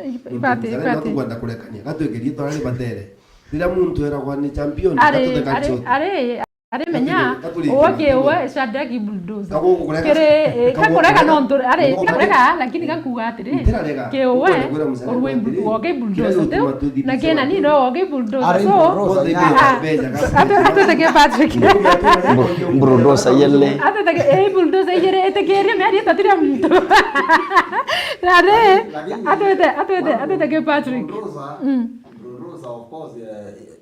kwenda kurekania gatwekeritwara batere dira muntu era kwa ni champion are Are menya oke we Shadrack bulldozer kere kakoreka nonto are kakoreka lakini kankuga atiri ke we orwe oke bulldozer te na kena ni no oke bulldozer so ate ke Patrick bulldozer yelle ate ke bulldozer yere ete kere me ari tatira mto ate ke Patrick of course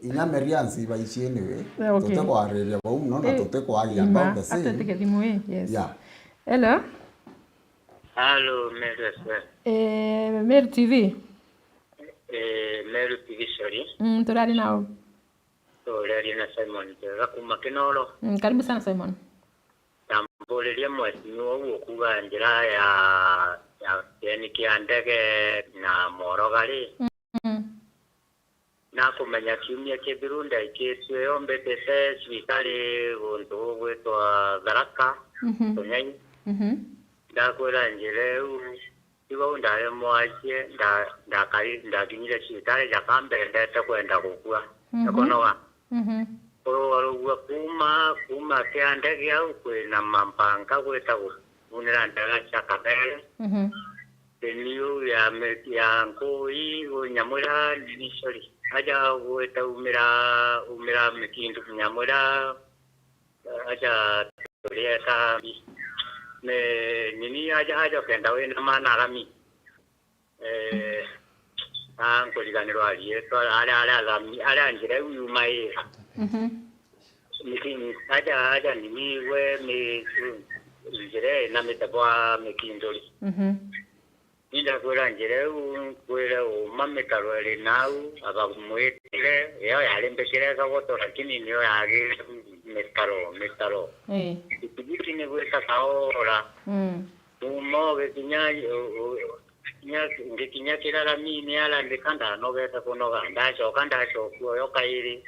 inyameriansi baishene we tote kwa rere ba umno na tote kwa ali about the same ate ke dimwe yes yeah hello Halo, Meru TV. Meru TV, sorry. Turari nao. Turari na Simon. Rakuma kinolo. Karibu sana Simon. Tamboleria mwesinyo okuba njira ya nikiandege na morogari. Na kumenya kiumia kibirunda ikitwe ombetete cibitari gundu gwitwa Tharaka. Tunyai. Ndakwira njire igo ndare mwaje ndakinyire cibitari jakambendete kwenda gukua. Nakonoga. Orogwa kuma kiandege au kwina mampanga gwita unira ndaga chakabere. Teniyo ya ngoi nyamura initially. Aja gwita umira mekindu nyamura aja torieta nini aja kenda we na manarami kuliganirwa aliyeto ala njira uyu mai nini aja nini we me njire na metabwa mekindori Ninda kwera njire kwera mametarwele nau abamwetile yo yalembekere kagoto lakini niyo yage metaro ikibiti ni gwesa kaora umo ngekinya kirara mini ala ndekanda no geta kunoga ndacho kuyo kairi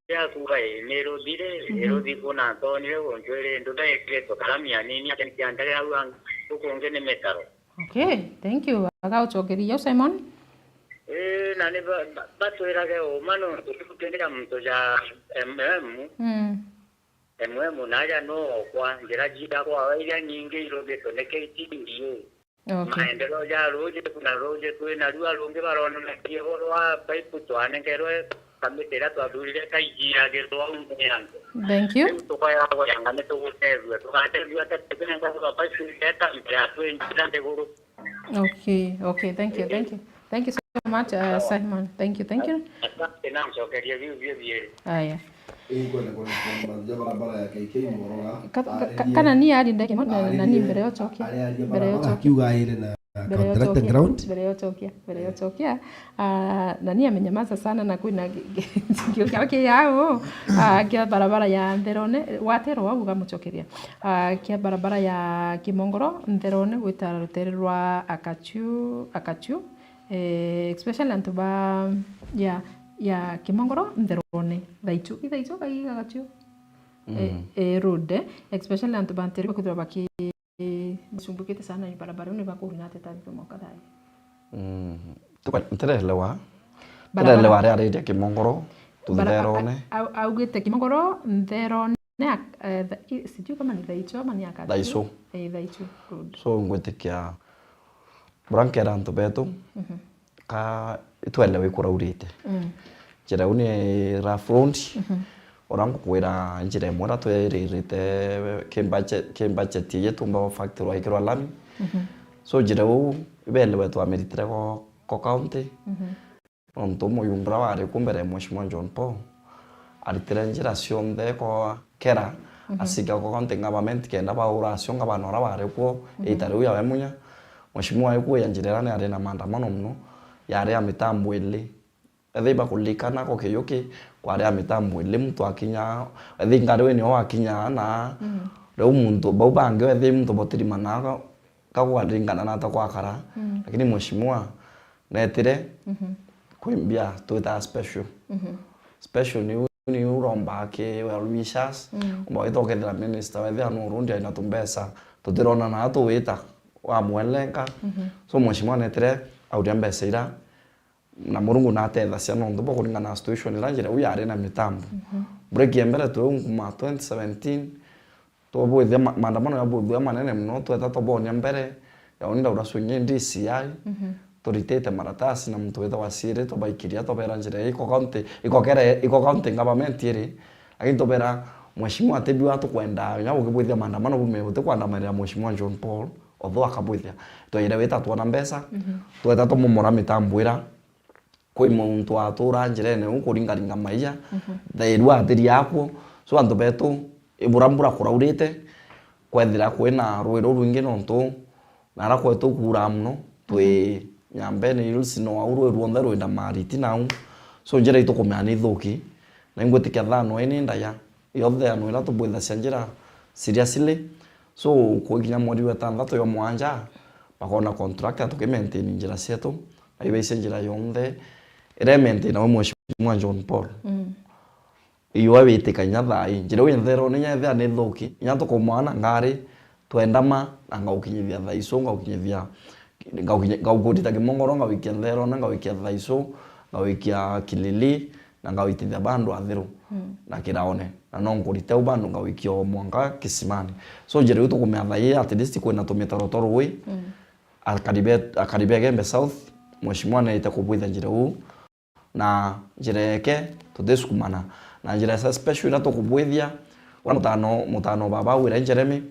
ya kuga enero di kuna Antonio onjwele ndoda ekreto karamia nini atendele au ukongene metaro. Okay, thank you. Agauchokeria Simon. Nani batwera ke omano tukutendera mto ja naja no kwa njira jida kwa ila nyingi irogeto nekeitindiye. Okay. Maendeleo ya roje kuna roje kwena lua longe barono na kiehorwa paipu twane kerwe kametera twadurire kaijira gerwa unyango. Thank you. Tukaya kwa yangane tukutezwe tukatezwe tatepena kwa paipu teta mbya twendande guru. Okay, thank you so much Simon. Thank you. Asante na mchokeria vivyo. Haya. barabara ya KK Moroga. Kana ni ari ndeke na ni mbere yo chokia. Akiuga ile na contract ground. Mbere yo chokia. Na ni amenyamaza sana na kuna kio yao. Kia barabara ya Nderone watero wabuga muchokeria. Kia barabara ya Kimongoro Nderone gwita rutere rwa akachu especially antuba ya Kimongoro Nderone thaichu kai agachu road especially antuba anterior kudura baki sumbukite sana barabara ni bakurinate tabitu mokadai Nterelewa ari ya Kimongoro Nderone augite Kimongoro Nderone sijui kama ni thaichu ama ni akachu thaichu road so ngwetikia brankera antobeto ka itwelewe kuraurite njira uni ra front orango kwira njira mora tweririte budget yetumba factory aikirwa lami so njira u ibelewe twameritire ko county ontomo yumbra wari kumbere Mheshimiwa John Paul aritire njira cionthe ko kera asiga ko county government kenda ba oration abanora wari ko itari ya munya Mheshimiwa yuko yanjirera ni arena maandamano mno yare ya mitambo ile etheba kulikana ko kiyoki kwa ya mitambo ile mtu akinya thingare ni o akinya na leo muntu baubange ethe mtu botirima na kagwa ringana na ta kwa kara lakini Mheshimiwa netire kuimbia tuta special ni uromba ke welwishers mbo itokethera minister wethe anu rundi ina tumbesa tutirona na atu wita wa mwelenga so Mheshimiwa netire audia mbesa na murungu na tetha cia no ndumbo kuringana na situation ira njira uyare na mitambo break ya mbere tu nguma 2017 to bwithia maandamano ya bwithia manene mno tweta to bonia mbere ya onda uraswinye DCI turitete maratasi na mtu wetha wasire to baikiria to bera njire iko county government iri lakini to bera mheshimiwa Tebi watu kwenda nyabo kibwithia maandamano bume wote kwandamana mheshimiwa John Paul otho akabwithia to ire weta tuona mbesa tweta to mumora mitambwira kwi muntu atura njirene ukuringaringa maiya thairwa atiri yako so andu betu iburambura kuraurite kwethira kwina rwiro rwingi nontu nara kwetu kura muno twi nyambene ilusino auru rwonda rwenda mariti nau so njira itu kumani thuki na ingwetikia thano ene ndaya yothe anu ira tubwitha cianjira seriously so kuginya mweri wa 6 yo mwanja bakona contract tukimaintain njira cietu aibe cianjira yonde element na mheshimiwa John Paul iyo abitikanya thai njira withero ni nyetha ni thuki nya tukumwana ngari twendama na ngaukinyithia thaiso ngaukudita kimongoro ngawikia thero na ngawikia thaiso ngawikia kilili na ngawitithia bandu athiru na kiraone na no ngurite ubandu ngawikia mwanga kisimani so njira itu kumea thai at least kwina tumitaro torui akaribia Gembe South mheshimiwa na itakubwitha njira huu na njira yake tudeskumana na njira sa special ira tukubwithia wa mutano baba wira Jeremy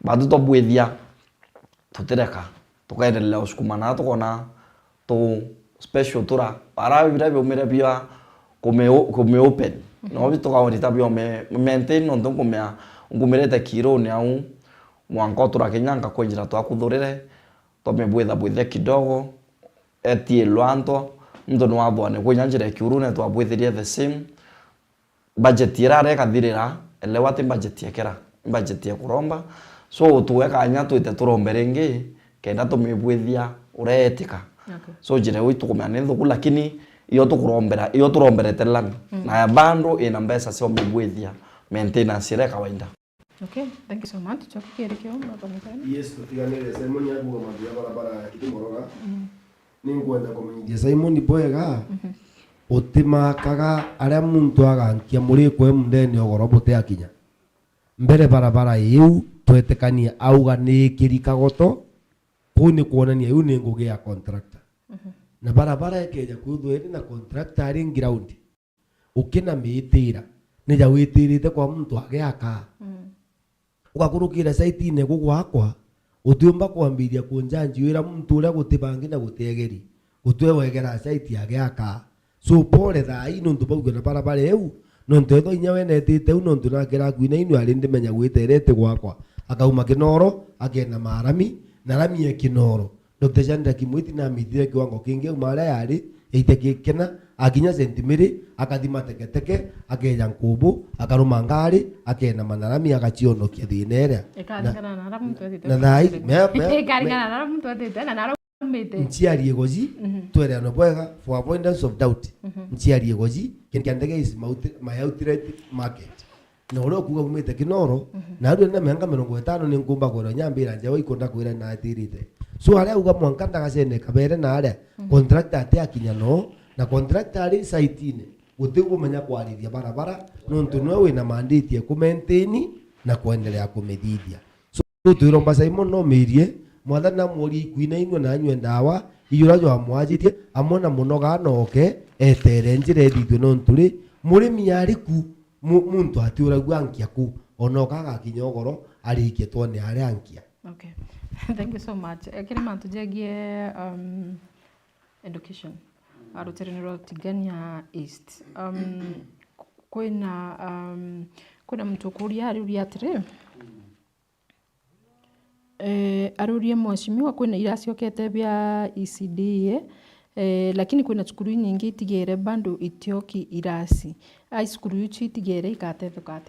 badu to bwithia tutereka tukaendelea uskumana tukona to special tura para vira biomera bia come open no bito ka orita biome maintain no ndongo mea ngumerete kiro ni au mwanko tura kenyanga kwenjira twakuthurire to mebwitha kidogo etie lwanto ndo no abone kwenyanjira kiurune twabwithirie the same budget irare kathirira elewa te budget yakera budget ya kuromba so tuweka nya twite turomberengi kenda tumibwithia ureetika so jire witu kumane thuku lakini iyo turomberete lani na ya bando ina mbesa sio mibwithia maintenance ire kawaida. Okay, thank you so much. Chokere kio mbakamukani. Yes, tutiganire Simon yaguga mabia barabara ya Kitimoroga. Ningwenda kumenyithia Simon Boyega utimakaga aria muntu agankia muri kwe mundeni ogoro bote akinya mbere barabara iu twetekania auga ni kirikagoto kuni kuonania iu ni ngugi ya contractor na barabara ekeja kuthweri na contractor ari ground ukina mitira ni ja witirite kwa muntu agiaka ugakurukira site ine gugwakwa utiumba kwambiria kunjanjiwira muntu uria gutibangi na gutegeri utwewegera site yagiaka so pole thai nuntu bauga na barabara eu nuntu etho inya wenetite u nuntu nakira kwina inu ari ndimenya gwiterete gwakwa akauma Kinoro agenda Marami na Rami ya Kinoro Dr. Janda Kimwiti na mithire kiwango kingi umara yari eitekekena akinya sentimiri akathima teketeke akeja Nkubu akaruma ngari akenda Manarami agachionokia thinerea Ekaringana na ramu twetite na thai ekaringana na ramu twetite na naro nchiarie goji twere no bwega for avoidance of doubt nchiarie goji kinkandege is my outlet market na uro kuga kumite Kinoro na ru na menga 50 ni ngumba kwera nyambira nje ikonda kwira na atirite so aria uga mwankanda gacene kabere na aria contractor ate akinya no na contractor ari site ine utigu menya kwarithia barabara nontu no wina mandate ku maintain na kuendelea kumithithia so tuiromba Simon no mirie mwathana muri kuina inwe na anywe ndawa iyura jo amwajitie amona munoga noke etere njire thithio nonturi muri miariku muntu atiura gwankia ku onoka gakinyogoro arikie twone ari ankia. Okay. Thank you so much. Kile mantu jegie education. Aruterenero tigania East. Kuna mtu kuria ari atire. Arurie mheshimiwa kwina iraciokete bia ECD lakini kwina cukuru nyingi itigere bando itioki irasi ai cukuru ichi itigere ikatethuka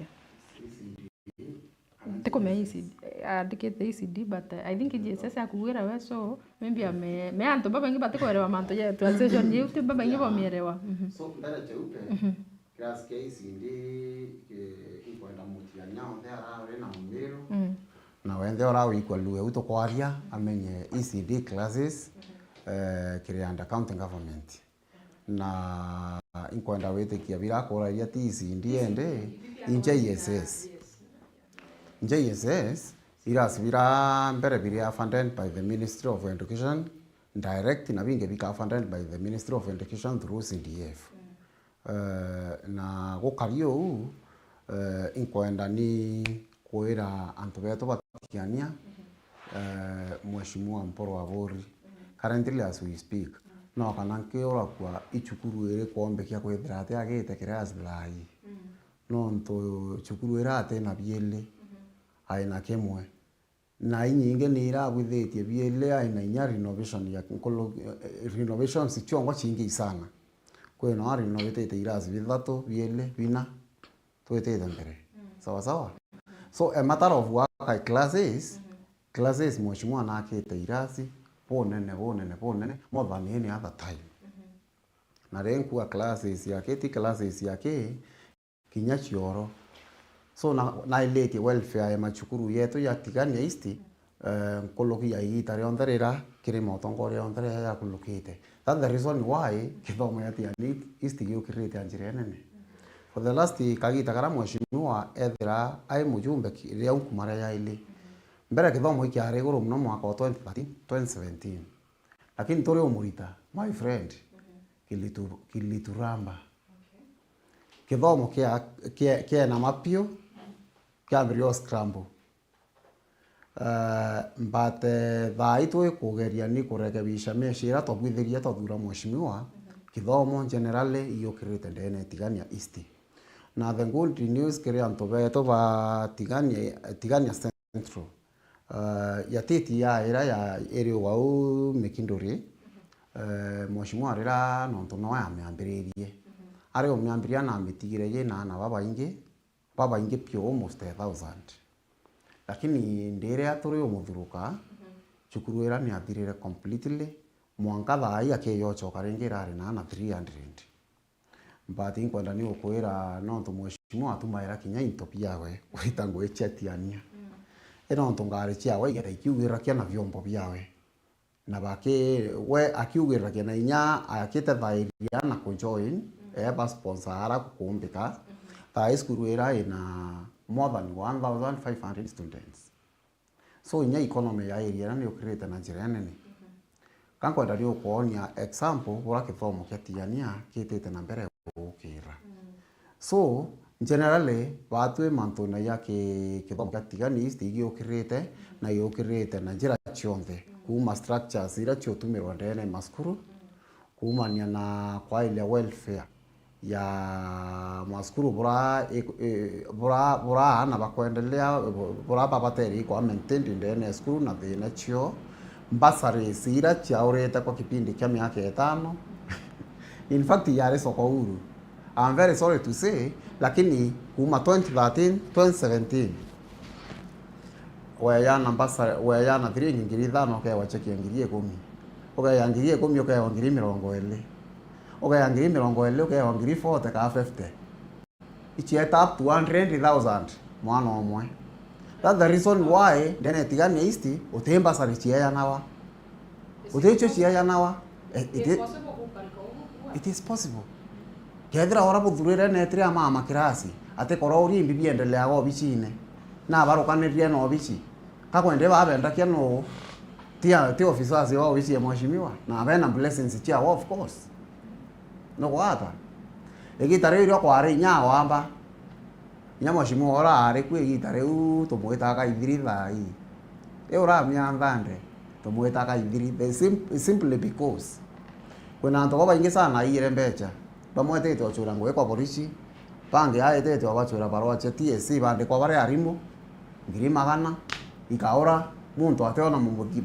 tikome ECD andikite ECD but I think JSS akuwira we so maybe me anto baba ngi batikorewa manto ya transition youtube baba ngi bomierewa so ndara cheupe class ke ECD iko na mutia nyao thera na Mumiru na wende ora wikwa luwe uto kwaria amenye ECD classes kiri under county government na inkwenda witikia birakora iria tisi ndiende JSS. JSS irasi bira mbere biria funded by the Ministry of Education direct na binge bika funded by the Ministry of Education through CDF. Na gukario inkwenda ni kwira antu beto batikiania Mheshimiwa Mporo Abori currently as we speak no kana kiora kwa ichukuru ere kombe kya kwethira ate agite kiras blai no nto chukuru era ate na biele aina kemwe na inyinge ni ira gwithetie biele aina inya renovation ya nkolo renovation si chongo chingi sana kwe no ari no bitete iras bithatu biele bina twetete mbere sawa sawa. So a matter of work classes Mheshimiwa na akite irasi ponene more than any other time. Na renku a classes yake kinya chioro. So na ilete welfare ya machukuru yetu ya Tigania East nkoloki ya itare onderera kire motongore ondere ya kulukite. That's the reason why kithomo ya Tigania East yukirete anjirene. For the last kagita kara Mheshimiwa ethira ai mujumbe ria ukumara ya ile mbere kithomo iki ari guru muno mwaka wa 2017 lakini tore umurita my friend kilituramba kithomo kia na mapio kia brio scramble mbate thaitu kugeria ni kurekebisha meshira tobwitheria tothura Mheshimiwa kithomo generally iyokirite ndene Tigania East na the good news kire anto beto ba Tigania Central ya titi ya era ya ere wau Mekindori Mheshimiwa rira nonto no ameambiririe ari omeambiria na mitigire ye na baba inge pio almost 1000 lakini ndere atore omuthuruka chukuru era ni athirire completely mwanka thai akeyochoka ringira ari na 300 but inkwenda ni ukwira nonto Mheshimiwa atumaira kinya intopia we uitango echatiania eno ntongare chiawe igeta ikiugira kia na vyombo byawe na bake we akiugira kia na inya akite thairia na kujoin eba sponsora kukumbika thai skuru era ina more than 1500 students. So inya economy ya area ni ukrete na jirene kankwenda rio kuonia example ura kithomo kia Tigania kitete na mbere ukira. So generally batwe mantuna yake kithomo kia Tigania East igiukirite na iukirite na njira chionthe kuma structures ira chiotumirwa ndene maskuru kumania na kwa ile welfare ya maskuru bura na bakwendelea bura babateri kwa maintained ndene skuru na thina chio mbasari sira chaureta kwa kipindi kia miaka 5 in fact yare soko huru. I'm very sorry to say lakini kuma 2013 2017 wayana mbasari wayana 3 ngiri 5 kwa wacheki ngiri 10 okay ngiri 10 okay ngiri 20 okay ngiri 20 okay ngiri 40 ka 50 ichi up to 100,000 mwana omwe. That's the reason why ndene Tigania East utemba sari chia nawa utecho chia nawa it is possible kedra ora buthurire netria mama kirasi ate korori mbibi endelea go bichine na barukanirye no bichi kakwende babenda kia no tia officers wao bichi Mheshimiwa na bena blessings chia of course no kwata egitare iro kware nyawo amba nya Mheshimiwa ora ari kwe gitare u tumuita ka ithiri thai ora myandande tumuita ka ithiri simply because kuna anto baingi sana ire mbecha bamwete to chura ngwe kwa polisi pange aete to abachura barua cha TSC bande kwa bare arimo ngiri magana ikaora muntu ateona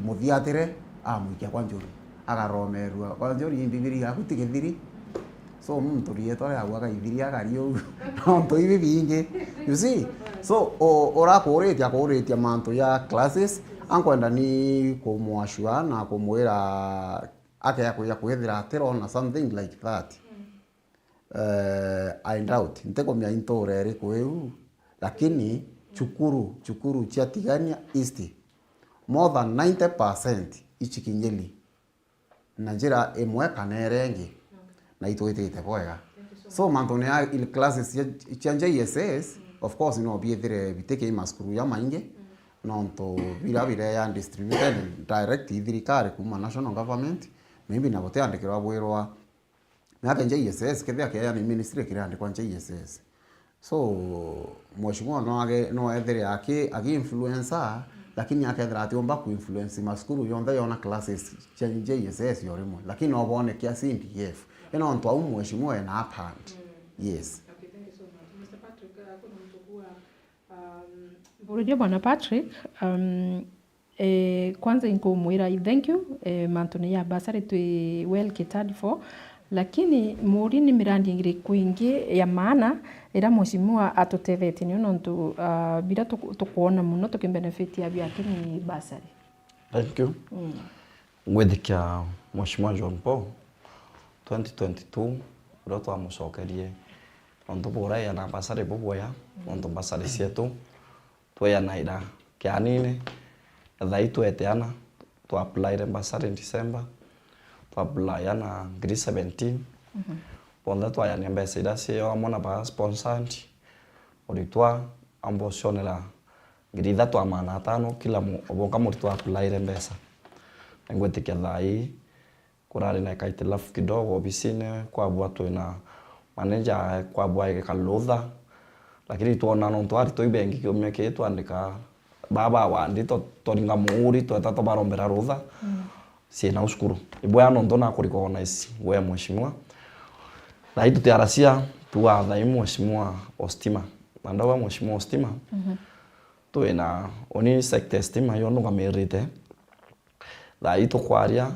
muthiatire amwikia kwa njuri agaromerua kwa njuri imbibiri akutigithiri so muntu rieto ya gwa ithiri agario nonto ibi bingi you see so ora kuretia manto ya classes ankwenda ni kumwashua na kumwira ake ya kuethira atero na something like that. I doubt ntekomya intore ri kweu lakini chukuru cha Tigania East more than 90% ichikinyeli na njira emwe kanerengi na itwitite bwega So mantone ya il classes ya JSS of course no biethire biteke imaskuru ya mainge nonto bila ya distributed direct thirikari kuma national government maybe na bote andikirwa bwirwa nake JSS kethia ke ya ni ministry kire andikwa JSS. So mheshimiwa no ethere yake agi influencer lakini akethira atiomba ku influence maskuru yonda yona classes cha JSS yorimo lakini obone kia CDF eno ntwa mheshimiwa na apand. Yes. Okay, thank you so much. Mr. Patrick, kuna mtukua Burudia Bwana Patrick, kwanza inko mwira thank you, mantone ya basari tui well catered for, lakini muri ni mirandi ngiri kuingi ya maana ira mheshimiwa atutethete ni nontu bila tukuona muno tukimbenefit ya byake ni basari. Thank you. Ngwethikia mheshimiwa John Paul 2022 roto amucokerie onto bora ya na basari boboya onto basari sietu twa na ira kianine thai tweteana to apply re basari in December to apply na grade 17 ponda twa ya mbesa ida sio amona ba sponsored oditwa amboshonera grade 3 amana 5 kila oboka murito apply re mbesa ngwetikia thai kurari na kaitilafu kidogo ofisini kwa bwatu na manager kwa bwaige kalotha lakini tuona no twari toibengi kiumia kitu andika baba wandi toringa muuri tweta barombera rutha sina uskuru ibwa no ndona kurikona isi we mheshimiwa na itu tiarasia tuwa thai mheshimiwa Ostima mandawa mheshimiwa Ostima tuena oni sector stima yo no kamerite thai to kwaria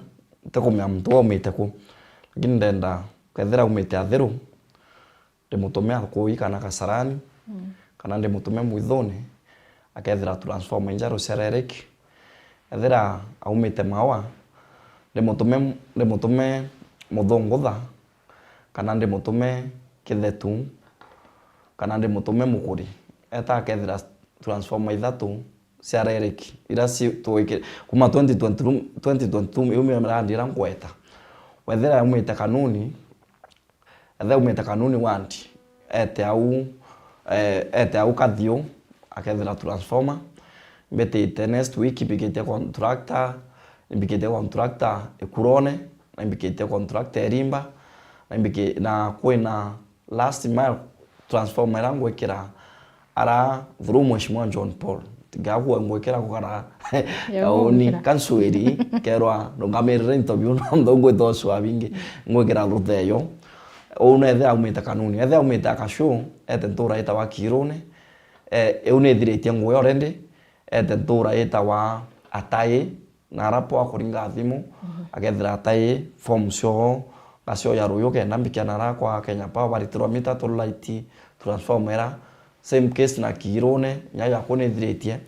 tekomya mtu omiteku lakini ndenda kwethera umite atheru ndimutumia kuikana kasarani kana ndimutumia mwithoni akethera transform njaro sererek ethera aumite mawa ndimutume muthongotha kana ndimutume kithetu kana ndimutume mukuri eta akethera transform ithatu sererek ira si tuike kuma 2022 yumi mrandira ngweta wethera umite kanuni ethe umite kanuni wanti ete au kathio akethera transformer mbete next week bigete contractor ekurone na bigete contractor erimba na kwena last mile transformer rangu ekira ara through mheshimiwa John Paul gagu ngwekera kugara oni kansueri kerwa ndongamerere interview ndo ngwetho abingi ngwekera rutheyo ona ethe aumite kanuni ethe aumite akasho ete ntura eta wa kirone eune thiretie ngwe already ete ntura eta wa ataye na rapo akuringa thimu akethira ataye form sho gasho ya ruyo kenda mbikiana kwa Kenya Power baritirwa mita to light transformer same case na kirone nyaya kone thiretie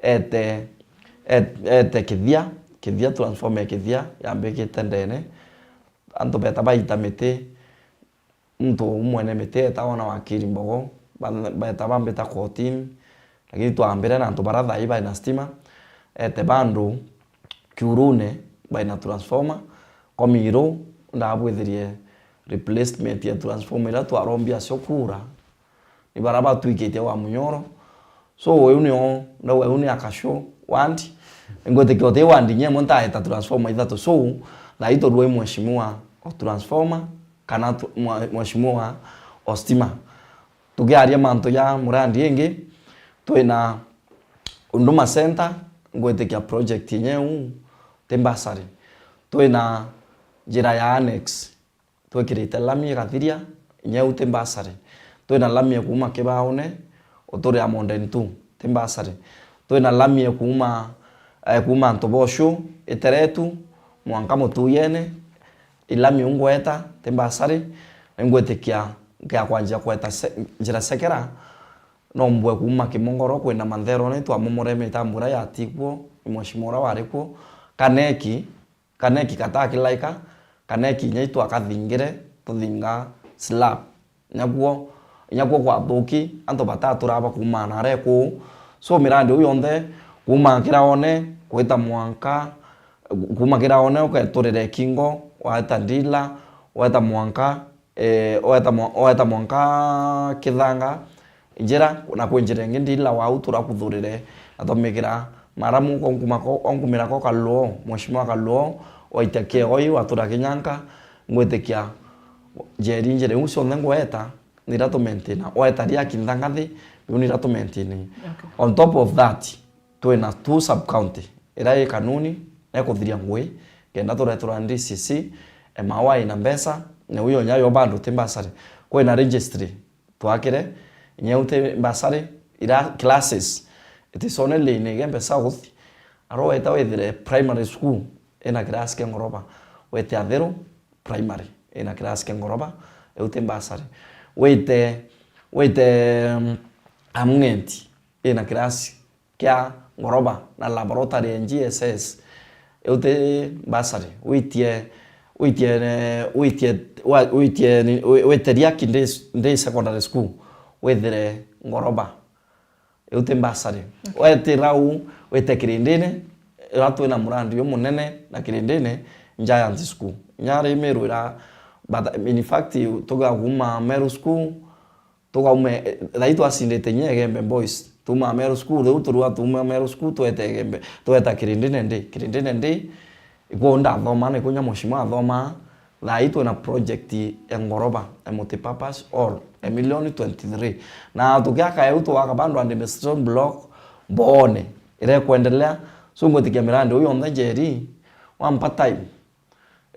ete kithia transformer kithia yambikite ndene anto beta baita mete mtu mwene mete etaona wakiri mbogo beta bambeta kotini lakini tuambere na ntobara thai baina stima ete bandu kiurune baina transformer komiro ndabwithirie replacement ya transformer ila twarombia sokura ni baraba tuikete wa munyoro so weunio na weuni akasho wanti ngote kyote wandi nyemo ntaeta transformer ithatu so na ito ruwe mheshimiwa o transformer kana mheshimiwa Ostima tugiaria manto ya murandi yengi twina Huduma Center ngwetekia project yenyewe tembasari twina njira ya annex twekirite lami gathiria nyeu tembasari twina lami kuma kibaone otore ya Monden tu tembasari twina lami kuma ntobosho eteretu mwanka mutuyene ilami ungweta tembasari ngwetekia kya kwanja kweta njira sekera no mbwe kuma kimongoro kwenda manthero ne twa mumureme tambura ya tikwo mheshimiwa wariko kaneki kataki laika kaneki nyaitu akathingire tuthinga slab nyaguo kwa thuki anto batatu raba kuma na reko so mirandi uyonthe kuma kiraone kwita mwanka kuma kiraone uketurire kingo wata ndila wata mwanka oeta mwanka kithanga njira na kwenjira ngindi la wau turakuthurire atomikira maramu onkumira ko kallo mheshimiwa kallo oitake oyu atura kinyanka ngwetekia jeri njere ucio ngweta nira to maintain oeta ria kindangathi nira to maintain. On top of that twina 2 sub county ira kanuni ekuthiria ngui kenda turetura DCC emawa ina mbesa na uyo nyayo bando timbasari kwina registry twakire nyeute mbasari ira classes itisonele inegembe south aro eta wethire primary school ina class ke ngoroba wete athero primary ina class ke ngoroba eute mbasari wete amngenti ina class kya ngoroba na laboratory GSS eute mbasari wete riaki ndei secondary school wethire ngoroba eute mbasari wete rau wete kirindine ratu na murandi yo munene na kirindine Giant school nyari meru ira but in fact toga guma meru school toga ume daitu asindete nyegembe boys tuma meru school reu turua tuma meru school tuete gembe tueta kirindine ndi ikonda thoma ne kunya mheshimiwa thoma daitu na project ya ngoroba a multipurpose all a million 23 na tukiaka yeuto wakabando administration block bone ire kuendelea so ngotikia mirandi uyo omde jeri wampa time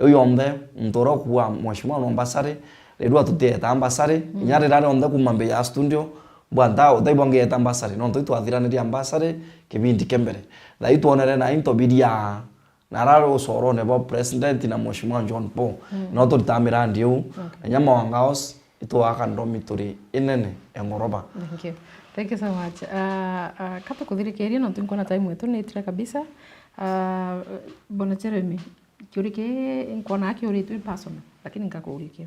uyo omde mtoro kuwa mheshimiwa Ambassador redua tuteta Ambassador nyari rare omde kumambe ya studio bwanda udaibonge ya Ambassador no nto twathirane ri Ambassador kibindi kembere daitu onere na into bidia nararo soro nebo president na mheshimiwa John Paul no to tamirandi u nyama wangaos ito akandomituri inene engoroba. Thank you so much. Kapa kuthirikiria no tunkona time wetu nitira kabisa. Bwana Jeremy, kiurike nkona kiuri tu personal lakini nikakuurikia.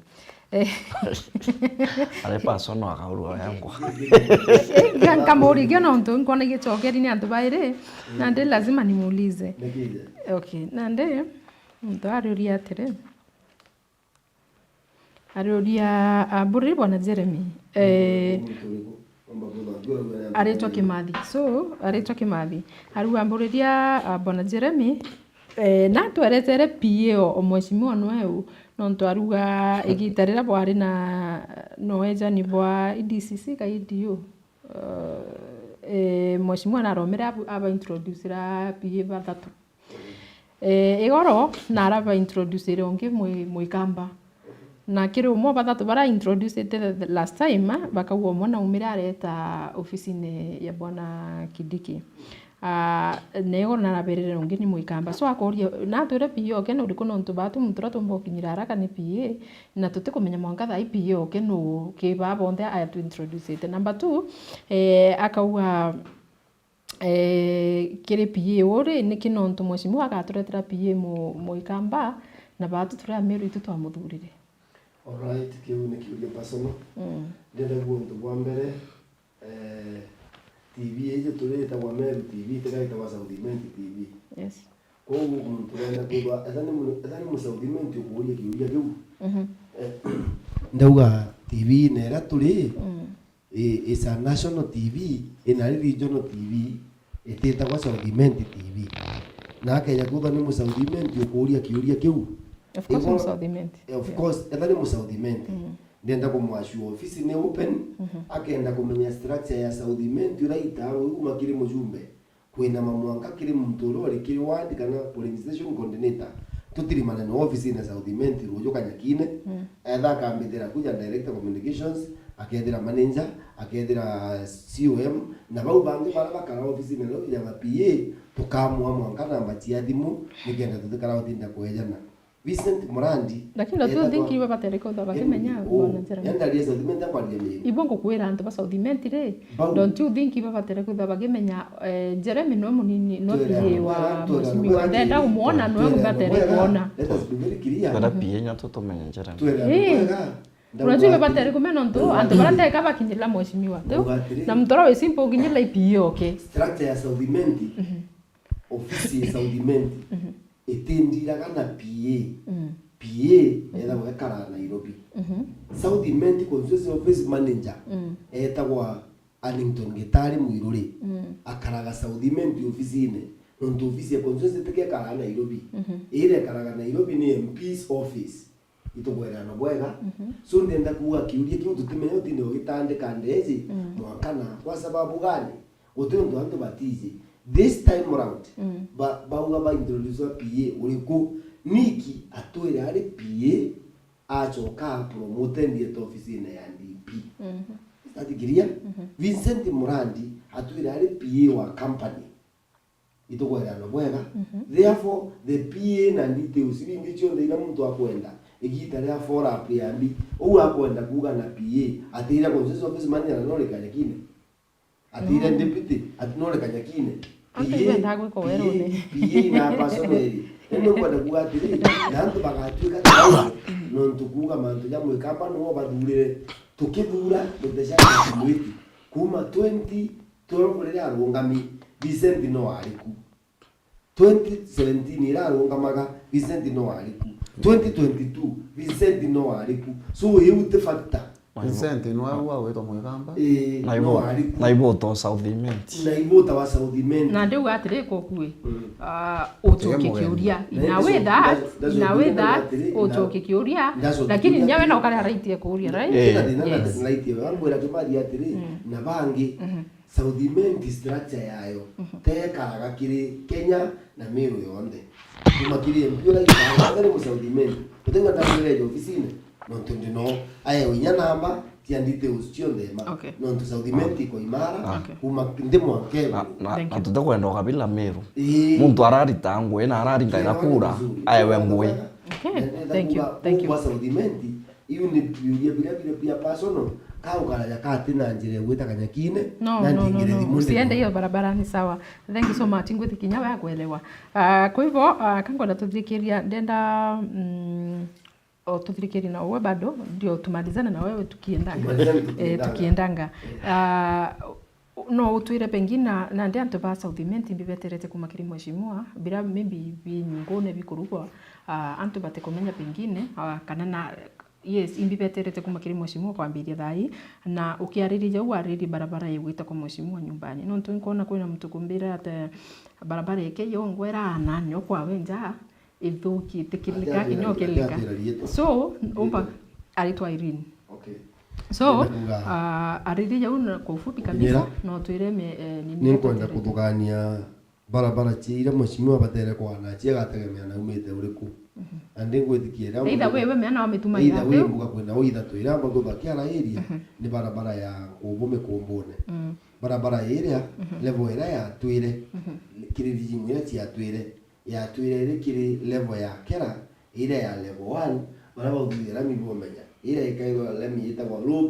Ale personal akaurua yangu. Nkamurikia no nto nkona gichokeri ni antu baire na ndi lazima nimuulize. Okay, na ndi mtu ariuria atire. Ariuria buri Bwana Jeremy. Aretwa Kimathi. So, aretwa Kimathi. Aruamburiria Bwana Jeremy na tweretere PO omweshimiwa noeu no ntwaruga igitarira bwari na noeja ni bwa DCC ka IDU mweshimiwa na romera aba introducera PA bathatu igoro na araba introducere onge mwikamba na kiro mo bathatu bara introduce the last time bakauo mwana umira areta ofisine ya Bwana Kidiki nego na raberere ngini mwikamba so akoria na twere PO keno uriko no ntubatu mutro tumbo kinyira haraka ni PA na tuti kumenya mwanga tha PO keno ke baba onde aya to introduce it. Number 2 akaua kire PA ore ni kino ntu mweshimiwa akaturetera PA mwikamba na batu tura meru itu twamuthurire. Alright, kiu ni kiuria personal. Ndenda guonto bwa mbere TV eje tuleta wa Meru TV tiraita wa Saudiment TV. Yes. Kwa muntu renda kuba adani mu Saudiment ukuria kiuria kiu. Ndauga TV nera tuli is a national TV ina regional TV eteta wa Saudiment TV. Na kaya kuba ni mu Saudiment ukuria kiuria kiu. Of course mu Saudiment. Of course adani mu Saudiment. Ndenda kumwashu ofisi ni open akenda kumenya structure ya Saudiment uraita uma kiri mujumbe kwina mamwanga kiri mtoro ali kiri ward kana polling station coordinator tutirimana na ofisi na Saudiment rojo kanyakine etha kambithira kuja director communications akethira manager akethira COM na bau bangi bara bakara ofisi ne lo ya PA tukamwa mwanga na mbatia thimu nikenda tuthikara utinda kwejana Vincent Morandi lakini tu thinki baba tereko baba kimenya Bwana Jeremy yanda ria Saudiment akwaria mimi ibongo kwira antu ba Saudiment re don't you think baba tereko baba kimenya Jeremy no munini no pie wa mheshimiwa ndenda umuona no baba tereko ona bara pie nya to menya Jeremy unajua baba tereko meno ndo antu bara teka bakinyira mheshimiwa tu na mtoro we simple kinyira ipie okay structure ya Saudiment ofisi ya Saudiment etendira kana PA PA etagwo ekara Nairobi South Imenti Constituency Office Manager etagwo Annington Gitari Muiruri akaraga South Imenti office-ine nontu office ya constituency teke kara Nairobi ile karaga Nairobi ni MP's office itogwera no bwega so ndenda kuwa kiuria kiu tutimenya utinde ogitandika ndezi mwakana kwa sababu gani utundu antu batize this time around bauga ba introduce PA uriku niki atwire ari PA achoka promote ndiye office ine ya DP atigiria Vincent Murandi atwire ari PA wa company itogwera no bwega therefore the PA na details ibingi chonde ina muntu akwenda igita ria follow up ya mbi ou akwenda kuga na PA atira consensus office manager no le kanyakine atira deputy atinole kanyakine PA ndagwe ko werone PA na pasoneri eno kwenda kuga atiri nantu bagatuka no ntukuga mantu ya mwekamba no badure tukidura mutesha mwiti kuma 2012 rere arungami Vicente no ariku 2017 ira arungamaga Vicente no ariku 2022 Vicente no ariku so yute factor Vicente no awa weto mwekamba na iboto South Imenti na iboto wa South Imenti na ndio atire ko kuwe utoke kiuria na weda utoke kiuria lakini nyawe na ukari haraitie kuuria right yes right wambura kimari atire na bangi South Imenti structure yayo tekaraga kiri Kenya na Meru yonde kuma kiri mpira ikaraga mu South Imenti utenga tabire ofisine no tunde no aye winya namba tiandite usio ndema no tu South Imenti ko imara kuma ndemo akeba na tutakwenda kabila Meru muntu ararita ngwe na araringa ina kura aye we ngwe thank you kwa South Imenti iyo ni pia personal kau kala ya kati na njire weta kanyakine na ndingire dimundi usiende hiyo barabara ni sawa thank you so much ngwiti kinyawa ya kuelewa kwa hivyo kangola tuthikiria ndenda tuthikiri na wewe bado ndio tumalizane na wewe tukiendanga no utwire pengine na ndia ntoba South Imenti mbiveterete kumakiri mheshimiwa bila maybe binyungone bikurugwa antu bate kumenya pengine kana na yes imbiveterete kumakiri mheshimiwa kwambiria thai na ukiaririria uariri barabara yegwita kwa mheshimiwa nyumbani no ntunkona kwina mtu kumbira ate barabara yake yongwera nani okwa wenja ithuki tikilika kinyokeleka so umba aitwa Irene so aririria una kwa ufupi kabisa no twire nini kwenda kuthugania barabara chira mheshimiwa batere kwa na chia gategemea na umite uriku ande gwithikiera either wewe meana wametuma ira either wewe mbuga kwenda oitha twira mbago bakiara area ni barabara ya kubume kumbone barabara area level ira ya twire kiriri jimwe ya twire ya twire ri kiri level ya kera ira ya level 1 baraba udira mibomenya ira ikaiwa lemi itagwa low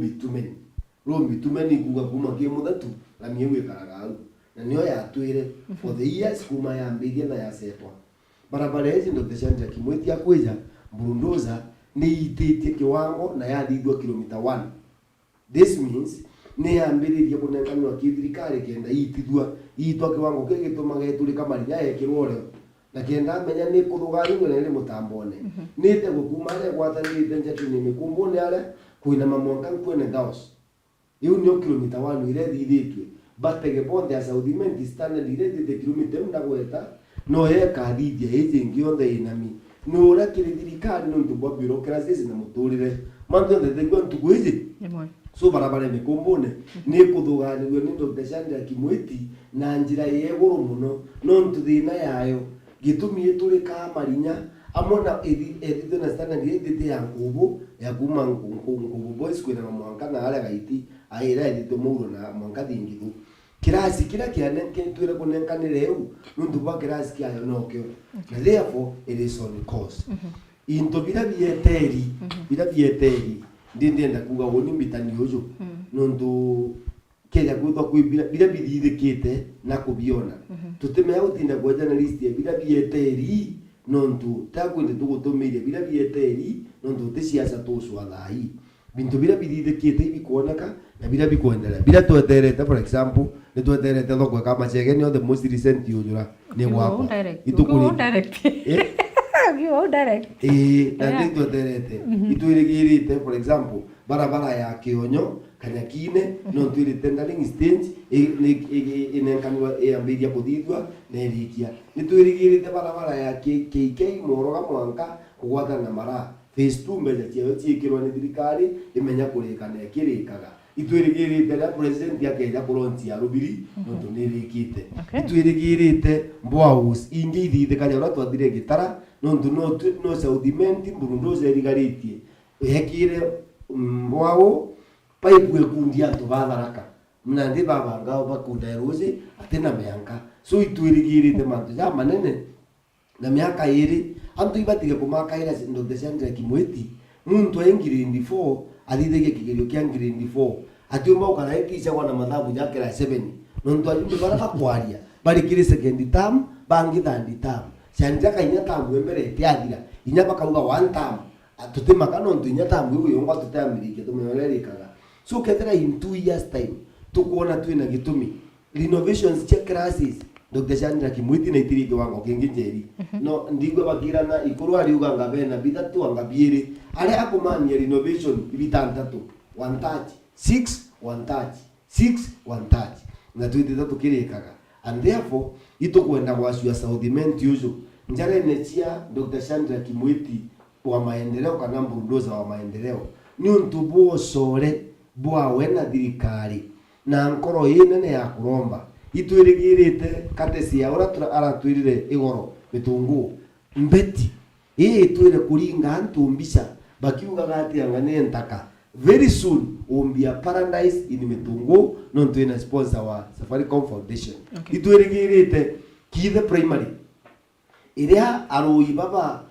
bitumen kuga kuma ke muthatu lami yewe karagaru na niyo ya twire for the years kuma ya mbidia na ya setwa barabara hizi ndo teshanja kimweti ya kweja burundoza ni ititie kiwango na ya dhidwa kilomita 1 this means ni ambiriria kunenganwa kithirikari kenda itwa kiwango kile gitumaga itulika marinya yekirwore na kenda menya ni kuthugani ngene mutambone nite gukumare gwatanirite njatu ni mikumbone ale kuina mamonga kwene daos iyo ni kilomita 1 ile thithitwe batege bonde ya South Imenti standard ile de kilomita ndagweta no yeka thithia hizi ngionde inami no ura kithirikari no ntubo bureaucracy na muturire manto de ntugo hizi so barabara mikumbone ni kuthuganirwe ni Dr. Shandra Kimweti na njira yeguru muno no ntuthina yayo gitumie tuli ka marinya amona edithe na standard edithe ya nguvu ya kuma nguvu boys kwina mwanka na ala gaiti aira edithe muro na mwanka dingidu kirasi kila kianenke twire kunenkanire eu nundu ba kirasi kya nokyo na therefore it is on course into bila bieteri ndenda kuga woni mbitani ojo nundu kenya kuthwa kwibira bila bithithikite na kubiona tuteme gutinda kwa journalist ya bila bieteri nontu takwende tugutumiria bila bieteri nontu tisiasa tuswa thai bintu bila bithithikite ibikuoneka na bila bikuendelea bila tweterete for example ni tweterete thoko kama chege ni the most recent yujura ni gwako itukuri you direct. Na ndio terete. Itwirigirite for example, barabara ya Kionyo, Kanyakine, no twirite ndaling stage, inenkanwa ambiria kuthithwa na irikia. Nitwirigirite barabara ya KK Moroga Mwanka kugwata na mara. Phase 2 mbeja ciao ciikirwa ni thirikari imenya kurika na ikirikaga. Itwirigirite na president ya Kenya kuronti ya Rubiri no tunirikite. Itwirigirite Mbwaus ingi ithite kanya ura twathire gitara no no Southimenti Burundoze rigaritie. Ehekire Mbwao pipe wekundia to batharaka. Mnandi babanga bakunda rose atena meanka. So itwirigirite mantu ya manene na miaka iri antu ibatige kumaka ira ndo descendre kimweti muntu engiri ndi 4 alidege kigerio kya ngiri ndi 4 atiomba ukana ekisha wana madhabu yake la 7 muntu ajumbe baraka kwaria bali kiri second term bangi thandi term shanjaka inya term wembere tiathira inya bakauga one term atutema kana ndu inya term uyu yongwa tutamirike tumeorerikaga so ketera in 2 years time tukuona twina gitumi renovations check classes Dr. Chandra Kimwiti na itirike wango kengejeri no ndigwe bakirana ikuru ari uganga bena bitatu anga biere ari akomanya renovation bitantatu 130 6 130 6 130 na twite tatu kirekaga and therefore itokwenda gwasua Southimenti uzo njare nechia Dr. Chandra Kimwiti wa maendeleo kana Bulldozer wa maendeleo ni untubuo sore bwa wena thirikari na nkoro yene ya kuromba itwirigirite katesi ya ura aratwirire igoro mitungu mbeti twire kuringa ntumbisha bakiuga gati angane ntaka very soon umbia paradise in mitungu no twina sponsor wa Safaricom Foundation itwirigirite kithe primary iria arui baba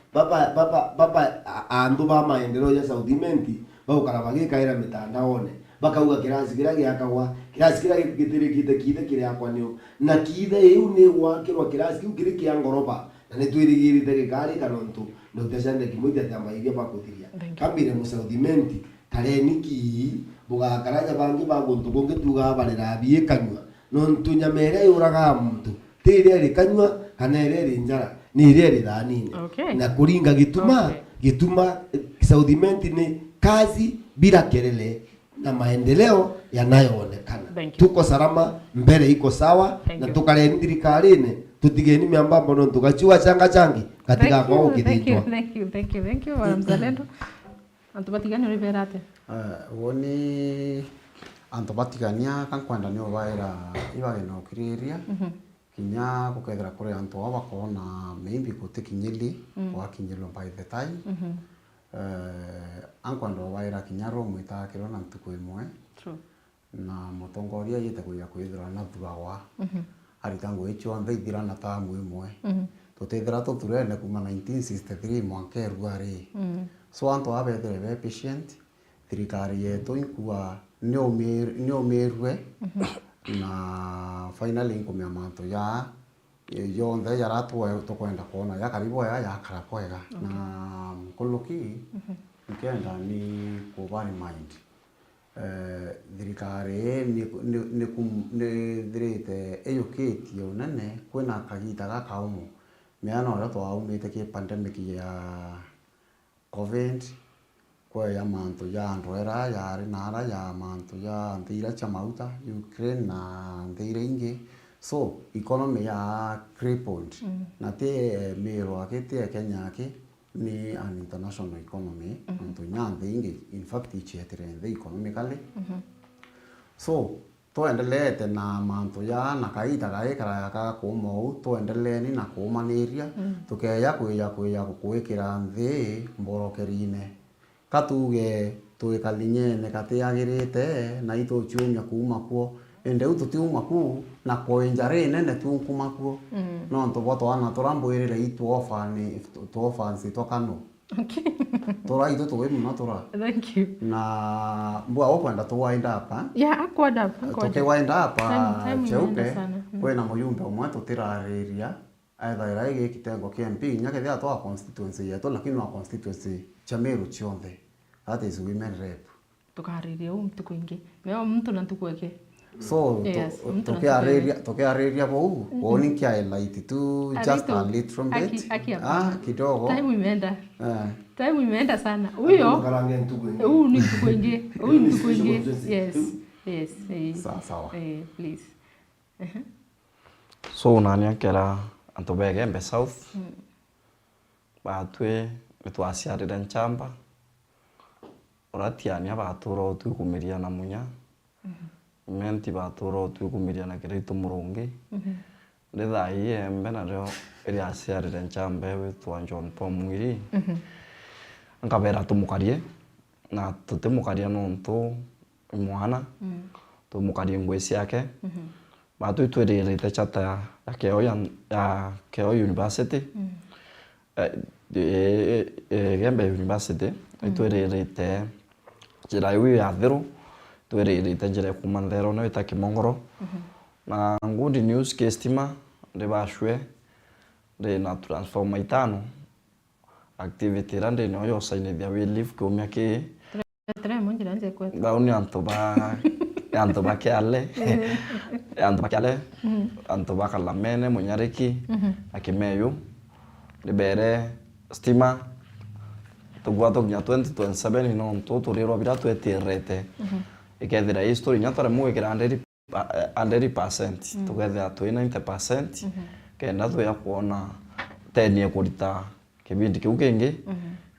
andu ba maendeleo ya Southimenti baukara bagikaira mitandaone bakauga kirasi kira giakagwa kirasi kira gitirikite kithe kiri akwa niu na kithe iu ni wakirwa kirasi kiu kiri kia ngoroba na ni twirigirite gikari kanontu Dr. Chandra Kimwiti atambairia bakuthiria kambire mu Southimenti kareniki bugakaraja bangi baguntu kungi tuga barira bie kanywa nontu nyamere yuraga muntu tire ri kanywa kana ri njara ni ri thanini na kuringa gituma Southimenti ni kazi bila kelele na maendeleo yanayoonekana. Tuko salama, mbele iko sawa na tukale ndirikarine tutigeni miambambo no tukachua changa changi katika kwa ukithitwa. Thank you mzalendo. Antubatigani riverate. Woni antubatigania kankwanda ni obaira ibage no kiriria. Kinya kukethera kure antu abakona maybe kutikinyili wakinyilo by the time. Ankwando waira kinyaro mwita kirona ntuko imwe na mutongoria yete kuya kwithira na thuawa ari tango icho ndeithira na tamu imwe tutethira tuturene kuma 1963 mwanke ruari so anto abethere be patient thirikari yetu inkua niomerwe na finally inkumya manto ya yonthe yaratwa tukwenda kuona ya karibu ya karapoega na kuluki nkenda ni kubani mind thirikari ni thirite educate yonene kwina kagita gakaumu meana ora twaumite ki pandemic ya covid kwa ya manto ya ndwera ya rinara ya manto ya ndira cha mauta Ukraine na ndira ingi so economy ya crippled na te mero akete Kenya ke ni an international economy to nyande ingi in fact ichetere the economically so to endelete na manto ya na kaita gaekara ka komo to endelee ni na kumaniria tukeya kuwekira nthi mborokerine katuge tuikalinyene katiagirite na ito chumya kuma kuo ende ututiuma ku na koenjare nene tunkuma kuo no ntoboto ana toramboirire itu offer to kano tora ito to wemu na tora thank you na mbwa okwenda to wind up akwenda toke wind up cheupe kwena muyumbe umwe tutirareria aitha iraige kitengo kia MP nyakethia to constituency yetu lakini wa constituency cha Meru chionde that is women rep tukariria mtu kwingi meo mtu na tukweke So tukiareria bau boni kia light tu just a little bit kidogo. Time imeenda sana. Huyo ni tukuingie. Yes. Sawa. Please. So unania kera antobege mbe south. Batwe mitwasiarira nchamba. Oratiania baturo tukumiria na munya. Menti baturo tukumiria na kireito murungi. Ndetha iembe na ryo iri asiarira nchamba witwa John Paul Mwiri. Nkabera tumukarie na tutimukaria nontu mwana tumukarie ngwesi yake. Batu itweririte chata ya Keo University. Gembe University itweririte njira iwi ya thiru, itweririte njira kuma nthero na ita Kimongoro. Na Good News Kestima ndibashwe na transformer 5 activity rande no yo sainithia we live kumya ki Tre munjira nje kwetu. Bauni antoba kiale. Antoba kalamene munyariki akimeyu libere stima tugwato nya 2027 no nto rero bira twetirete ikethira history nyatore mu ikira 100% tugethira 90% kenda tuya kuona tenie kurita kibindi kiu kingi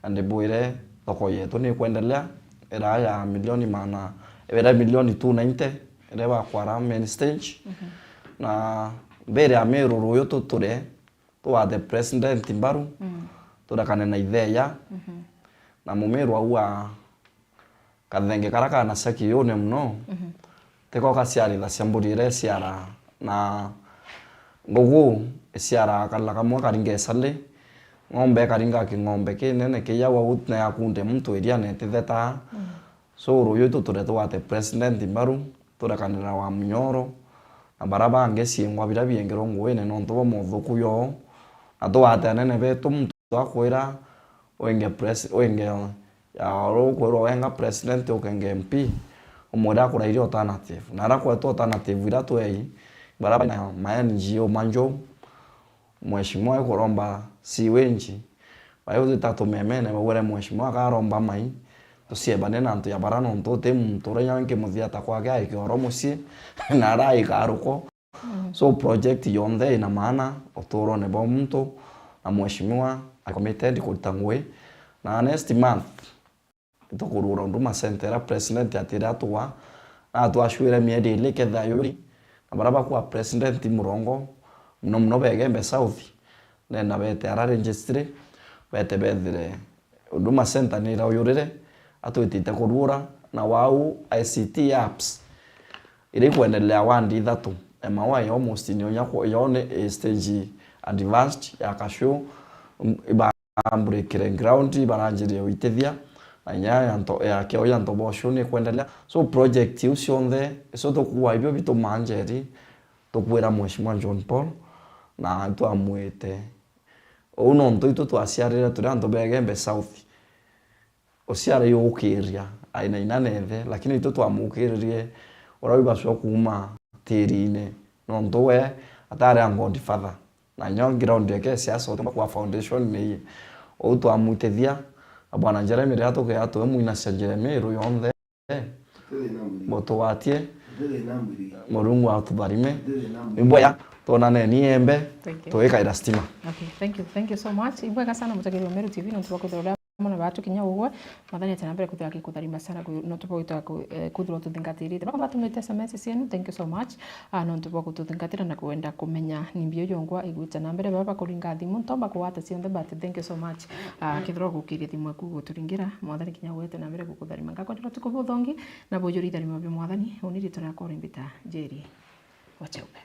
ande boire thoko yetu ni kuendelea era ya milioni mana era milioni 290 era ba kwara main stage na mbere ya Meru ruyo tuture tuwa the president Mbaru turakane na idea na mumeru aua kathenge karaka na saki yone mno teko kasiari la siamburire siara na ngugu siara kala kamwa karinge sale ngombe karinga ki ngombe kinene ke yawa utna yakunde mtu eria nete theta so ruyo tuture tuwa the president Mbaru turakanira wa mnyoro na baraba ngesi ngwa bira biengero ngwene no ntobo muthuku yo atwate nene betu mtu akwira oenge ya ro wenga president okenge MP umura kura iri alternative nara kwa to alternative ira to ei baraba na NGO manjo mheshimiwa kuromba si wenji bayo zitatu memene wore mheshimiwa karomba mai tusiebane na ntu ya barano ntote mtu renyanke muthiata kwake aikoro musi nara ikaruko so project yonde ina maana otoro ne bomto na mheshimiwa committed kutangwe na next month tukurura nduma center president atira tuwa na tuashwire miedi leke thayuri na baraba kwa president murongo mno begembe south nenda bete ara registry bete bethire nduma center ni rawurire atwitite kurura na wau ICT apps iri kuendelea wandi thatu emawai almost ni onyako yone stage advanced ya kasho breakere ground baranjire witethia na nya nto ya Keo ya nto bosho ni kuendelea so project usionde so to kuwa ibyo bito manjeri to kwera mheshimiwa John Paul na to amwete uno nto ito to asiarira turanto begembe south osiara yo ukiria aina inanethe lakini ito to amukirie orawiba sho kuma tirine no nto we atare angondi father na nyong ground yake siasa kwa foundation ni oto amutethia abana Jeremy rato ke ato muina sia Jeremy ro yonde moto watie morungu atubarime imboya tonane ni embe toeka ira stima. Okay, thank you so much. Ibwega sana mutegeri wa Meru TV no tubakudora mona batu kinya ugwe mathani tena mbere kuthaki kutharima sana no tubogita kuthuro tuthingatirite bako batumite SMS cienu. Thank you so much. No tubogo tuthingatira na kuenda kumenya nimbio yongwa iguta na mbere baba kuringa thimu ntomba kuwata cionde but thank you so much. Kithuro gukiria thimu aku guturingira mathani kinya ugwe tena mbere gukutharima ngakwendera tukubuthongi na bojuri tharima byo mathani uniri tunakora imbita Jerry Wachaupe.